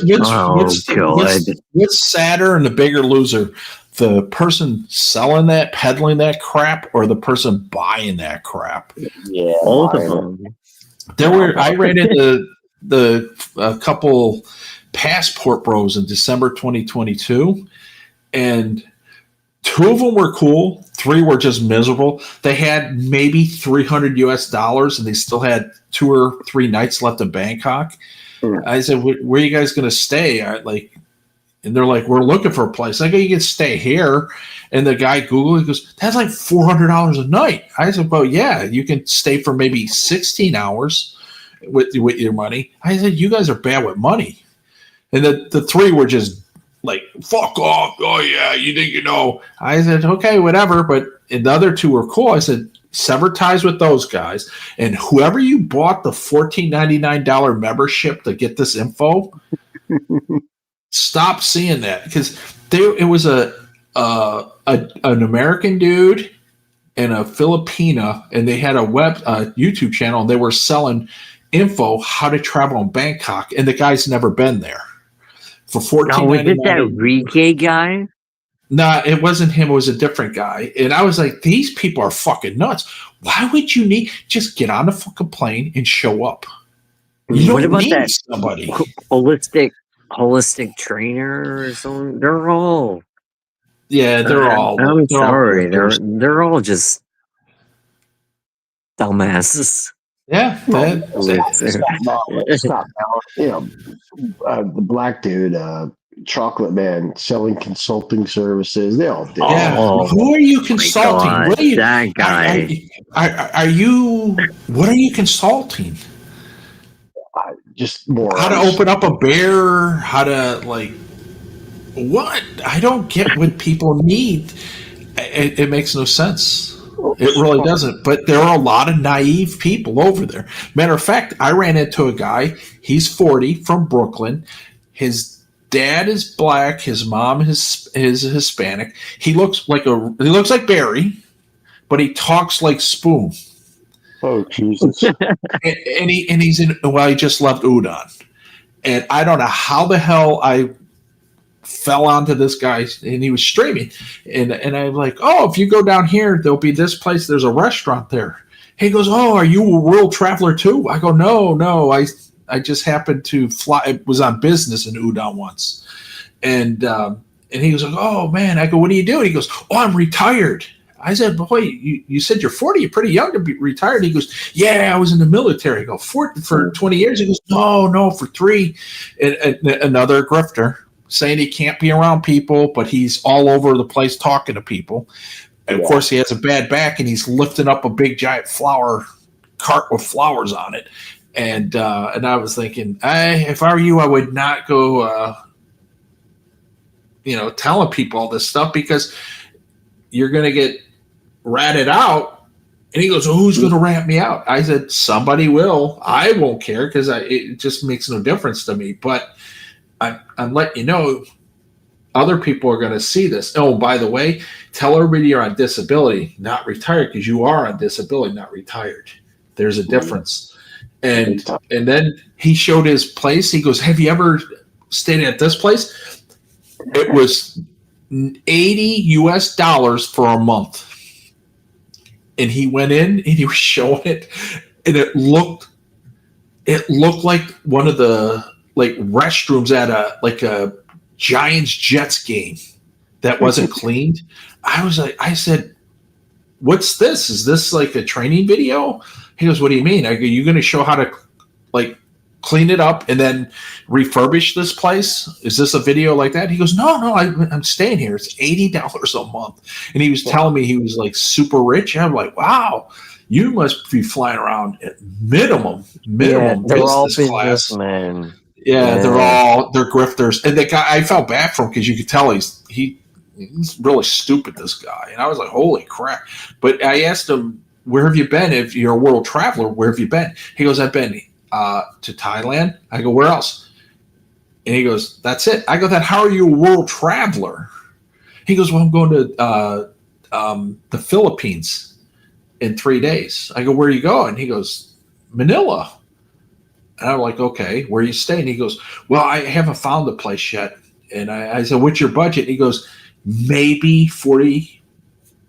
sadder and the bigger loser? The person selling that, peddling that crap, or the person buying that crap? Yeah, Both of them. I ran into a couple passport bros in December 2022, and 2 of them were cool. 3 were just miserable. They had maybe $300 and they still had 2 or 3 nights left in Bangkok. I said, "Where are you guys going to stay?" And they're like, "We're looking for a place." I go, "You can stay here." And the guy Googled, he goes, "That's like $400 a night." I said, "Well, yeah, you can stay for maybe 16 hours with your money." I said, "You guys are bad with money." And the 3 were just like, "Fuck off." "Oh, yeah, you think you know." I said, "Okay, whatever." And the other 2 were cool. I said, "Sever ties with those guys. And whoever you bought the $14.99 membership to get this info, stop seeing that." Because it was an American dude and a Filipina, and they had a YouTube channel, and they were selling info how to travel in Bangkok, and the guy's never been there. For $14.99. Was it that Rike guy? No, it wasn't him. It was a different guy. And I was like, these people are fucking nuts. Why would you just get on the fucking plane and show up? You don't need somebody. Holistic trainer or something? They're all. Yeah, they're all. I'm sorry. They're all just dumbasses. Yeah, it's not. The black dude, Chocolate Man, selling consulting services. They all did. Yeah. Who are you consulting? What are you, that guy. Are you? What are you consulting? Just more. How to open up a bear? How to what? I don't get what people need. It makes no sense. It really doesn't. But there are a lot of naive people over there. Matter of fact, I ran into a guy. He's 40 from Brooklyn. His dad is black. His mom is Hispanic. He looks like Barry, but he talks like Spoon. Oh Jesus! He just left udon, and I don't know how the hell I fell onto this guy, and he was streaming, and I'm like, "Oh, if you go down here, there'll be this place. There's a restaurant there." He goes, "Oh, are you a world traveler too?" I go, "No, I just happened to fly. It was on business in udon once," and he was like, "Oh man," I go, "What do you do?" And he goes, "Oh, I'm retired." I said, boy, you said you're 40. You're pretty young to be retired. He goes, yeah, I was in the military. I go, for 20 years? He goes, no, for 3. And another grifter saying he can't be around people, but he's all over the place talking to people. And of course, he has a bad back, and he's lifting up a big giant flower cart with flowers on it. And I was thinking, if I were you, I would not go, telling people all this stuff, because you're going to get ratted out. And he goes, well, who's going to rat me out? I said, somebody will. I won't care, because it just makes no difference to me. But I'm letting you know, other people are going to see this. Oh, by the way, tell everybody you're on disability, not retired, because you are on disability, not retired. There's a difference. And then he showed his place. He goes, have you ever stayed at this place? It was $80 for a month. And he went in and he was showing it, and it looked like one of the restrooms at a Giants Jets game that wasn't cleaned. I said, what's this? Is this like a training video? He goes, what do you mean? I go, you going to show how to clean it up and then refurbish this place? Is this a video like that? He goes, no, I'm staying here. It's $80 a month. And he was telling me he was super rich. And I'm like, wow, you must be flying around at minimum they're all business class. businessmen. Yeah, they're grifters. And the guy, I felt bad for him, because you could tell he's really stupid, this guy. And I was like, holy crap. But I asked him, where have you been? If you're a world traveler, where have you been? He goes, I've been to Thailand. I go, where else? And he goes, that's it. I go, then how are you a world traveler? He goes, well, I'm going to the Philippines in 3 days. I go, where are you going? He goes, Manila. And I'm like, okay, where are you staying? He goes, well, I haven't found the place yet. And I said, what's your budget? He goes, maybe 40,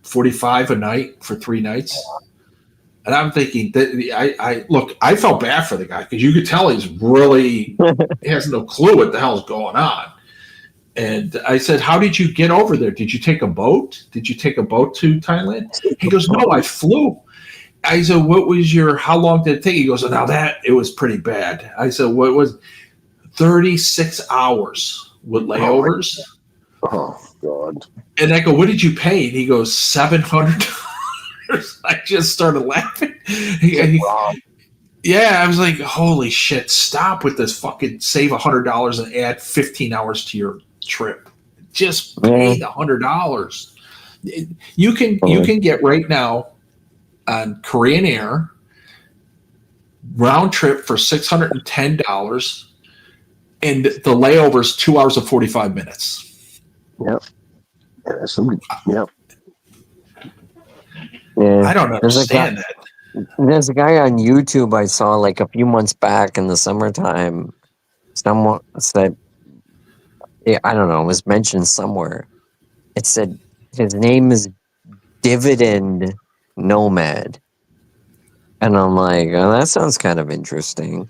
45 a night for 3 nights. And I'm thinking that I felt bad for the guy, because you could tell he has no clue what the hell's going on. And I said, how did you get over there? Did you take a boat? Did you take a boat to Thailand? He goes, no, I flew. I said, how long did it take? He goes, it was pretty bad. I said, what was 36 hours with layovers? Oh, God. And I go, what did you pay? And he goes, $700. I just started laughing. Yeah, I was like, holy shit, stop with this fucking save $100 and add 15 hours to your trip. Just pay the $100. You can get right now on Korean Air round trip for $610, and the layover is 2 hours and 45 minutes. Yep. Yep. Yeah. I don't understand that. There's a guy on YouTube I saw a few months back in the summertime. Someone said, I don't know, it was mentioned somewhere. It said his name is Dividend Nomad. And I'm like, oh, that sounds kind of interesting.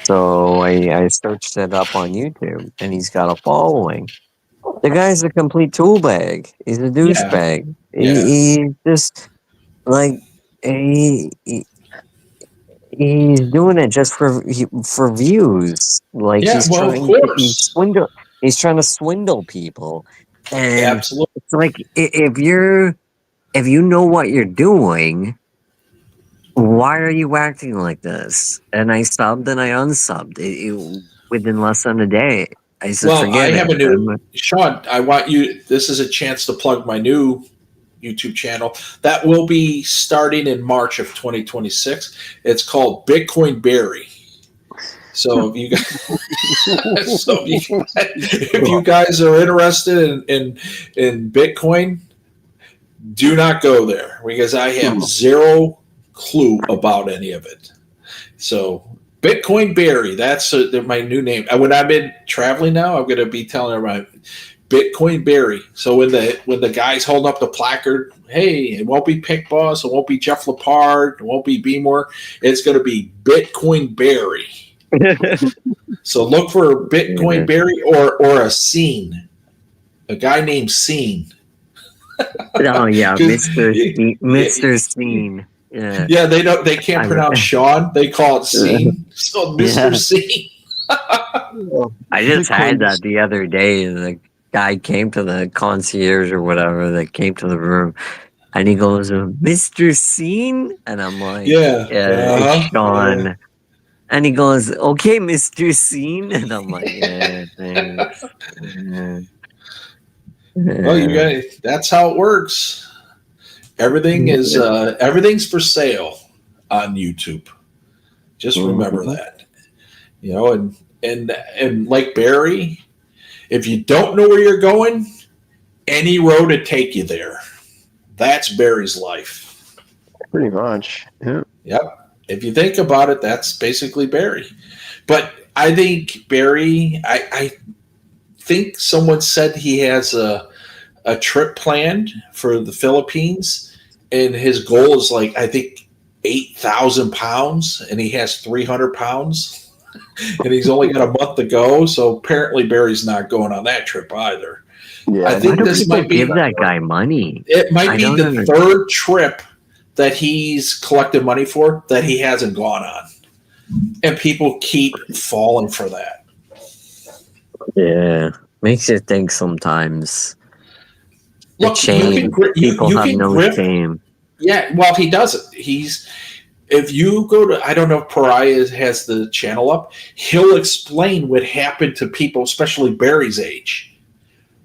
So I searched it up on YouTube, and he's got a following. The guy's a complete tool bag. He's a douchebag. Yeah. He just he's doing it just for views. He's trying to swindle people. And absolutely. it's like, if you know what you're doing, why are you acting like this? And I subbed and I unsubbed it within less than a day. I said, I have a new Sean. I want you. This is a chance to plug my new YouTube channel that will be starting in March of 2026. It's called Bitcoin Berry. So if you guys are interested in Bitcoin, do not go there, because I have zero clue about any of it. So Bitcoin Berry, that's my new name. When I'm in traveling now, I'm going to be telling everybody Bitcoin Berry. So when the guys hold up the placard, hey, it won't be Pick Boss, it won't be Jeff Lepard, it won't be Beemore, it's going to be Bitcoin Berry. So look for Bitcoin Berry or a Scene, a guy named Scene. Oh yeah, 'Cause Mr. Scene. Yeah. yeah, they can't pronounce Sean. They call it Scene. So Mr. Yeah. Scene. I just had that the other day. The guy came to the concierge or whatever that came to the room, and he goes, "Mr. Scene," and I'm like, Yeah. "Yeah, it's Sean." And he goes, "Okay, Mr. Scene," and I'm like, "Yeah, thanks." Well, you got that's how it works. Everything's for sale on YouTube. Just remember that. You know, and like Barry, if you don't know where you're going, any road to take you there. That's Barry's life. Pretty much. Yeah. Yep. If you think about it, that's basically Barry. But I think Barry, I think someone said he has a trip planned for the Philippines, and his goal is like, I think, 8,000 pounds, and he has 300 pounds, and he's only got a month to go. So apparently Barry's not going on that trip either. Yeah. I think this might be give that guy money. It might be the third trip that he's collected money for that he hasn't gone on, and people keep falling for that. Yeah, makes you think sometimes. Look, people have no shame. Yeah, well, he doesn't. If you go to, I don't know if Pariah has the channel up, he'll explain what happened to people, especially Barry's age,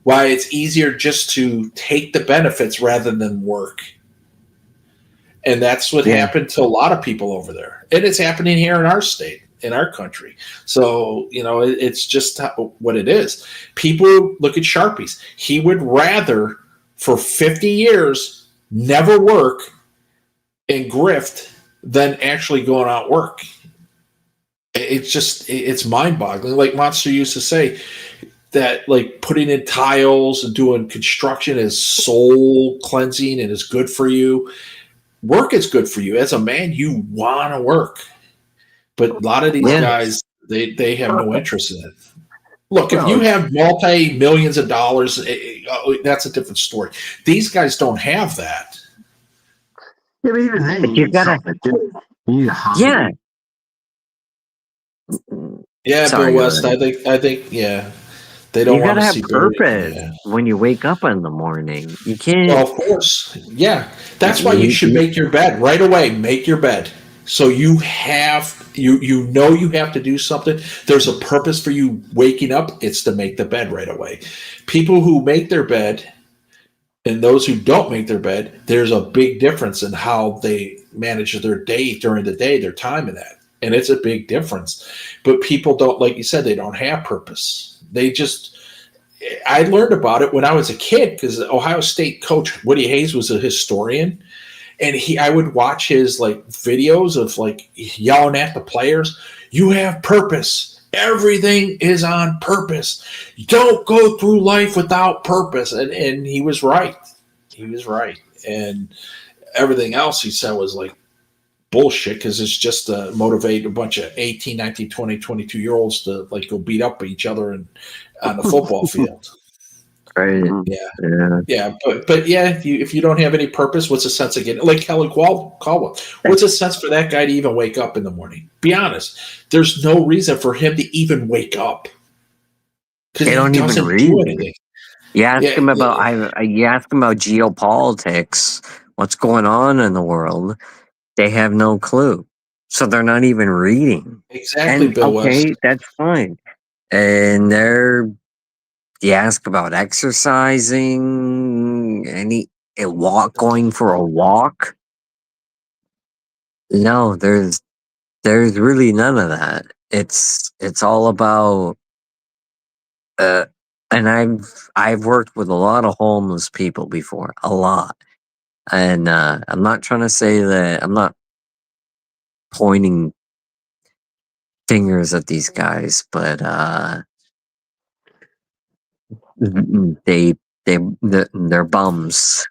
why it's easier just to take the benefits rather than work. And that's what happened to a lot of people over there. And it's happening here in our state, in our country. So, you know, it's just what it is. People look at Sharpies. He would rather, for 50 years, never work and grift than actually going out work. It's mind-boggling. Like Monster used to say, that like putting in tiles and doing construction is soul cleansing and is good for you. Work is good for you. As a man, you want to work. But a lot of these guys, they have no interest in it. Look, if you have multi-millions of dollars, that's a different story. These guys don't have that. Yeah, but even then, you gotta, you need a hobby. Yeah. Yeah, Bill West, I think, yeah. They don't want to see purpose when you wake up in the morning. You can't. Well, of course. Yeah. That's why you should make your bed right away. Make your bed. So you have you know you have to do something. There's a purpose for you waking up. It's to make the bed right away. People who make their bed and those who don't make their bed, there's a big difference in how they manage their day during the day, their time in that. And it's a big difference. But people don't, like you said, they don't have purpose. I learned about it when I was a kid because Ohio State coach Woody Hayes was a historian, and I would watch his like videos of like yelling at the players. You have purpose. Everything is on purpose. You don't go through life without purpose. And he was right. He was right. And everything else he said was like bullshit because it's just to motivate a bunch of 18, 19, 20, 22-year-olds to like go beat up each other on the football field. Right. Yeah. But yeah, if you don't have any purpose, what's the sense of getting like Kelly Caldwell? What's the sense for that guy to even wake up in the morning? Be honest. There's no reason for him to even wake up. They don't even read. You ask him about geopolitics, what's going on in the world. They have no clue. So they're not even reading. Exactly, Bill West. That's fine. And you ask about exercising, going for a walk. No, there's really none of that. It's all about and I've worked with a lot of homeless people before, a lot. And I'm not trying to say that I'm not pointing fingers at these guys, but they're bums.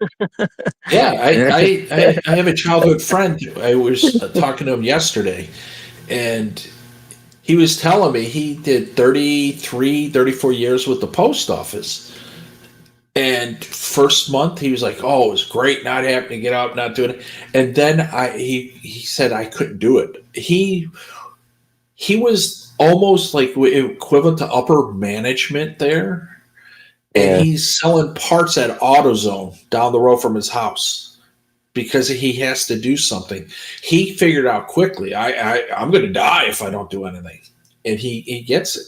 Yeah, I have a childhood friend. I was talking to him yesterday, and he was telling me he did 33, 34 years with the post office. And first month he was like, "Oh, it was great not having to get out, not doing it." And then he said I couldn't do it. He was almost like equivalent to upper management there, and Yeah. he's selling parts at AutoZone down the road from his house because he has to do something. He figured out quickly, I'm going to die if I don't do anything, and he gets it.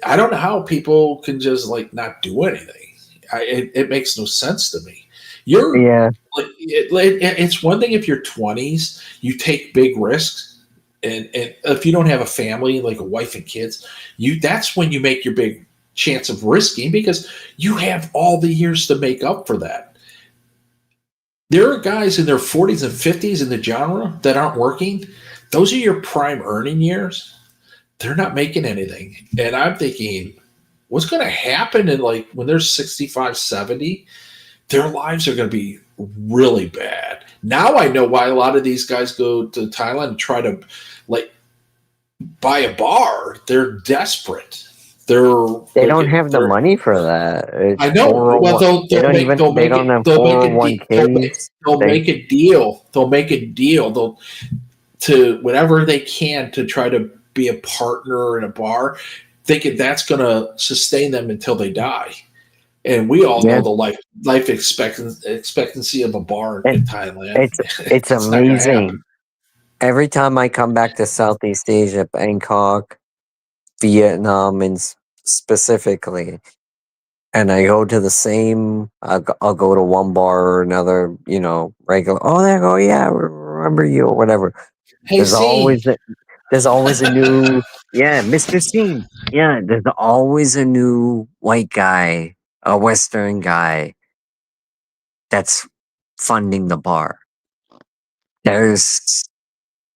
I don't know how people can just like not do anything. It makes no sense to me. You're Yeah. like it's one thing if you're 20s, you take big risks. And if you don't have a family, like a wife and kids, that's when you make your big chance of risking because you have all the years to make up for that. There are guys in their 40s and 50s in the genre that aren't working. Those are your prime earning years. They're not making anything. And I'm thinking, what's going to happen in like when they're 65, 70? Their lives are going to be really bad. Now I know why a lot of these guys go to Thailand and try to like buy a bar. They're desperate. They don't have the money for that. It's I know. Well, they don't have 401ks. They'll make a deal. They'll make a deal. They'll to whatever they can to try to be a partner in a bar, thinking that's going to sustain them until they die. And we all know the life expectancy of a bar in Thailand. It's amazing. Every time I come back to Southeast Asia, Bangkok, Vietnam, and specifically, and I go to the same, I'll go to one bar or another, regular. Oh, there go, yeah, remember you or whatever. Hey, there's always a new, yeah, Mr. C. Yeah, there's always a new white guy, a Western guy that's funding the bar.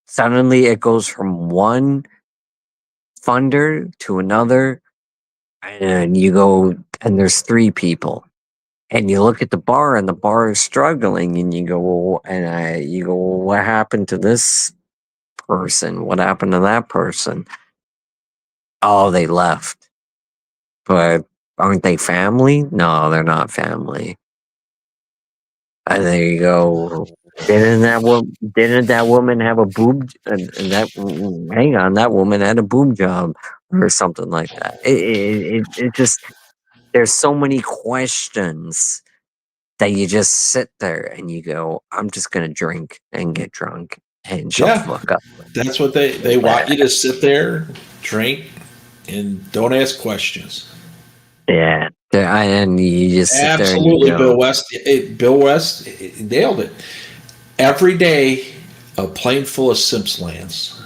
Suddenly it goes from one funder to another, and you go, and there's three people, and you look at the bar, and the bar is struggling, and you go, well, what happened to this person? What happened to that person? Oh, they left. But aren't they family? No, they're not family. And there you go. Didn't that woman have a boob? Hang on, that woman had a boob job or something like that. It just, there's so many questions that you just sit there and you go, I'm just gonna drink and get drunk and shut the fuck up. That's what they want you to sit there, drink, and don't ask questions. Yeah, and you just sit absolutely there and Bill West nailed it. Every day, a plane full of simps lands.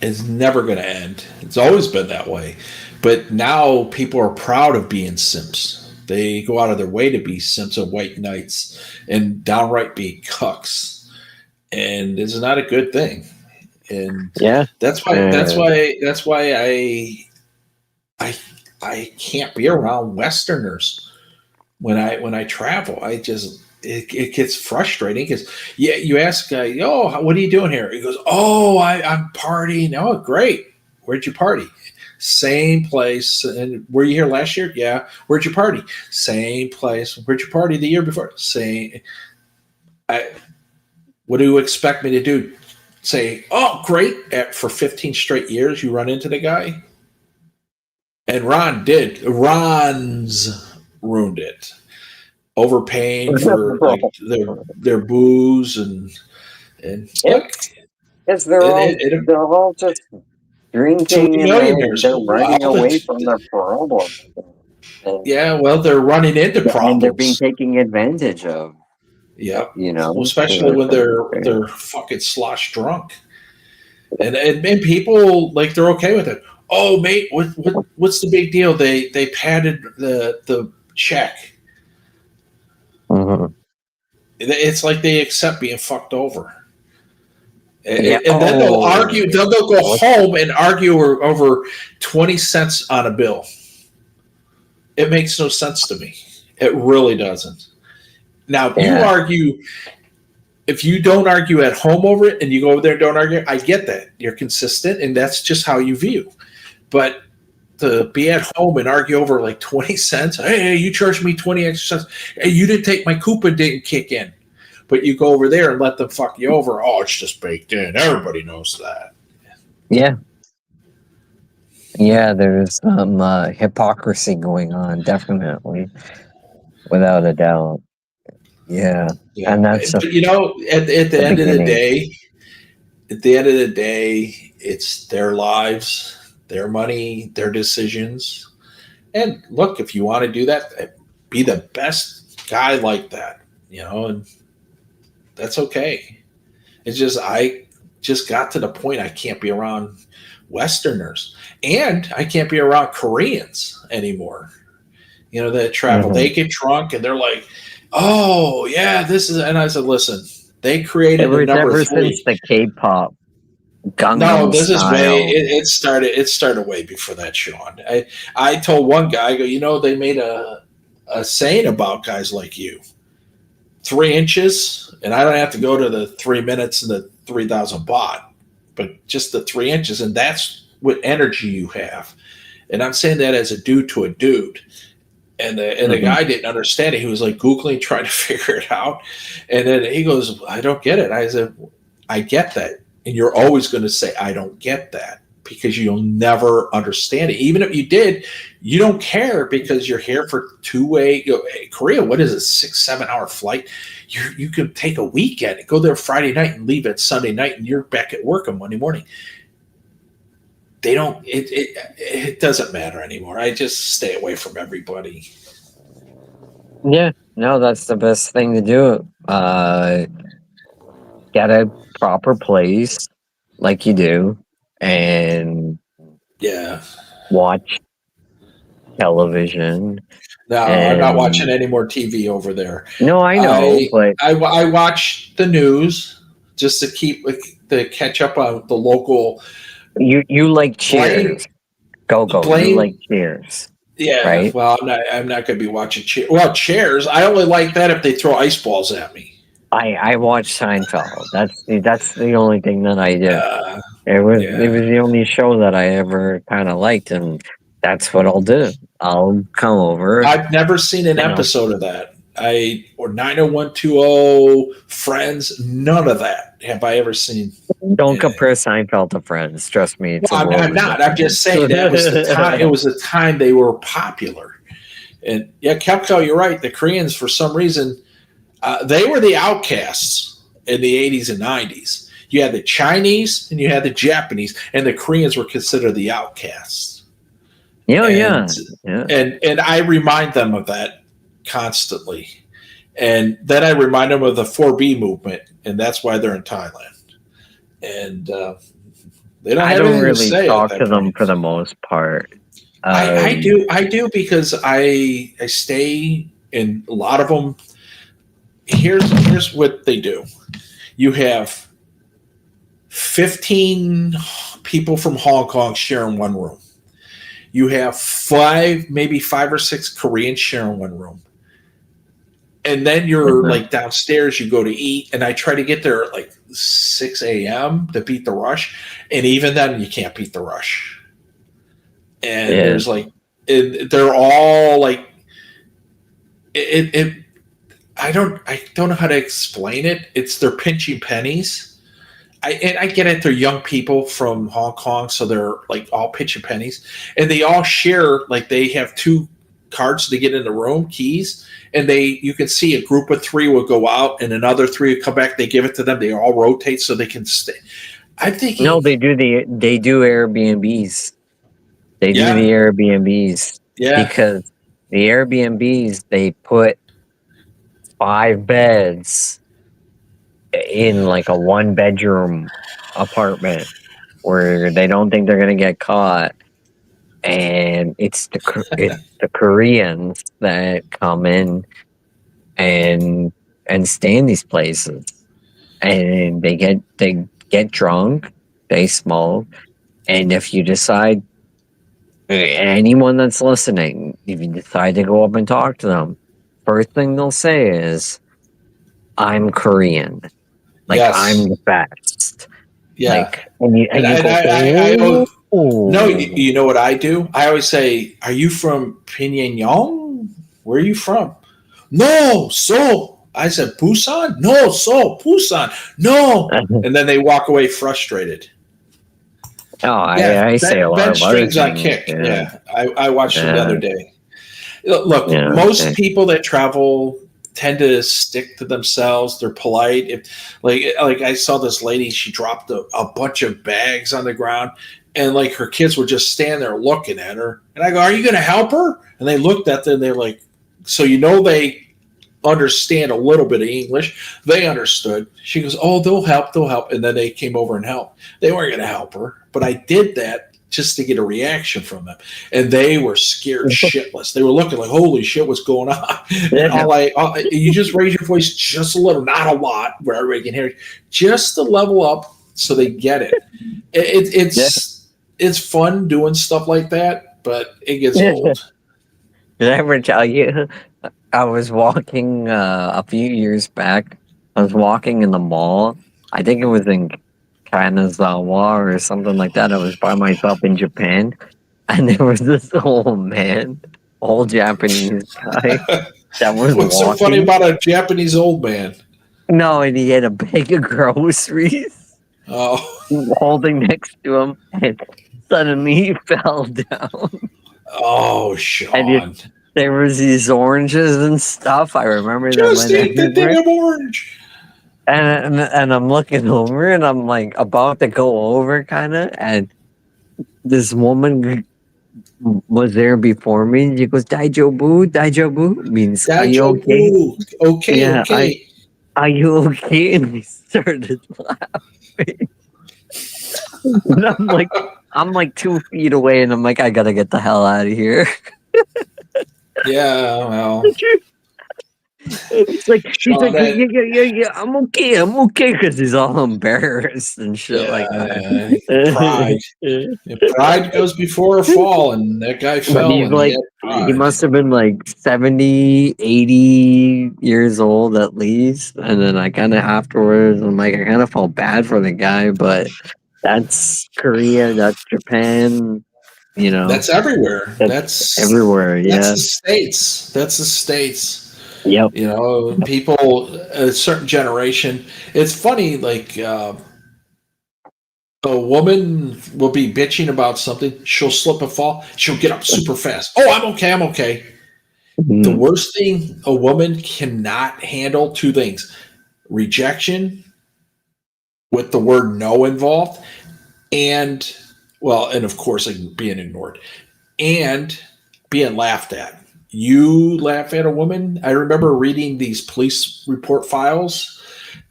It's never going to end. It's always been that way. But now people are proud of being simps. They go out of their way to be simps and white knights and downright be cucks. And it's not a good thing. And that's why I can't be around Westerners when I travel. It gets frustrating because you ask a guy, "Oh, what are you doing here?" He goes, "Oh, I'm partying." Oh, great. Where'd you party? Same place. And were you here last year? Yeah. Where'd you party? Same place. Where'd you party the year before? Same. What do you expect me to do? Say, "Oh, great." For 15 straight years, you run into the guy. And Ron's ruined it. Overpaying for like their booze and look, because they're all just drinking and they're running away from their problems. Yeah, well, they're running into problems. And they're being taken advantage of. Yeah, especially when they're fucking slosh drunk, and people like they're okay with it. Oh, mate, what's the big deal? They padded the check. Mm-hmm. It's like they accept being fucked over. And then they'll argue. They'll go home and argue over 20 cents on a bill. It makes no sense to me. It really doesn't. Now, if you don't argue at home over it and you go over there and don't argue, I get that. You're consistent and that's just how you view. But to be at home and argue over like 20 cents. Hey, you charged me 20 extra cents. Hey, you didn't take my coupon didn't kick in. But you go over there and let them fuck you over. Oh, it's just baked in. Everybody knows that. Yeah. Yeah, there's some hypocrisy going on, definitely. Without a doubt. Yeah. Yeah. And that's But, you know, at the end of the beginning. day, it's their lives, their money, their decisions. And look, if you want to do that, be the best guy like that, you know, and that's okay. It's just, I just got to the point I can't be around Westerners and I can't be around Koreans anymore. You know, that travel, Mhm. they get drunk and they're like, oh, yeah, this is, and I said, listen, they created the number Ever 3. since the K-pop No, Gangnam this is way. Style. It started way before that, Sean. I told one guy, I go, you know, they made a saying about guys like you, 3 inches, and I don't have to go to the 3 minutes and the 3,000 baht, but just the 3 inches, and that's what energy you have. And I'm saying that as a dude to a dude. And the guy didn't understand it. He was like Googling, trying to figure it out. And then he goes, I don't get it. I said, I get that. And you're always going to say, I don't get that, because you'll never understand it. Even if you did, you don't care because you're here for 2-way. Korea, what is it, 6-7 hour flight? You can take a weekend, go there Friday night and leave it Sunday night, and you're back at work on Monday morning. They don't. It doesn't matter anymore. I just stay away from everybody. Yeah, no, that's the best thing to do. Get a proper place, like you do, and Yeah. watch television. No, I'm not watching any more TV over there. No, I know, but I watch the news just to catch up on the local. you like Cheers. Go. You like Cheers. Yeah, right? Well, I'm not going to be watching Cheers. Well, Cheers, I only like that if they throw ice balls at me. I watch Seinfeld. That's the only thing that I do. It was the only show that I ever kind of liked, and that's what I'll do. I'll come over. I've never seen an episode of that. Or 90120, Friends, none of that have I ever seen. Don't compare Seinfeld to Friends. Trust me. I'm not. I'm just saying that was the time. It was the time they were popular. And yeah, Kepko, you're right. The Koreans, for some reason, they were the outcasts in the 80s and 90s. You had the Chinese and you had the Japanese, and the Koreans were considered the outcasts. Yeah. And I remind them of that constantly. And then I remind them of the 4B movement, and that's why they're in Thailand. And they don't. I don't really talk to them for the most part. I do because I stay in a lot of them. Here's what they do. You have 15 people from Hong Kong sharing one room. You have 5 or 6 Koreans sharing one room. And then you're like downstairs, you go to eat, and I try to get there at like 6 a.m. to beat the rush. And even then you can't beat the rush. And there's like, they're all like, I don't know how to explain it. It's they're pinching pennies. I get it. They're young people from Hong Kong, so they're like all pinching pennies, and they all share. Like they have 2 cards to get in the room, keys, and you can see a group of 3 will go out, and another 3 will come back. They give it to them. They all rotate so they can stay. I'm thinking no, they do Airbnbs. They do the Airbnbs because the Airbnbs they put 5 beds in like a 1-bedroom apartment where they don't think they're gonna get caught, and it's the Koreans that come in and stay in these places, and they get drunk, they smoke, and if you decide, anyone that's listening, if you decide to go up and talk to them, first thing they'll say is, I'm Korean. Like, I'm the best. Yeah. Like, and you go, No, you know what I do? I always say, "Are you from Pyongyang? Where are you from?" No, so I said Busan. No, so Busan. No, and then they walk away frustrated. Oh, Yeah, I say a lot Ben of other Strings on things. Kick. Yeah. Yeah, I watched him the Yeah. other day. Look, Yeah. most people that travel tend to stick to themselves. They're polite. If like I saw this lady, she dropped a bunch of bags on the ground, and like her kids were just standing there looking at her. And I go, "Are you going to help her?" And they looked at them. And they're like, so they understand a little bit of English. They understood. She goes, "Oh, they'll help," and then they came over and helped. They weren't going to help her, but I did that just to get a reaction from them, and they were scared shitless. They were looking like, "Holy shit, what's going on?" And you just raise your voice just a little, not a lot, where everybody can hear you, just to level up so they get it. It's fun doing stuff like that, but it gets old. Did I ever tell you? I was walking a few years back. I was walking in the mall. I think it was in Kanazawa or something like that. I was by myself in Japan, and there was this old Japanese guy that was What's so funny walking. about a Japanese old man? No, and he had a bag of groceries Oh, holding next to him, and suddenly he fell down. oh, Sean. There was these oranges and stuff. I remember them Just when eat the everywhere. damn orange. And I'm looking over and I'm like about to go over kind of, and this woman was there before me, and she goes, Daijobu means are you okay? Okay, Yeah, okay. are you okay? And we started laughing. And I'm like 2 feet away, and I'm like, I gotta get the hell out of here. Yeah, well, He's like, Sean, yeah, I'm okay, because he's all embarrassed and shit like pride. that. Pride goes before a fall, and that guy But fell, he's and he like, had he pride. must have been like 70, 80 years old at least. And then I kind of afterwards, I'm like, I kind of felt bad for the guy, but that's Korea, that's Japan, That's everywhere. that's everywhere. That's Yeah. the states. That's the states. Yep. People, a certain generation. It's funny, like a woman will be bitching about something. She'll slip and fall. She'll get up super fast. Oh, I'm okay. I'm okay. The Mhm. worst thing a woman cannot handle, two things: rejection with the word no involved, and and of course, like being ignored and being laughed at. You laugh at a woman. I remember reading these police report files,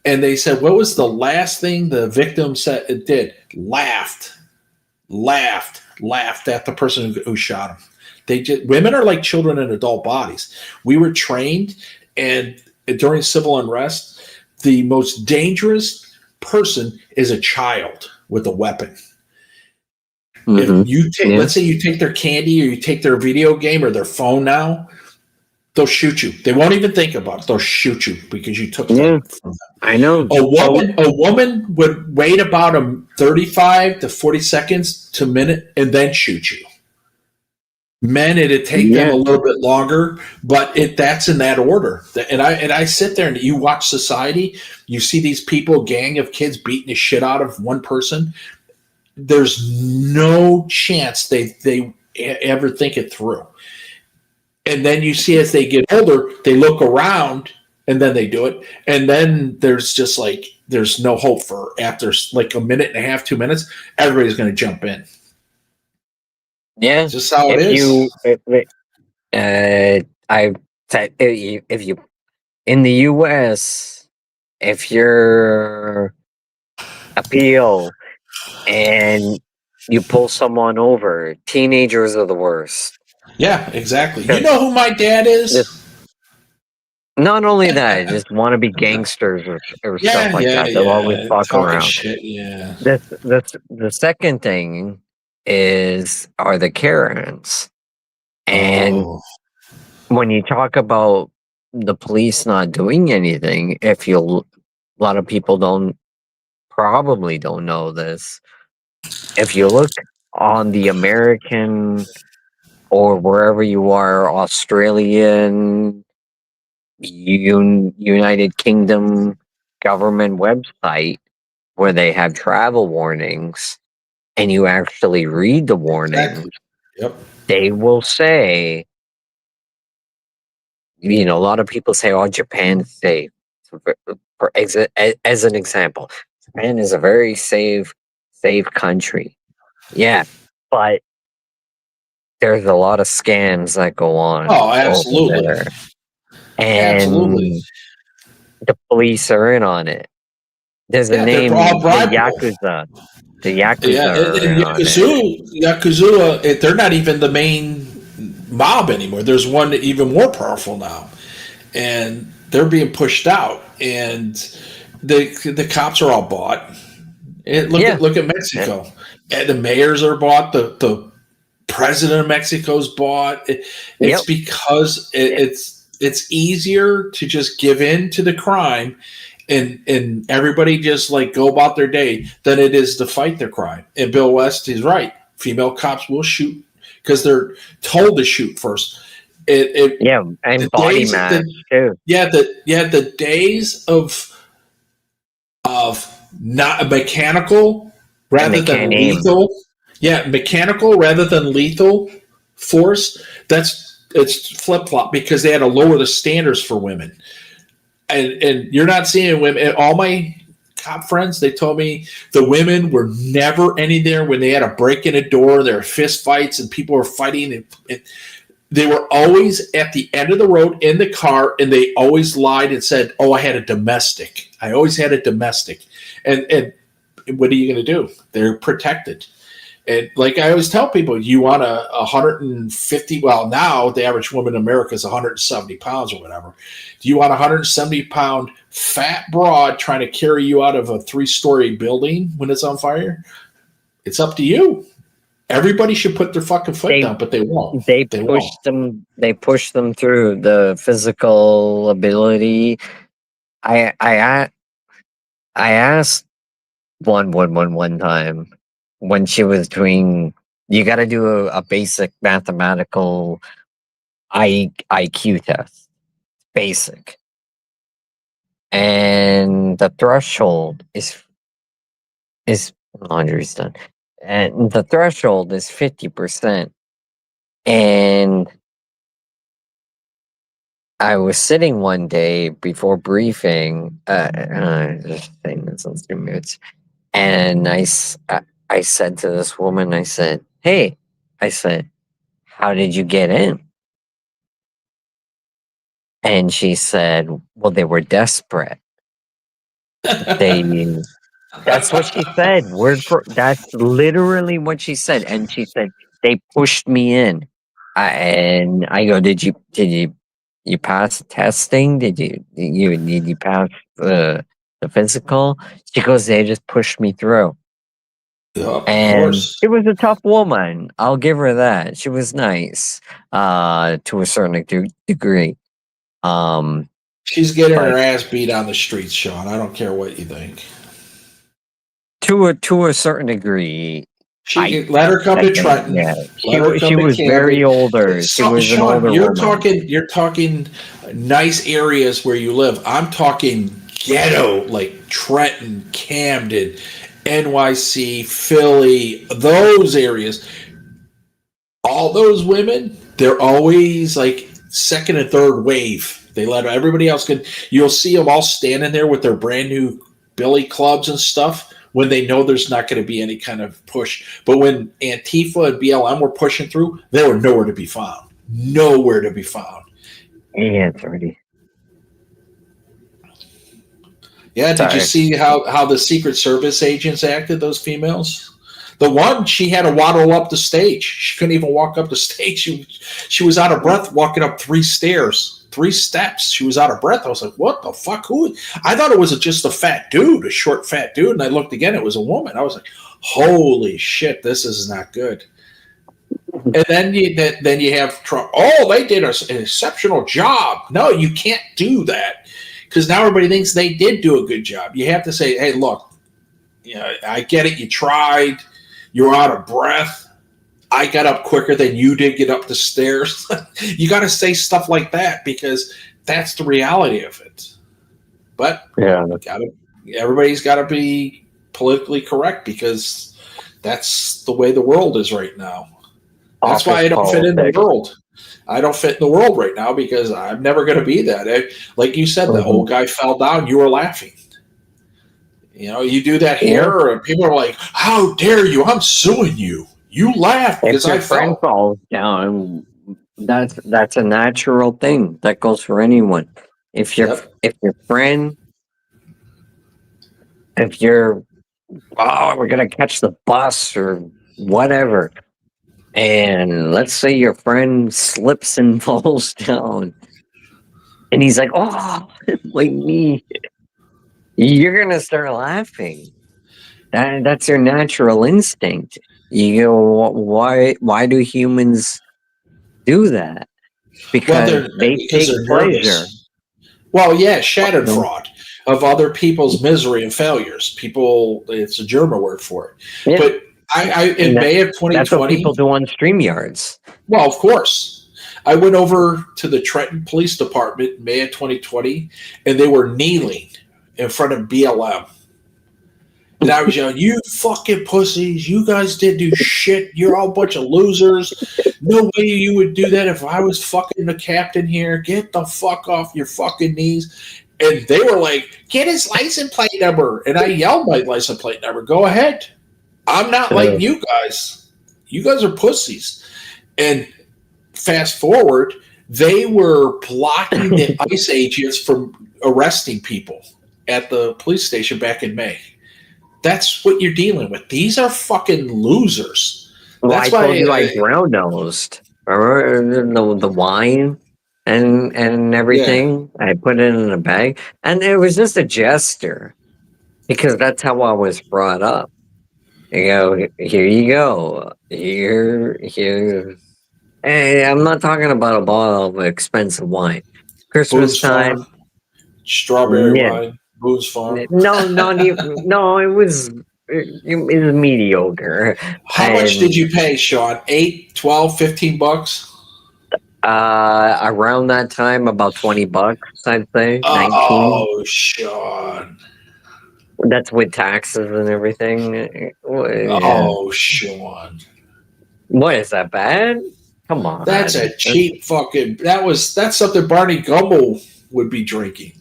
and they said, "What was the last thing the victim said? It did laughed at the person who shot him." Women are like children in adult bodies. We were trained, and during civil unrest, the most dangerous person is a child with a weapon. If you take, let's say you take their candy or you take their video game or their phone now, they'll shoot you. They won't even think about it. They'll shoot you because you took them from them. I know. A woman would wait about 35 to 40 seconds to a minute and then shoot you. Men, it'd take them a little bit longer, but that's in that order. And I sit there and you watch society, you see these people, gang of kids beating the shit out of one person. There's no chance they ever think it through. And then you see as they get older, they look around and then they do it. And then there's just like, there's no hope for after like a minute and a half, 2 minutes, everybody's going to jump in. Yeah. It's just how it is. If you, in the US, if you're appeal and you pull someone over, teenagers are the worst. Yeah, exactly. You know who my dad is? Not only that, just want to be gangsters or stuff like that. They'll always fuck talking around. Shit, yeah. The second thing are the Karens. And when you talk about the police not doing anything, a lot of people probably don't know this. If you look on the American or wherever you are, Australian, United Kingdom government website where they have travel warnings and you actually read the warnings, Exactly. Yep. they will say, a lot of people say, oh, Japan's safe. As an example, Japan is a very safe country. Yeah, but there's a lot of scams that go on Oh, over absolutely. there. Absolutely. And the police are in on it. There's a Yeah, they're name, all the bribable. Yakuza. The Yakuza Yeah, are and in on it. Yakuza, they're not even the main mob anymore. There's one even more powerful now, and they're being pushed out. And the cops are all bought. And Yeah. look at Mexico. And the mayors are bought. The president of Mexico's bought. It's because it's easier to just give in to the crime and everybody just like go about their day than it is to fight their crime. And Bill West is right. Female cops will shoot because they're told to shoot first. And body match too. The days of not mechanical rather than lethal. Yeah, mechanical rather than lethal force. It's flip flop because they had to lower the standards for women. And you're not seeing women. All my cop friends, they told me the women were never any there when they had a break in a door. There were fist fights and people were fighting. And they were always at the end of the road in the car, and they always lied and said, "Oh, I had a domestic. I always had a domestic." And what are you going to do? They're protected. And like I always tell people, you want a 150, well, now the average woman in America is 170 pounds or whatever. Do you want a 170-pound fat broad trying to carry you out of a 3-story building when it's on fire? It's up to you. Everybody should put their fucking foot down, but they won't. They push them through the physical ability. I asked one time when she was doing, you got to do a basic mathematical IQ test, basic, and the threshold is laundry's done, and the threshold is 50%, and I was sitting one day before briefing, just saying this on 2 minutes, and I said to this woman, I said, "Hey," I said, "how did you get in?" And she said, "Well, they were desperate. That's what she said. That's literally what she said." And she said, "They pushed me in." And I go, "Did you pass testing? Did you pass the physical?" She goes, "They just pushed me through." Of And course. she was a tough woman. I'll give her that. She was nice, to a certain degree. She's getting but her ass beat on the streets, Sean. I don't care what you think. to a certain degree, Let her come to Trenton. yeah, Let her come she to was very Camden. older. She was an Sean, older woman. you're talking nice areas where you live. I'm talking ghetto, like Trenton, Camden, NYC, Philly, those areas. All those women, they're always like second and third wave. They let everybody else get. You'll see them all standing there with their brand new billy clubs and stuff when they know there's not going to be any kind of push. But when Antifa and BLM were pushing through, they were nowhere to be found. Nowhere to be found. Yeah, it's already. Yeah, Sorry. did you see how the Secret Service agents acted, those females? The one, she had to waddle up the stage. She couldn't even walk up the stage. She was out of breath walking up 3 steps. She was out of breath. I was like, what the fuck? Who? I thought it was just a fat dude, a short fat dude. And I looked again, it was a woman. I was like, holy shit, this is not good. And then you have Trump. Oh, they did an exceptional job. No, you can't do that because now everybody thinks they did do a good job. You have to say, hey, look, I get it. You tried. You're out of breath. I got up quicker than you did get up the stairs. You got to say stuff like that because that's the reality of it. But Yeah. everybody's got to be politically correct because that's the way the world is right now. That's why I don't fit in the world. I don't fit in the world right now because I'm never going to be that. Like you said, the old guy fell down. You were laughing. You do that here, and people are like, "How dare you? I'm suing you." You laugh because if your friend falls down, that's a natural thing that goes for anyone. If your friend, if you're, we're gonna catch the bus or whatever, and let's say your friend slips and falls down, and he's like, "Oh, my knee," you're gonna start laughing. That's your natural instinct. You go, why do humans do that? Because they take pleasure. Nervous. Well, yeah, schadenfreude of other people's misery and failures. People, it's a German word for it. Yeah. But in May of 2020, that's what people do on StreamYards. Well, of course. I went over to the Trenton Police Department in May of 2020, and they were kneeling in front of BLM. And I was yelling, "You fucking pussies. You guys didn't do shit. You're all a bunch of losers. No way you would do that if I was fucking the captain here. Get the fuck off your fucking knees." And they were like, "Get his license plate number." And I yelled my license plate number. Go ahead. I'm not like you guys. You guys are pussies. And fast forward, they were blocking the ICE agents from arresting people at the police station back in May. That's what you're dealing with. These are fucking losers. Well, that's I told you I brown-nosed. Remember the wine and everything? Yeah. I put it in a bag. And it was just a gesture. Because that's how I was brought up. You go, here you go. Here. Hey, I'm not talking about a bottle of expensive wine. Christmas time. Strawberry wine. Booze Farm. No, not even. No, it was mediocre. How much did you pay, Sean? 8, 12, 15 bucks? Around that time, about 20 bucks, I'd say. 19. Oh, Sean. That's with taxes and everything. Oh, Sean. What, is that bad? Come on. That's a cheap fucking. That's something Barney Gumble would be drinking.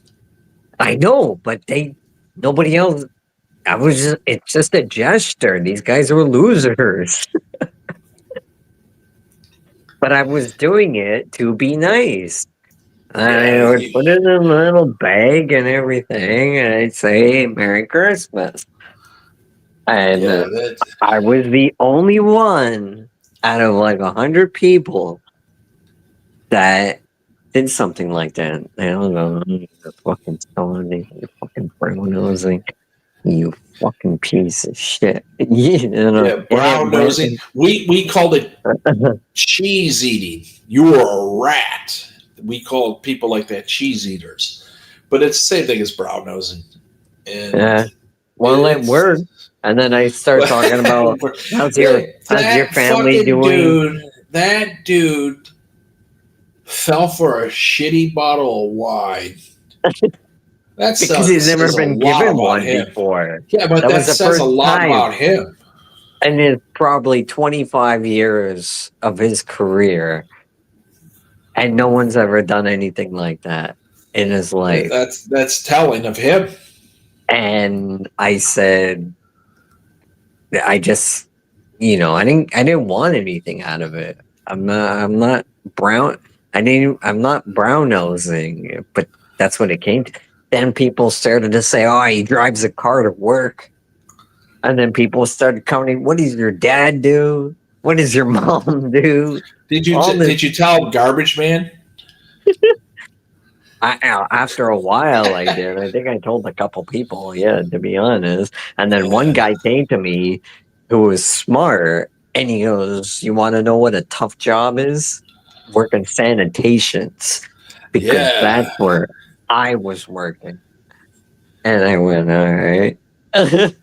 I know, but nobody else. It's just a gesture. These guys were losers. But I was doing it to be nice. I would put it in a little bag and everything, and I'd say Merry Christmas. And I was the only one out of like 100 people that did something like that. I don't know. Fucking Sony, you fucking brown-nosing, you fucking piece of shit. Brown-nosing. We called it cheese eating. You were a rat. We called people like that cheese eaters. But it's the same thing as brown-nosing. Well, it worked. And then I start talking about how's your family doing? That dude fell for a shitty bottle of wine. That's because he's never been given one before. Yeah, but that says a lot about him. And in probably 25 years of his career, and no one's ever done anything like that in his life. That's telling of him. And I said, I just, I didn't want anything out of it. I'm not brown. I'm not brown nosing, but that's what it came to. Then people started to say, "Oh, he drives a car to work," and then people started coming. What does your dad do? What does your mom do? Did you tell Garbage Man? After a while, I did. I think I told a couple people, to be honest. And then one guy came to me who was smart, and he goes, "You want to know what a tough job is? Working sanitations." Because that's where I was working. And I went, all right. Yep.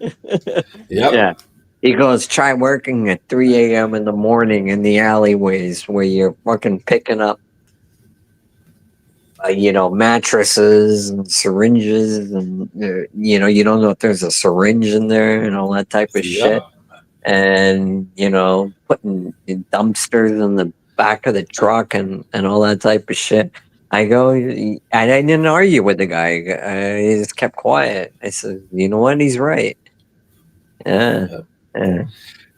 Yeah. He goes, try working at 3 a.m. in the morning in the alleyways where you're fucking picking up, mattresses and syringes, and you don't know if there's a syringe in there and all that type of shit, and putting dumpsters in the back of the truck and all that type of shit. I go, and I didn't argue with the guy. I just kept quiet. I said, you know what? He's right. Yeah.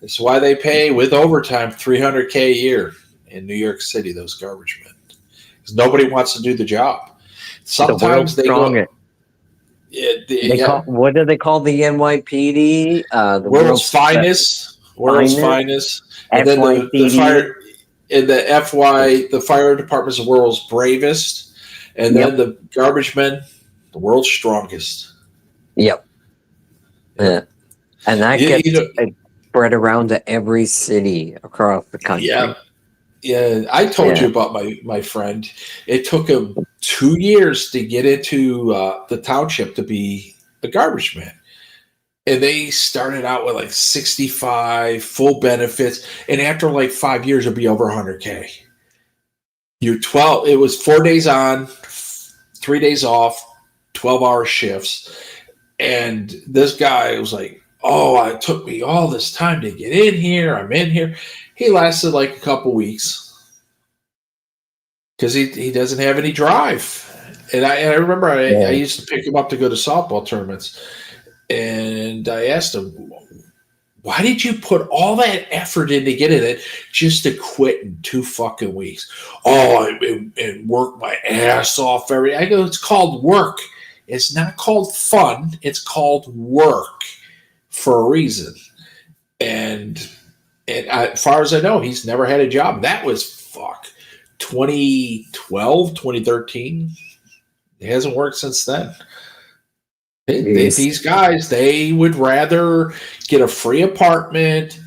That's why they pay with overtime $300K a year in New York City. Those garbage men, because nobody wants to do the job. Sometimes they go. What do they call the NYPD? The world's finest. World's finest. And then the fire in the FY, the fire department's the world's bravest, and then the garbage men, the world's strongest. Yep. Yeah. And that gets spread around to every city across the country. Yeah. Yeah. I told you about my friend. It took him 2 years to get into the township to be a garbage man. And they started out with like 65 full benefits, and after like 5 years, it'll be over 100K. It was 4 days on, 3 days off, 12-hour shifts. And this guy was like, oh, it took me all this time to get in here. I'm in here. He lasted like a couple weeks because he doesn't have any drive. And I remember I used to pick him up to go to softball tournaments. And I asked him, why did you put all that effort into getting it just to quit in 2 fucking weeks? Oh, and work my ass off I go, it's called work. It's not called fun. It's called work for a reason. And as far as I know, he's never had a job. That was 2012, 2013. He hasn't worked since then. These guys, they would rather get a free apartment,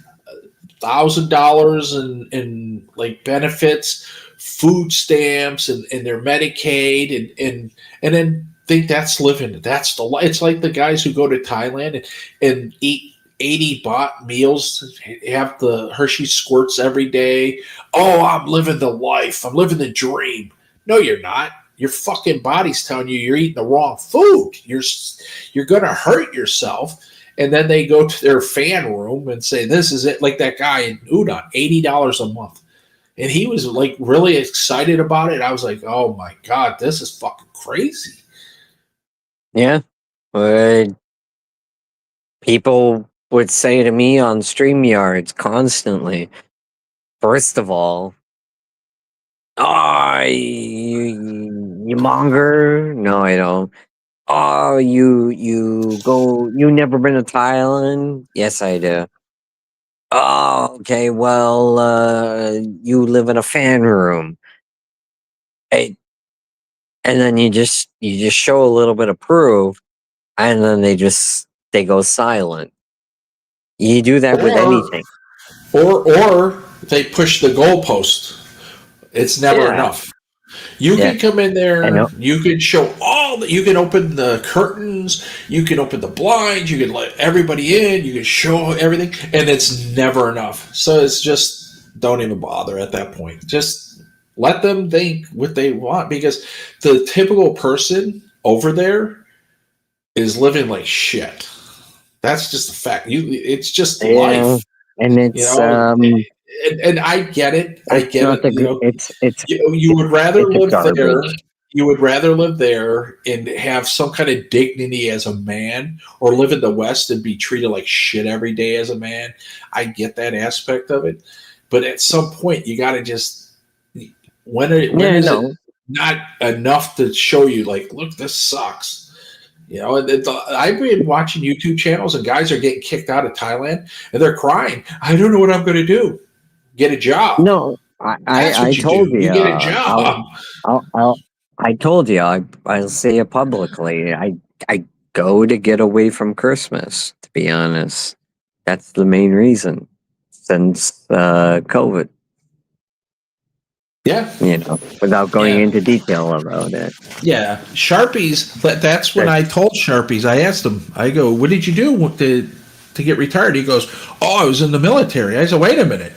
$1,000 in like benefits, food stamps, and their Medicaid, and then think that's living. That's the life. It's like the guys who go to Thailand and eat 80 baht meals, have the Hershey squirts every day. Oh, I'm living the life. I'm living the dream. No, you're not. Your fucking body's telling you you're eating the wrong food. You're going to hurt yourself. And then they go to their fan room and say, this is it. Like that guy in Udon, $80 a month. And he was like really excited about it. I was like, oh my God, this is fucking crazy. Yeah. But people would say to me on StreamYards constantly, first of all, you monger? No, I don't. Oh, you never been to Thailand? Yes, I do. Oh, okay, well, you live in a fan room. Hey, and then you just show a little bit of proof, and then they go silent. You do that with anything. Or they push the goalpost. It's never enough. You can come in there, you can show you can open the curtains, you can open the blinds, you can let everybody in, you can show everything, and it's never enough. So it's just, don't even bother at that point. Just let them think what they want, because the typical person over there is living like shit. That's just a fact. It's just life. And it's and I get it. It's you would rather live there. You would rather live there and have some kind of dignity as a man, or live in the West and be treated like shit every day as a man. I get that aspect of it, but at some point you got to just when is it not enough to show you like, look, this sucks. I've been watching YouTube channels and guys are getting kicked out of Thailand and they're crying. I don't know what I'm going to do. Get a job. No, I told you. You get a job. I told you. I'll say it publicly. I go to get away from Christmas. To be honest, that's the main reason. Since COVID. Yeah. Without going into detail about it. Yeah. Sharpies, that's when I told Sharpies, I asked them, I go, what did you do to get retired. He goes, "Oh, I was in the military." I said, "Wait a minute.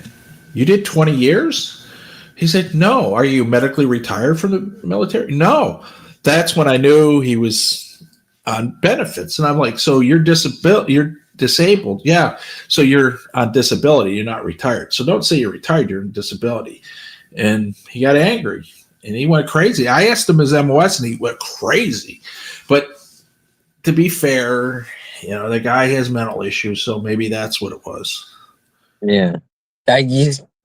You did 20 years?" He said, "No. Are you medically retired from the military?" "No." That's when I knew he was on benefits. And I'm like, "So you're disabled?" "Yeah." "So you're on disability. You're not retired. So don't say you're retired. You're on disability." And he got angry and he went crazy. I asked him his MOS and he went crazy. But to be fair, the guy has mental issues, so maybe that's what it was. Yeah.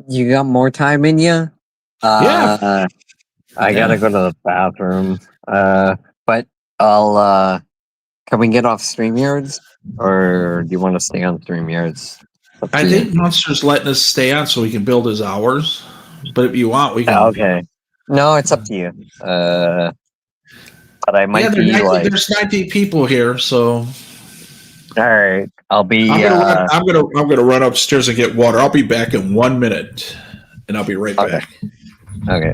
You got more time in you? Yeah. I gotta go to the bathroom. But I'll can we get off StreamYards? Or do you want to stay on StreamYards? I think Monster's letting us stay on so we can build his hours. But if you want, we can. Okay. No, it's up to you. But I might be there's 90 people here, so. All right, I'll be. I'm gonna run upstairs and get water. I'll be back in 1 minute, and I'll be right back. Okay.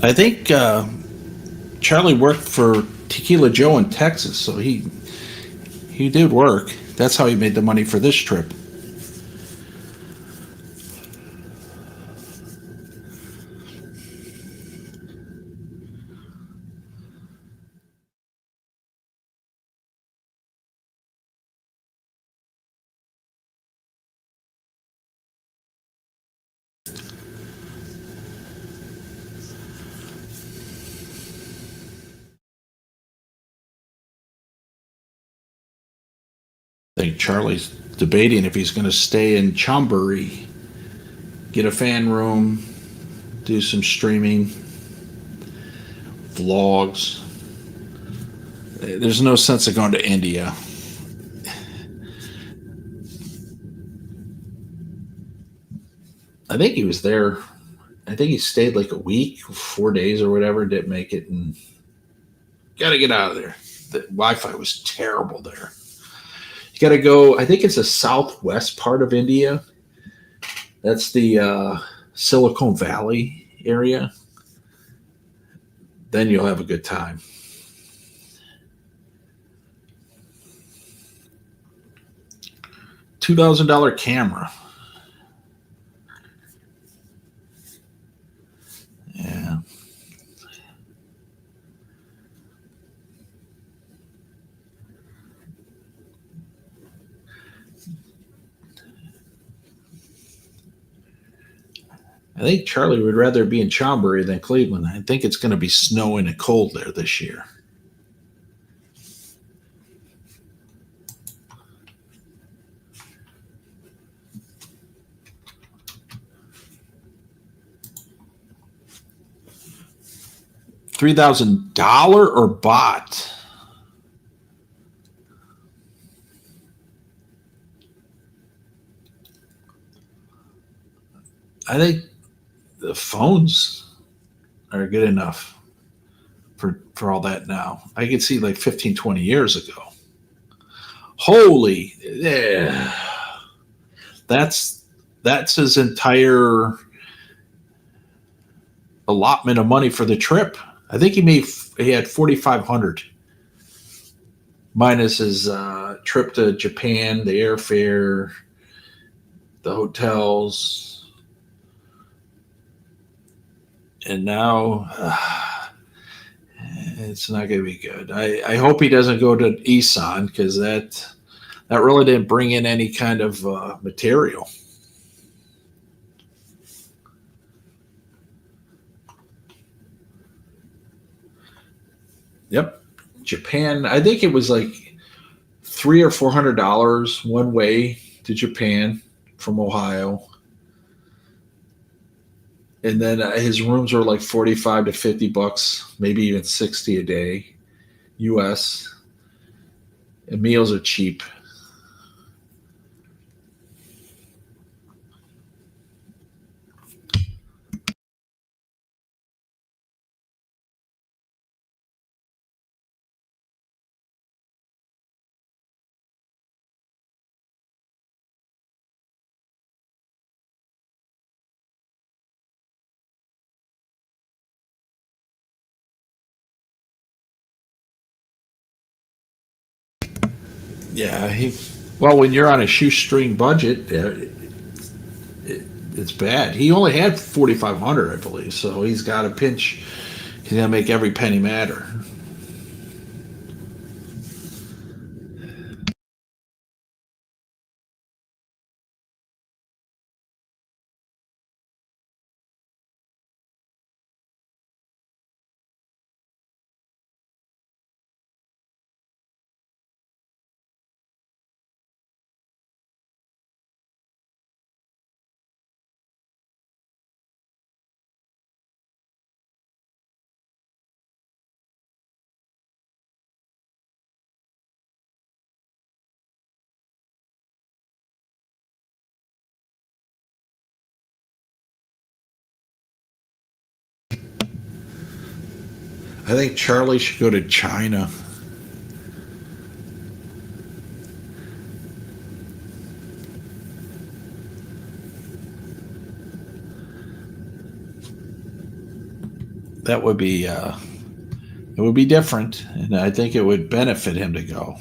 I think Charlie worked for Tequila Joe in Texas, so he did work. That's how he made the money for this trip. I think Charlie's debating if he's going to stay in Chumbury, get a fan room, do some streaming, vlogs. There's no sense of going to India. I think he was there. I think he stayed like a week, 4 days or whatever, didn't make it, and got to get out of there. The Wi-Fi was terrible there. You got to go, I think it's the southwest part of India. That's the Silicon Valley area. Then you'll have a good time. $2,000 camera. Yeah. I think Charlie would rather be in Chonburi than Cleveland. I think it's going to be snowing and cold there this year. $3,000 or bot? I think the phones are good enough for all that now. I could see like 15, 20 years ago. Holy, yeah. That's his entire allotment of money for the trip. I think he had 4,500 minus his trip to Japan, the airfare, the hotels, and now it's not going to be good. I hope he doesn't go to Isan, because that really didn't bring in any kind of material. Yep, Japan. I think it was like $300 or $400 one way to Japan from Ohio, and then his rooms were like 45 to $50, maybe even 60 a day, U.S. And meals are cheap. Yeah, well, when you're on a shoestring budget, it's bad. He only had 4,500, I believe, so he's got to pinch. He's gonna make every penny matter. I think Charlie should go to China. That would be it would be different, and I think it would benefit him to go.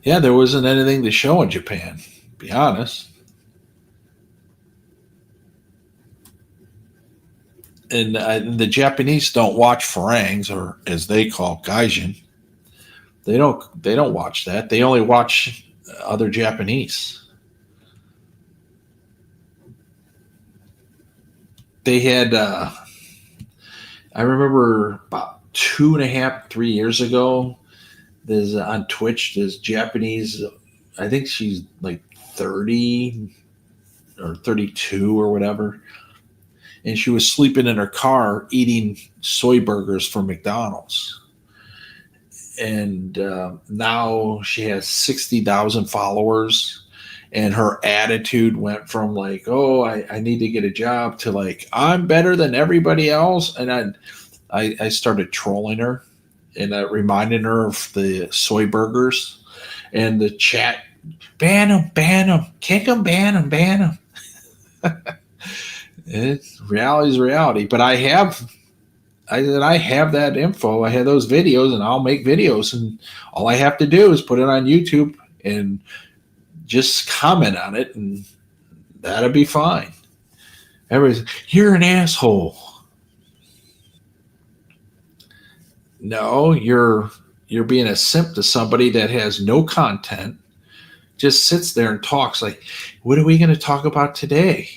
Yeah, there wasn't anything to show in Japan, to be honest. And the Japanese don't watch farangs, or as they call gaijin. They don't watch that. They only watch other Japanese. They had I remember about 2.5, 3 years ago, there's on Twitch this Japanese, I think she's like 30 or 32 or whatever, and she was sleeping in her car eating soy burgers from McDonald's. And now she has 60,000 followers, and her attitude went from like, oh, I need to get a job, to like, I'm better than everybody else. And I started trolling her, and reminding her of the soy burgers, and the chat, ban them, kick them, ban them. It's reality's reality. But I have that info. I have those videos, and I'll make videos, and all I have to do is put it on YouTube and just comment on it, and that'll be fine. Everybody's, you're an asshole. No, you're being a simp to somebody that has no content, just sits there and talks like, what are we going to talk about today?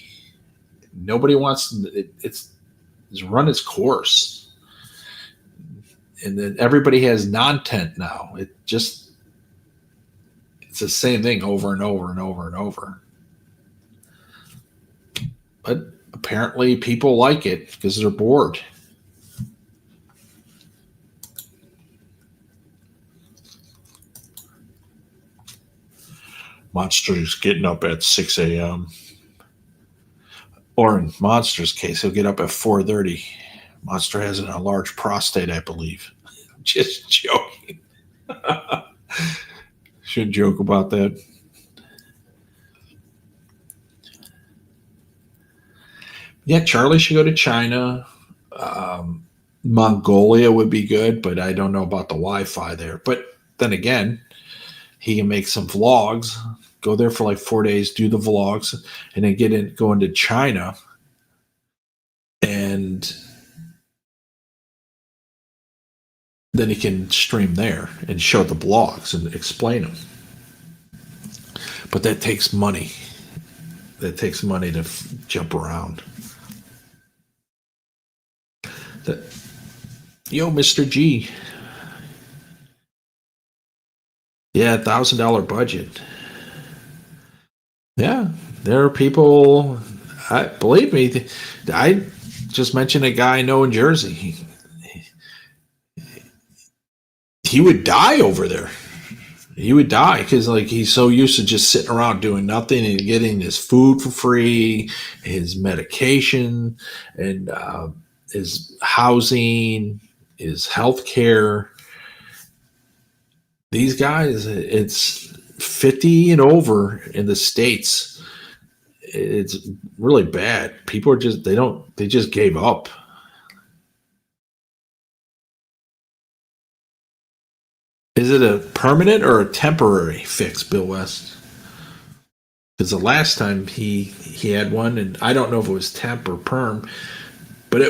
Nobody wants it's run its course. And then everybody has non-tent now. It's the same thing over and over and over and over. But apparently people like it because they're bored. Monster's getting up at 6 a.m. Or in Monster's case, he'll get up at 4:30. Monster has an enlarged prostate, I believe. Just joking. Should joke about that. Yeah, Charlie should go to China. Mongolia would be good, but I don't know about the Wi-Fi there. But then again, he can make some vlogs. Go there for like 4 days, do the vlogs, and then go into China, and then he can stream there and show the blogs and explain them. But that takes money. That takes money to jump around. Yo, Mr. G. Yeah, $1,000 budget. Yeah, there are people. Believe me, I just mentioned a guy I know in Jersey. He would die over there. He would die because like he's so used to just sitting around doing nothing and getting his food for free, his medication, and his housing, his health care. These guys, it's 50 and over in the States. It's really bad. People are they just gave up. Is it a permanent or a temporary fix, Bill West? Because the last time he had one, and I don't know if it was temp or perm, but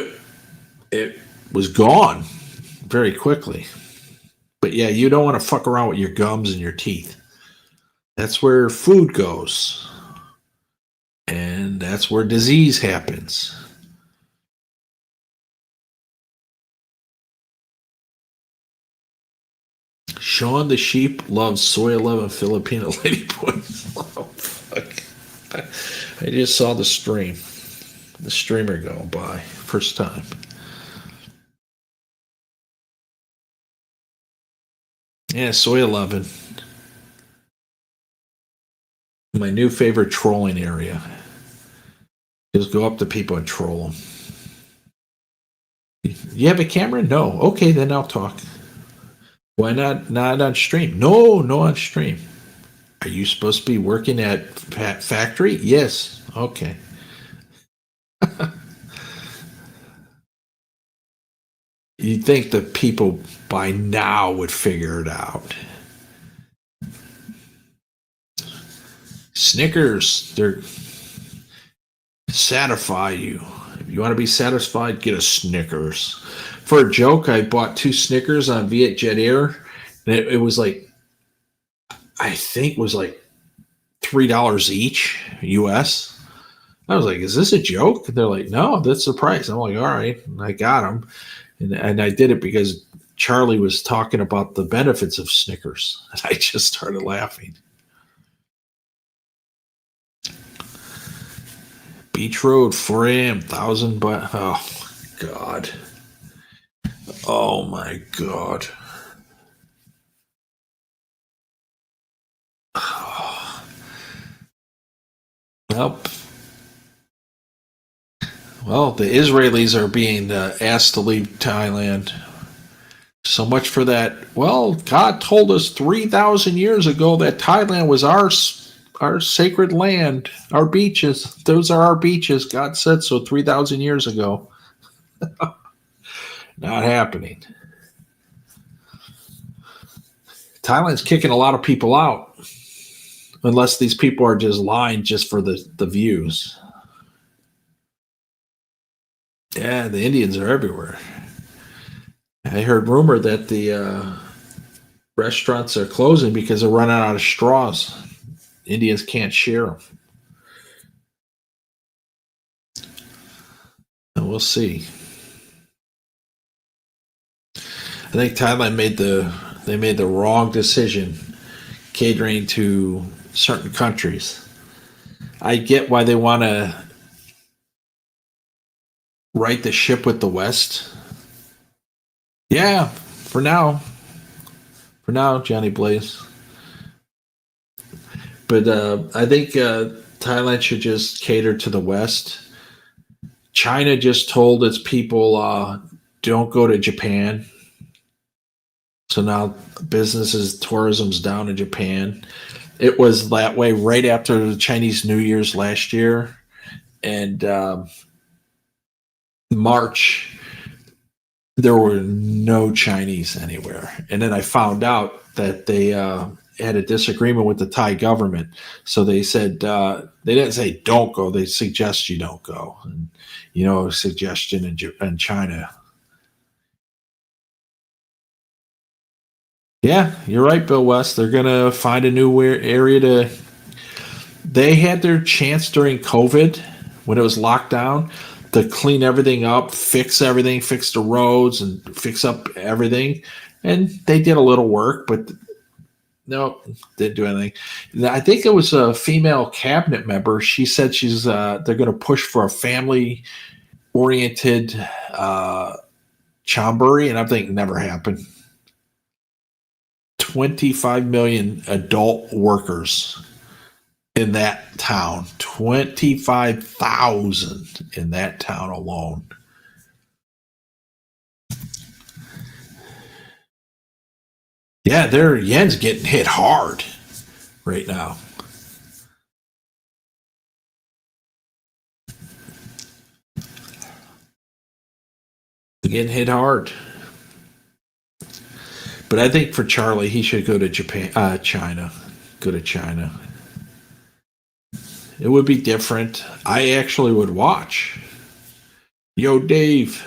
it was gone very quickly. But yeah, you don't want to fuck around with your gums and your teeth. That's where food goes. And that's where disease happens. Sean the Sheep loves Soy 11 Filipino Lady Boys. Oh, fuck. I just saw the streamer go by. First time. Yeah, Soy 11. My new favorite trolling area. Just go up to people and troll them. You have a camera? No. Okay, then I'll talk. Why not on stream? No on stream. Are you supposed to be working at factory? Yes. Okay. You'd think the people by now would figure it out. Snickers, they're satisfy you. If you want to be satisfied, get a Snickers. For a joke, I bought 2 Snickers on Vietjet Air, and it was like, I think was like $3 each US. I was like, is this a joke? They're like, no, that's the price. I'm like, all right. And I got them. And I did it because Charlie was talking about the benefits of Snickers. And I just started laughing. Beach Road, 4 a.m., 1,000 but oh, God. Oh, my God. Oh. Well, the Israelis are being asked to leave Thailand. So much for that. Well, God told us 3,000 years ago that Thailand was our sacred land, our beaches. Those are our beaches. God said so 3,000 years ago. Not happening. Thailand's kicking a lot of people out, unless these people are just lying just for the views. Yeah, the Indians are everywhere. I heard rumor that the restaurants are closing because they're running out of straws. Indians can't share them. And we'll see. I think Thailand made the wrong decision catering to certain countries. I get why they want to right the ship with the West. Yeah, for now, Johnny Blaze. But I think Thailand should just cater to the West. China just told its people don't go to Japan. So now businesses, tourism's down in Japan. It was that way right after the Chinese New Year's last year. And March, there were no Chinese anywhere. And then I found out that they had a disagreement with the Thai government. So they said, they didn't say don't go, they suggest you don't go. And, suggestion in China. Yeah, you're right, Bill West. They're going to find a new area to. They had their chance during COVID when it was locked down to clean everything up, fix the roads, and fix up everything. And they did a little work, but no, didn't do anything. I think it was a female cabinet member. She said they're going to push for a family-oriented Chonburi, and I'm thinking never happened. 25 million adult workers in that town. 25,000 in that town alone. Yeah, their yen's getting hit hard right now. Getting hit hard. But I think for Charlie, he should go to China. Go to China. It would be different. I actually would watch. Yo, Dave.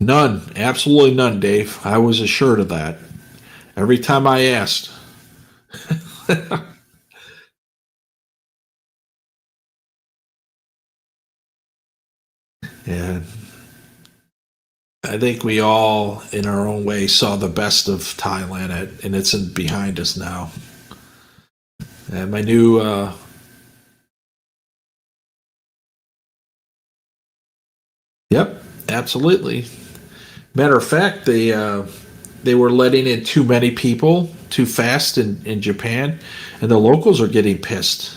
None. Absolutely none, Dave. I was assured of that. Every time I asked. Yeah. I think we all, in our own way, saw the best of Thailand, and it's behind us now. And my new Yep, absolutely. Matter of fact, they were letting in too many people too fast in Japan, and the locals are getting pissed.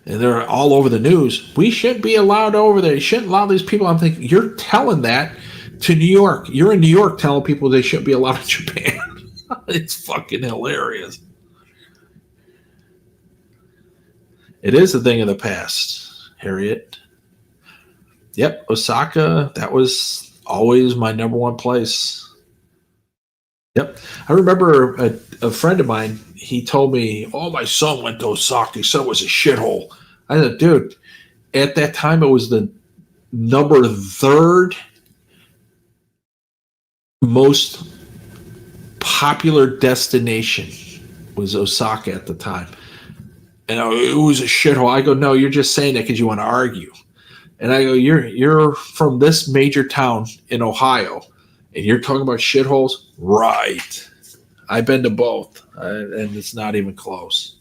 And they're all over the news. We shouldn't be allowed over there. You shouldn't allow these people. I'm thinking, you're telling that to New York. You're in New York telling people they shouldn't be allowed in Japan. It's fucking hilarious. It is a thing of the past, Harriet. Yep, Osaka, that was always my number one place. Yep. I remember a friend of mine, he told me, oh, my son went to Osaka. He said it was a shithole. I said, dude, at that time, it was the number third most popular destination was Osaka at the time. And it was a shithole. I go, no, you're just saying that because you want to argue. And I go, you're from this major town in Ohio, and you're talking about shitholes? Right. I've been to both, and it's not even close.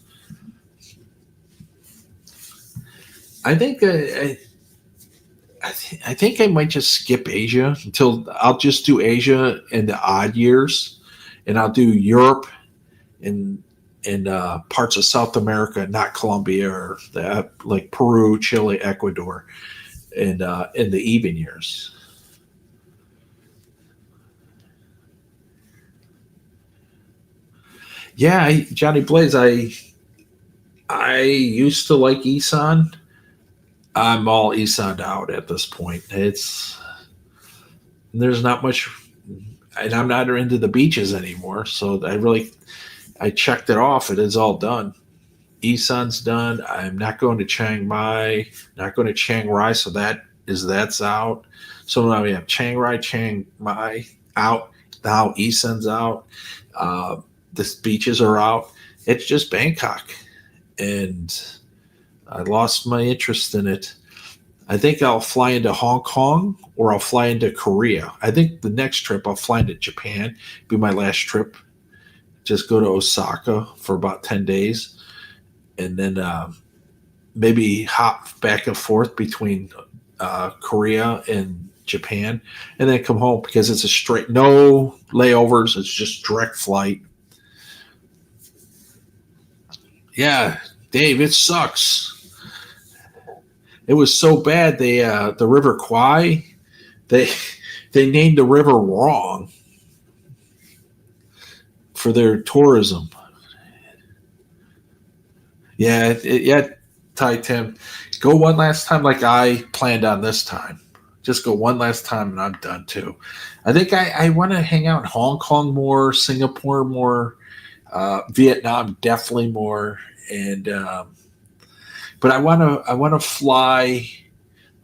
I think I think I might just skip Asia until I'll just do Asia in the odd years, and I'll do Europe and parts of South America, not Colombia or like Peru, Chile, Ecuador, and in the even years. Yeah, Johnny Blaze, I used to like Isan. I'm all Isan'd out at this point. There's not much, and I'm not into the beaches anymore. So I checked it off. It is all done. Isan's done. I'm not going to Chiang Mai, not going to Chiang Rai. So that's out. So now we have Chiang Rai, Chiang Mai out. Now Isan's out. The beaches are out. It's just Bangkok. And I lost my interest in it. I think I'll fly into Hong Kong or I'll fly into Korea. I think the next trip I'll fly into Japan, be my last trip. Just go to Osaka for about 10 days and then maybe hop back and forth between Korea and Japan and then come home because it's a straight, no layovers. It's just direct flight. Yeah, Dave, it sucks. It was so bad. The River Kwai, they named the river wrong for their tourism. Yeah, Ty Tim, go one last time like I planned on this time. just go one last time and I'm done too. I think I want to hang out in Hong Kong more, Singapore more, Vietnam definitely more, and but I want to fly.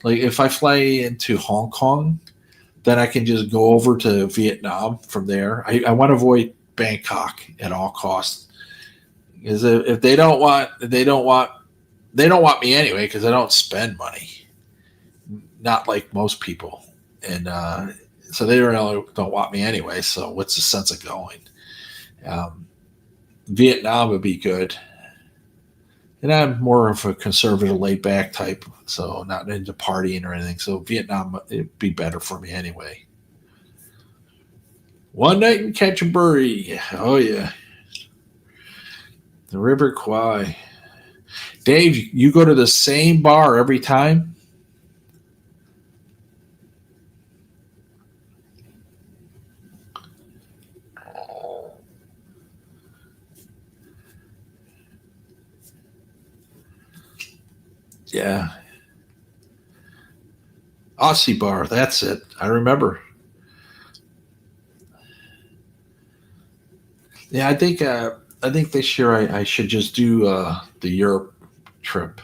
Like if I fly into Hong Kong, then I can just go over to Vietnam from there. I want to avoid Bangkok at all costs. Because if they don't want me anyway, because I don't spend money, not like most people, and so they really don't want me anyway. So what's the sense of going? Vietnam would be good, and I'm more of a conservative, laid back type, so not into partying or anything. So Vietnam it'd be better for me anyway. One night in Canterbury, oh yeah, the River Kwai. Dave, you go to the same bar every time? Yeah. Aussie bar, that's it. I remember. Yeah, I think this year I should just do the Europe trip.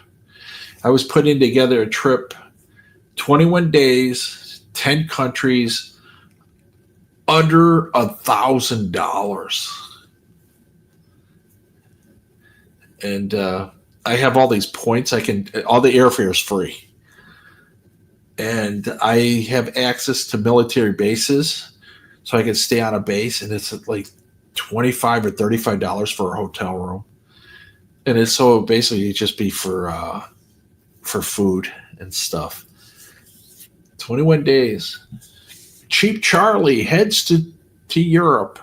I was putting together a trip, 21 days, 10 countries, under $1,000, and I have all these points. All the airfare is free, and I have access to military bases, so I can stay on a base, and it's like $25 or $35 for a hotel room, and it's so basically just be for food and stuff. 21 days. Cheap Charlie heads to Europe.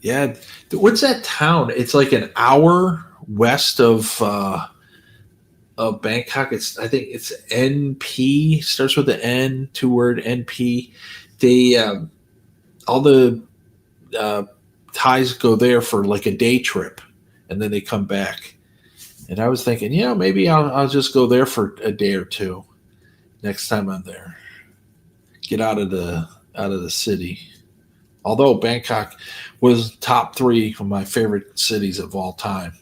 Yeah, what's that town? It's like an hour west of Bangkok. I think it's NP. Starts with the N, 2-word NP. They all the Thais go there for like a day trip, and then they come back. And I was thinking, maybe I'll just go there for a day or two next time I'm there. Get out of the city. Although Bangkok was top 3 of my favorite cities of all time.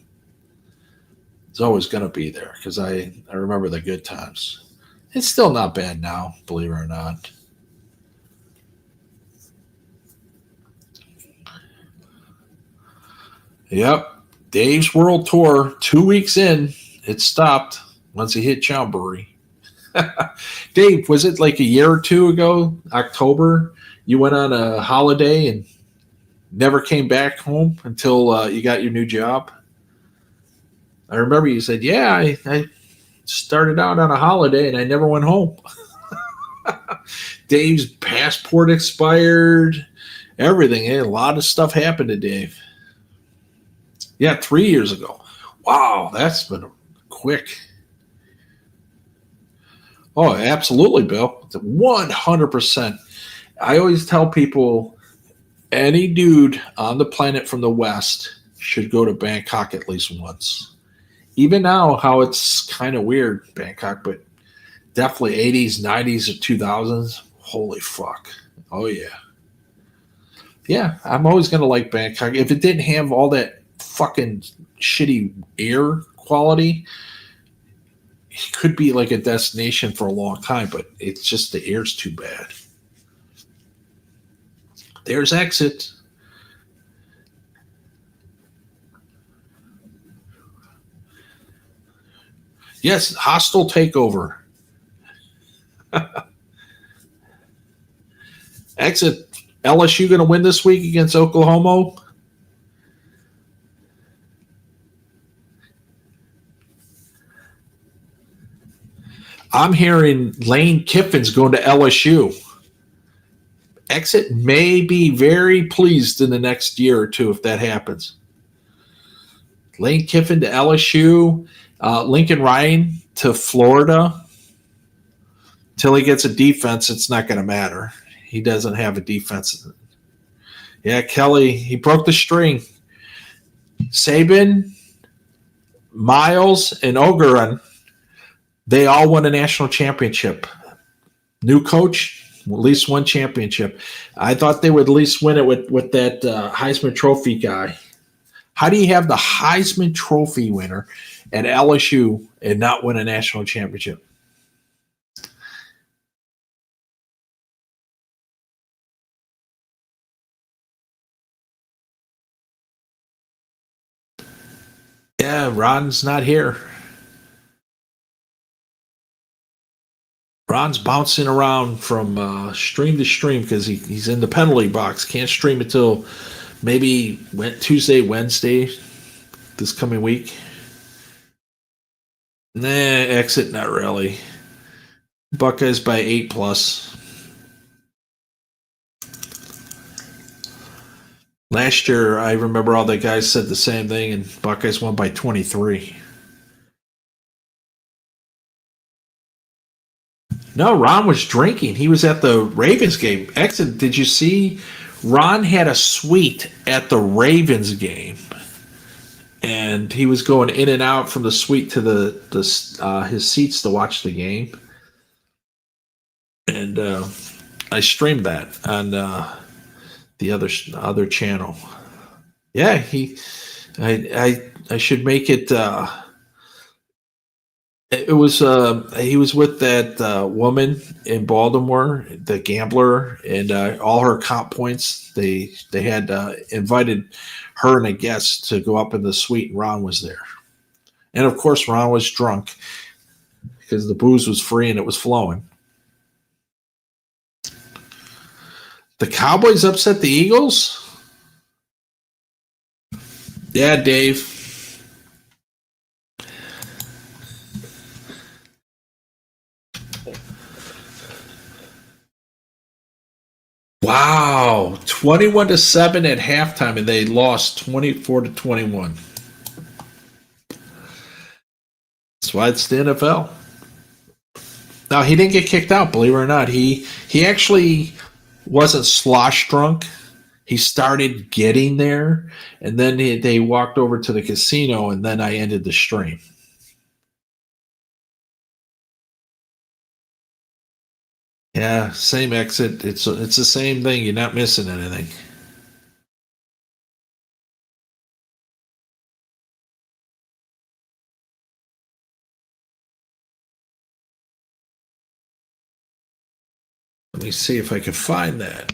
It's always going to be there because I remember the good times. It's still not bad now, believe it or not. Yep. Dave's World Tour, 2 weeks in, it stopped once he hit Chonburi. Dave, was it like a year or two ago, October, you went on a holiday and never came back home until you got your new job? I remember you said, I started out on a holiday and I never went home. Dave's passport expired, everything. A lot of stuff happened to Dave. Yeah, 3 years ago. Wow, that's been quick. Oh, absolutely, Bill. 100%. I always tell people any dude on the planet from the West should go to Bangkok at least once. Even now, how it's kind of weird, Bangkok, but definitely 80s, 90s, or 2000s. Holy fuck. Oh, yeah. Yeah, I'm always going to like Bangkok. If it didn't have all that fucking shitty air quality, it could be like a destination for a long time, but it's just the air's too bad. There's exit. Yes, hostile takeover. Exit. LSU going to win this week against Oklahoma? I'm hearing Lane Kiffin's going to LSU. Exit may be very pleased in the next year or two if that happens. Lane Kiffin to LSU, Lincoln Ryan to Florida. Till he gets a defense, it's not going to matter. He doesn't have a defense. Yeah, Kelly, he broke the string. Saban, Miles and Ogeron, they all won a national championship. New coach, at least one championship. I thought they would at least win it with that Heisman Trophy guy. How do you have the Heisman Trophy winner at LSU and not win a national championship? Yeah, Ron's not here. Ron's bouncing around from stream to stream because he's in the penalty box. Can't stream until maybe Tuesday, Wednesday this coming week. Nah, exit, not really. Buckeyes by 8+. Last year, I remember all the guys said the same thing, and Buckeyes won by 23. No, Ron was drinking. He was at the Ravens game. Exit, did you see? Ron had a suite at the Ravens game, and he was going in and out from the suite to his seats to watch the game. And I streamed that on the other channel. Yeah, I should make it. It was he was with that woman in Baltimore, the gambler, and all her comp points. They had invited her and a guest to go up in the suite, and Ron was there. And of course, Ron was drunk because the booze was free and it was flowing. The Cowboys upset the Eagles? Yeah, Dave. Wow. 21-7 at halftime, and they lost 24-21. That's why it's the NFL. Now, he didn't get kicked out, believe it or not. He actually wasn't slosh drunk. He started getting there, and then they walked over to the casino, and then I ended the stream. Yeah, same exit. It's the same thing. You're not missing anything. Let me see if I can find that.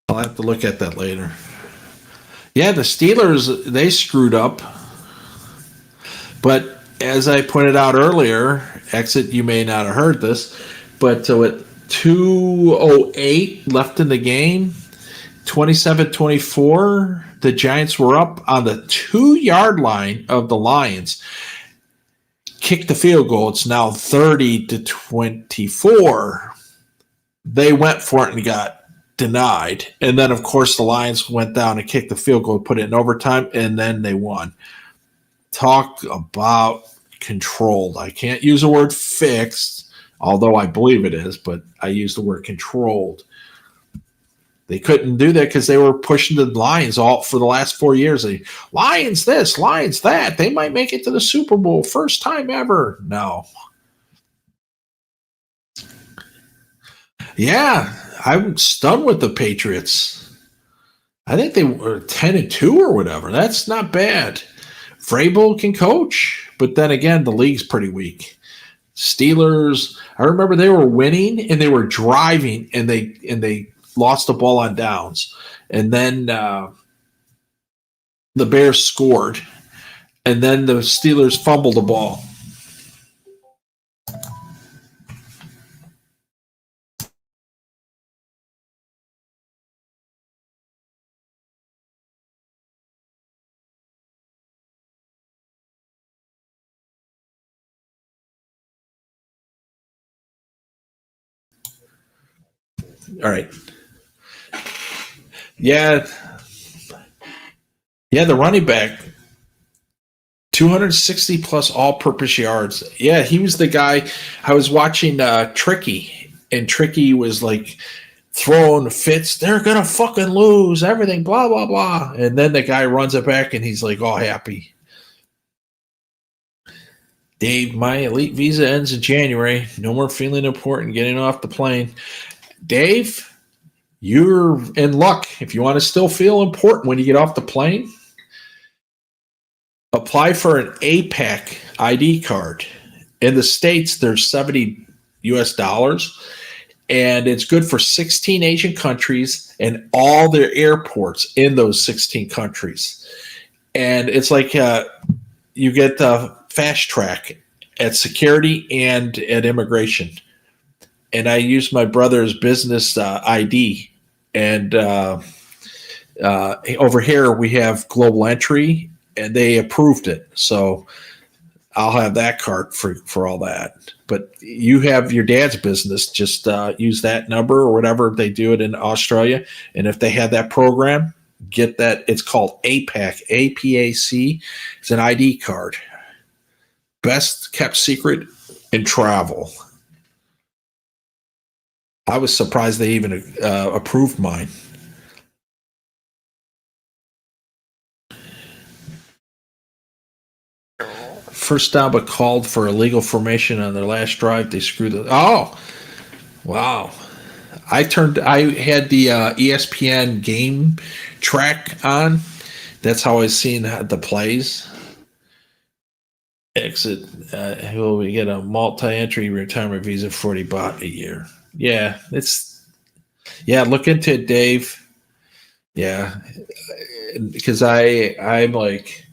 I'll have to look at that later. Yeah, the Steelers, they screwed up. But as I pointed out earlier, exit, you may not have heard this, but with 2:08 left in the game, 27-24, the Giants were up on the 2-yard line of the Lions. Kicked the field goal. It's now 30-24. They went for it and got denied. And then, of course, the Lions went down and kicked the field goal, put it in overtime, and then they won. Talk about controlled. I can't use the word fixed, although I believe it is, but I use the word controlled. They couldn't do that because they were pushing the Lions all for the last 4 years. Lions this, Lions that. They might make it to the Super Bowl. First time ever. No. Yeah, I'm stunned with the Patriots. I think they were 10-2 or whatever. That's not bad. Vrabel can coach, but then again, the league's pretty weak. Steelers, I remember they were winning and they were driving and they lost the ball on downs. And then the Bears scored. and then the Steelers fumbled the ball. All right. Yeah. Yeah, the running back, 260 plus all-purpose yards. Yeah, he was the guy. I was watching Tricky, and Tricky was like throwing fits. They're going to fucking lose everything, blah, blah, blah. And then the guy runs it back, and he's like all happy. Dave, my elite visa ends in January. No more feeling important getting off the plane. Dave, you're in luck. If you want to still feel important when you get off the plane, apply for an APAC ID card. In the States, there's $70 US, and it's good for 16 Asian countries and all their airports in those 16 countries. And it's like you get fast track at security and at immigration. And I used my brother's business ID. And over here, we have global entry, and they approved it. So I'll have that card for all that. But you have your dad's business, just use that number or whatever they do it in Australia. And if they have that program, get that. It's called APAC, APAC. It's an ID card. Best kept secret in travel. I was surprised they even approved mine. First down, but called for illegal formation on their last drive. They screwed it. Oh, wow! I had the ESPN game track on. That's how I was seeing the plays. Exit. Will we get a multi-entry retirement visa, $40 a year? Yeah, look into it, Dave. Yeah, because I'm like,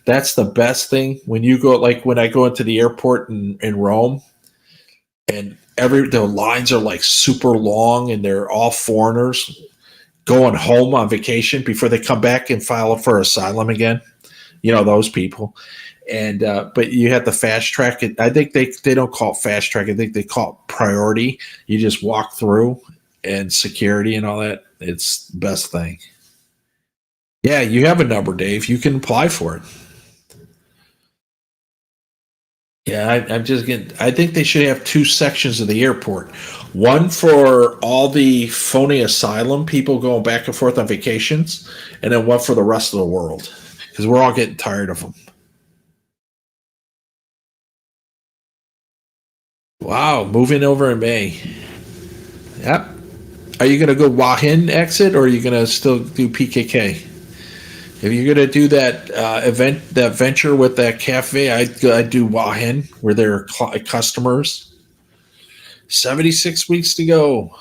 that's the best thing when you go, like when I go into the airport in Rome, and the lines are like super long, and they're all foreigners going home on vacation before they come back and file for asylum again. You know, those people. And but you have the fast track. I think they don't call it fast track. I think they call it priority. You just walk through, and security and all that. It's the best thing. Yeah, you have a number, Dave. You can apply for it. Yeah, I'm just getting. I think they should have two sections of the airport. One for all the phony asylum people going back and forth on vacations, and then one for the rest of the world, because we're all getting tired of them. Wow, moving over in May. Yep. Are you going to go Wahin exit, or are you going to still do PKK? If you're going to do that that venture with that cafe, I'd do Wahin, where they're customers. 76 weeks to go.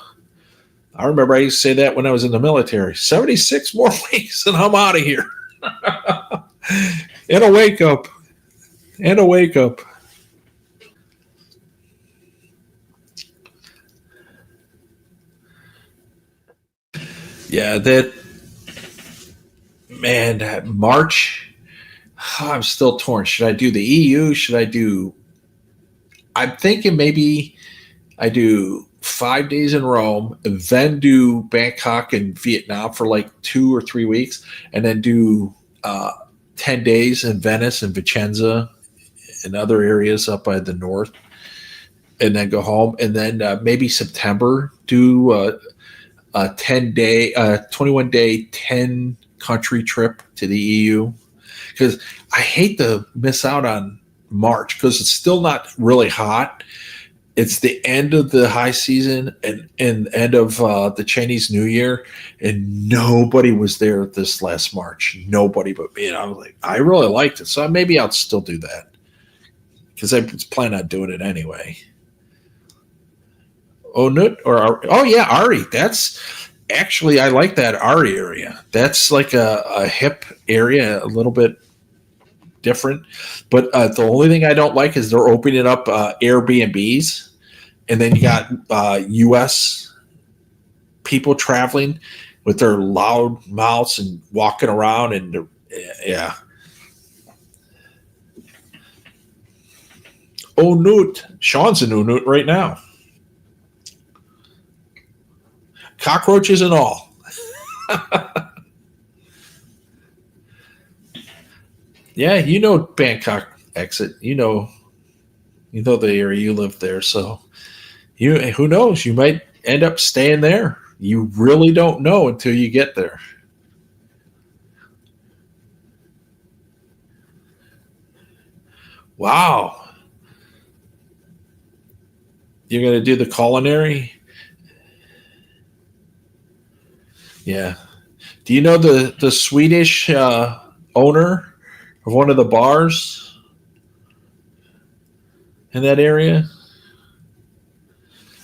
I remember I used to say that when I was in the military. 76 more weeks, and I'm out of here. And a wake up. Yeah, that March, I'm still torn. Should I do the EU? I'm thinking maybe I do 5 days in Rome, and then do Bangkok and Vietnam for like 2 or 3 weeks, and then do 10 days in Venice and Vicenza and other areas up by the north, and then go home. And then maybe September, do a 21-day, 10 country trip to the EU, because I hate to miss out on March because it's still not really hot. It's the end of the high season and end of the Chinese New Year, and nobody was there this last March. Nobody but me. And I was like, I really liked it, so maybe I'll still do that because I was planning on doing it anyway. Yeah, Ari. That's actually, I like that Ari area. That's like a hip area, a little bit different. But the only thing I don't like is they're opening up Airbnbs, and then you got U.S. people traveling with their loud mouths and walking around, and yeah. Oh, Newt. Sean's a new Newt right now. Cockroaches and all. Yeah, you know Bangkok exit. You know the area. You live there, so who knows? You might end up staying there. You really don't know until you get there. Wow. You're going to do the culinary? Yeah. Do you know the Swedish owner of one of the bars in that area?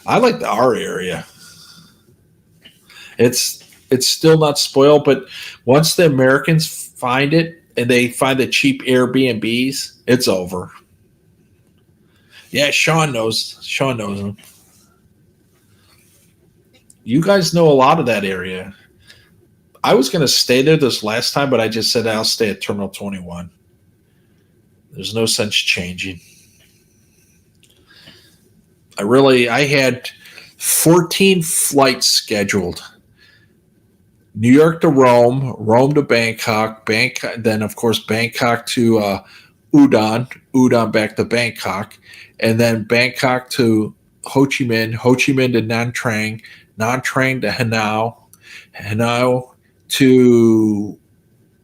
I like our area. It's still not spoiled, but once the Americans find it and they find the cheap Airbnbs, it's over. Yeah, Sean knows. Sean knows them. You guys know a lot of that area. I was going to stay there this last time, but I just said I'll stay at Terminal 21. There's no sense changing. I had 14 flights scheduled. New York to Rome, Rome to Bangkok, then of course Bangkok to Udon back to Bangkok, and then Bangkok to Ho Chi Minh to Nha Trang, Nha Trang to Hanoi to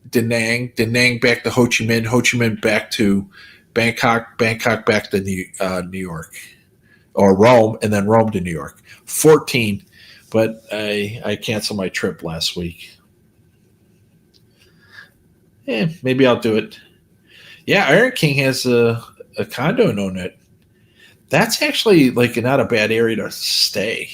Da Nang back to Ho Chi Minh back to Bangkok back to New York, or Rome, and then Rome to New York. 14, but I canceled my trip last week. Maybe I'll do it. Yeah, Iron King has a condo in Onet. That's actually like not a bad area to stay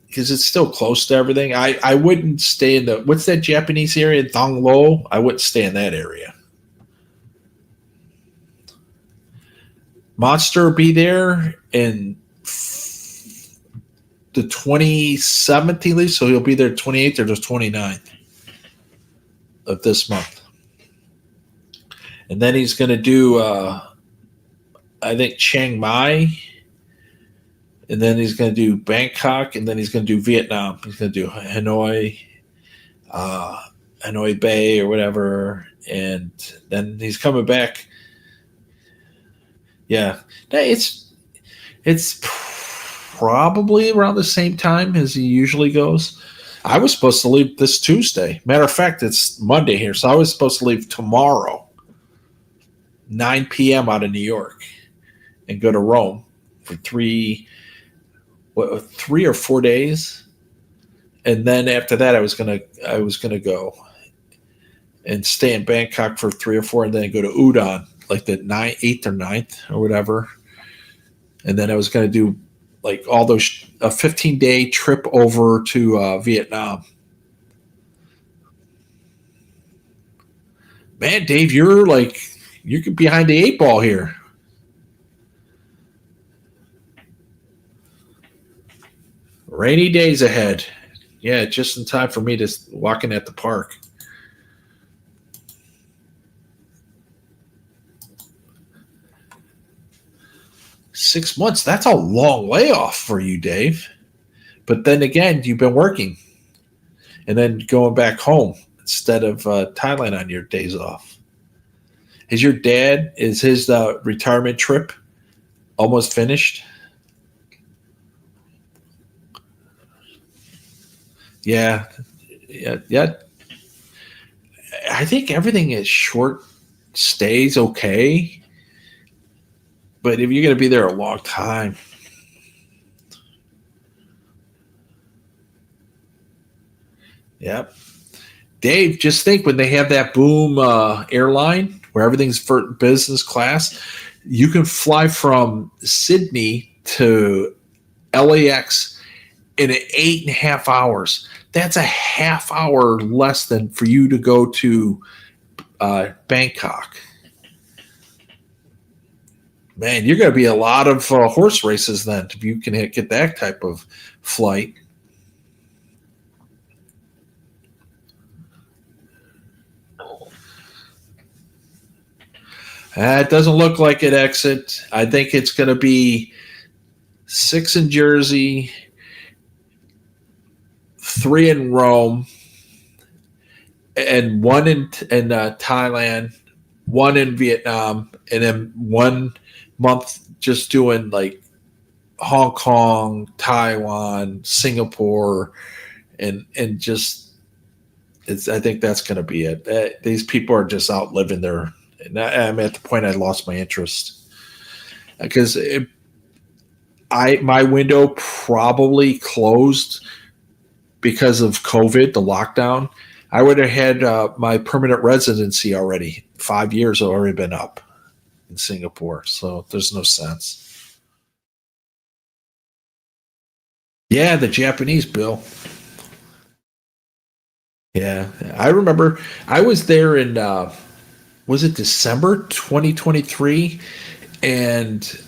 because it's still close to everything. I wouldn't stay in what's that Japanese area, Donglo? I wouldn't stay in that area. Monster will be there in the 27th, he leaves, so he'll be there 28th or the 29th of this month. And then he's going to do, I think, Chiang Mai. And then he's going to do Bangkok. And then he's going to do Vietnam. He's going to do Hanoi, Hanoi Bay or whatever. And then he's coming back. Yeah. It's probably around the same time as he usually goes. I was supposed to leave this Tuesday. Matter of fact, it's Monday here. So I was supposed to leave tomorrow, 9 p.m. out of New York, and go to Rome for 3 or 4 days. And then after that, I was gonna go and stay in Bangkok for 3 or 4, and then go to Udon, like the 8th or 9th or whatever. And then I was gonna do like all those a 15-day trip over to Vietnam. Man, Dave, you're behind the 8 ball here. Rainy days ahead. Yeah, just in time for me to walk in at the park. Six months, that's a long layoff for you, Dave. But then again, you've been working and then going back home instead of Thailand on your days off. Is his retirement trip almost finished? Yeah. I think everything is short stays okay. But if you're going to be there a long time, yep. Dave, just think when they have that Boom airline where everything's for business class, you can fly from Sydney to LAX in 8.5 hours. That's a half hour less than for you to go to Bangkok. Man, you're going to be a lot of horse races then if you can get that type of flight. It doesn't look like it exit. I think it's going to be 6 in Jersey, 3 in Rome, and 1 in Thailand, 1 in Vietnam, and then 1 month just doing like Hong Kong, Taiwan, Singapore, and just I think that's going to be it. These people are just out living their. I'm at the point I lost my interest because my window probably closed because of COVID, the lockdown. I would have had my permanent residency already. 5 years have already been up in Singapore, so there's no sense. Yeah, the Japanese, Bill. Yeah, I remember I was there in, was it December 2023? And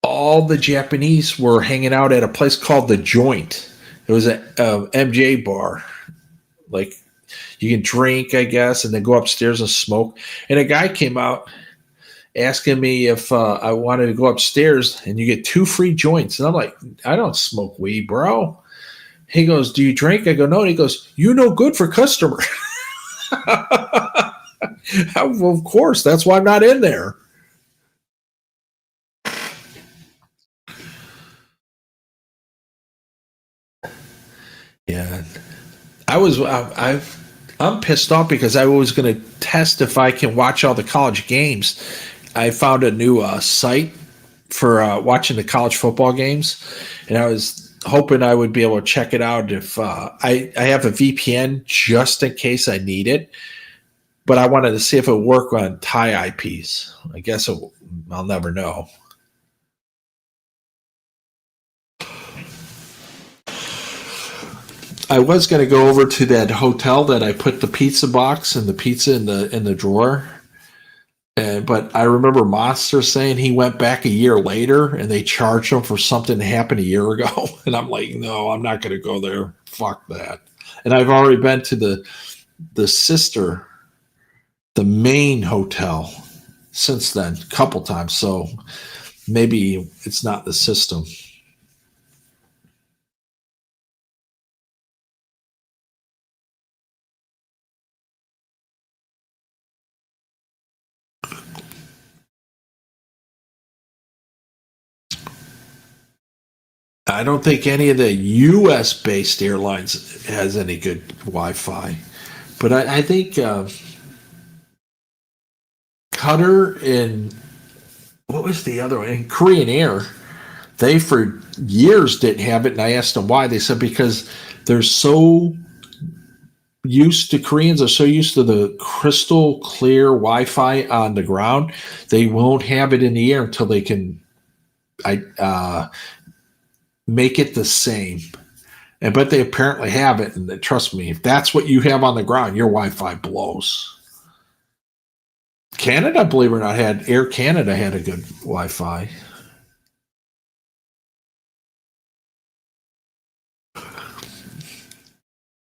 all the Japanese were hanging out at a place called The Joint. It was an MJ bar. Like, you can drink, I guess, and then go upstairs and smoke. And a guy came out asking me if I wanted to go upstairs, and you get 2 free joints. And I'm like, I don't smoke weed, bro. He goes, do you drink? I go, no. And he goes, you no good for customer. Well, of course. That's why I'm not in there. Yeah. I'm pissed off because I was going to test if I can watch all the college games. I found a new site for watching the college football games, and I was hoping I would be able to check it out if I have a VPN just in case I need it, but I wanted to see if it would work on Thai IPs. I guess I'll never know. I was going to go over to that hotel that I put the pizza box and the pizza in the drawer. But I remember Monster saying he went back a year later and they charged him for something that happened a year ago. And I'm like, no, I'm not going to go there. Fuck that. And I've already been to the main hotel since then, a couple times. So maybe it's not the system. I don't think any of the U.S. based airlines has any good Wi-Fi, but I think Qatar and what was the other one? And Korean Air, they for years didn't have it, and I asked them why. They said because they're so used to Koreans are so used to the crystal clear Wi-Fi on the ground, they won't have it in the air until they can. Make it the same. But they apparently have it, and trust me, if that's what you have on the ground, your Wi-Fi blows. Canada, believe it or not, Air Canada had a good Wi-Fi.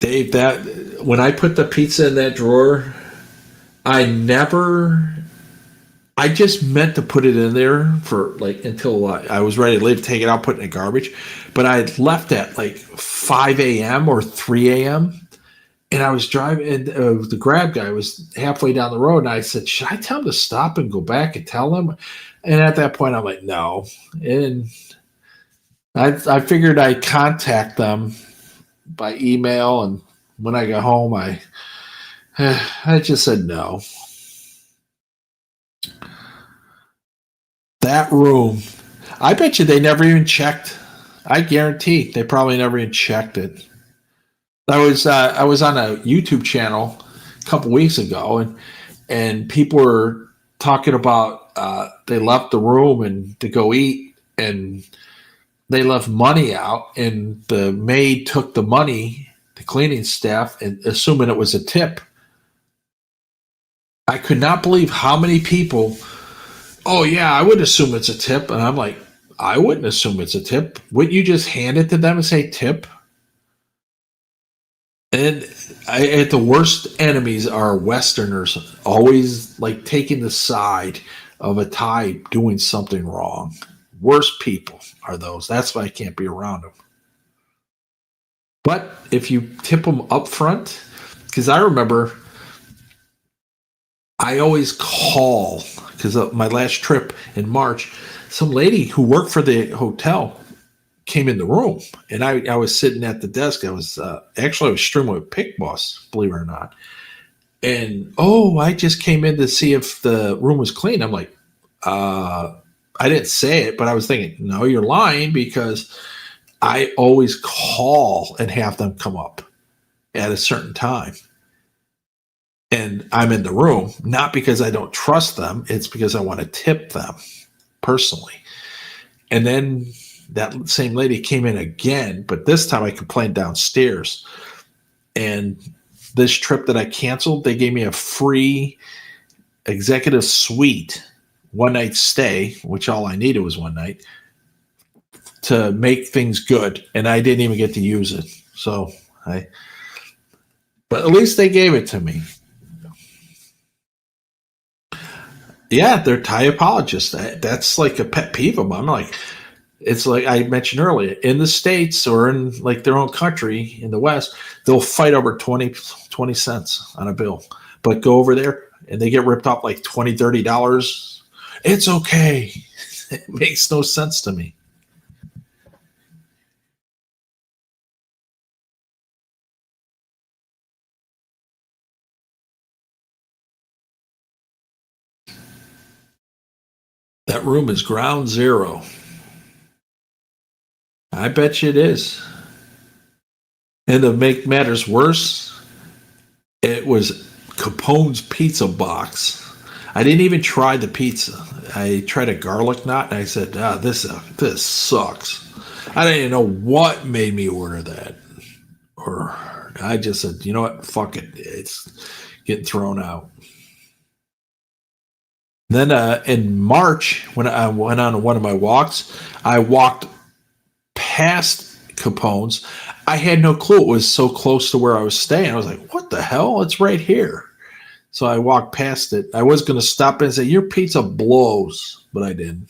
Dave, when I put the pizza in that drawer, I just meant to put it in there for until I was ready to leave, take it out, put it in the garbage. But I had left at 5 a.m. or 3 a.m. And I was driving, and the Grab guy was halfway down the road. And I said, should I tell him to stop and go back and tell him? And at that point, I'm like, no. And I figured I'd contact them by email. And when I got home, I just said no. That room, I bet you they never even checked. I guarantee they probably never even checked it. I was on a YouTube channel a couple weeks ago, and people were talking about they left the room and to go eat, and they left money out, and the maid took the money, the cleaning staff, and assuming it was a tip. I could not believe how many people, oh, yeah, I would assume it's a tip. And I'm like, I wouldn't assume it's a tip. Wouldn't you just hand it to them and say tip? And the worst enemies are Westerners, always like taking the side of a Thai doing something wrong. Worst people are those. That's why I can't be around them. But if you tip them up front, because I remember I always call, because of my last trip in March, some lady who worked for the hotel came in the room, and I was sitting at the desk. I was streaming with Pick Boss, believe it or not. And I just came in to see if the room was clean. I'm like, I didn't say it, but I was thinking, no, you're lying, because I always call and have them come up at a certain time. And I'm in the room, not because I don't trust them. It's because I want to tip them personally. And then that same lady came in again, but this time I complained downstairs. And this trip that I canceled, they gave me a free executive suite, one night stay, which all I needed was one night, to make things good. And I didn't even get to use it. But at least they gave it to me. Yeah, they're Thai apologists. That's like a pet peeve of mine. I'm like, it's like I mentioned earlier, in the States or in like their own country in the West, they'll fight over 20 cents on a bill. But go over there and they get ripped off like $20, $30. It's okay. It makes no sense to me. That room is ground zero. I bet you it is. And to make matters worse, it was Capone's pizza box. I didn't even try the pizza. I tried a garlic knot, and I said, this sucks. I didn't even know what made me order that. Or I just said, you know what? Fuck it. It's getting thrown out. Then in March, when I went on one of my walks, I walked past Capone's. I had no clue it was so close to where I was staying. I was like, what the hell? It's right here. So I walked past it. I was going to stop and say, your pizza blows, but I didn't.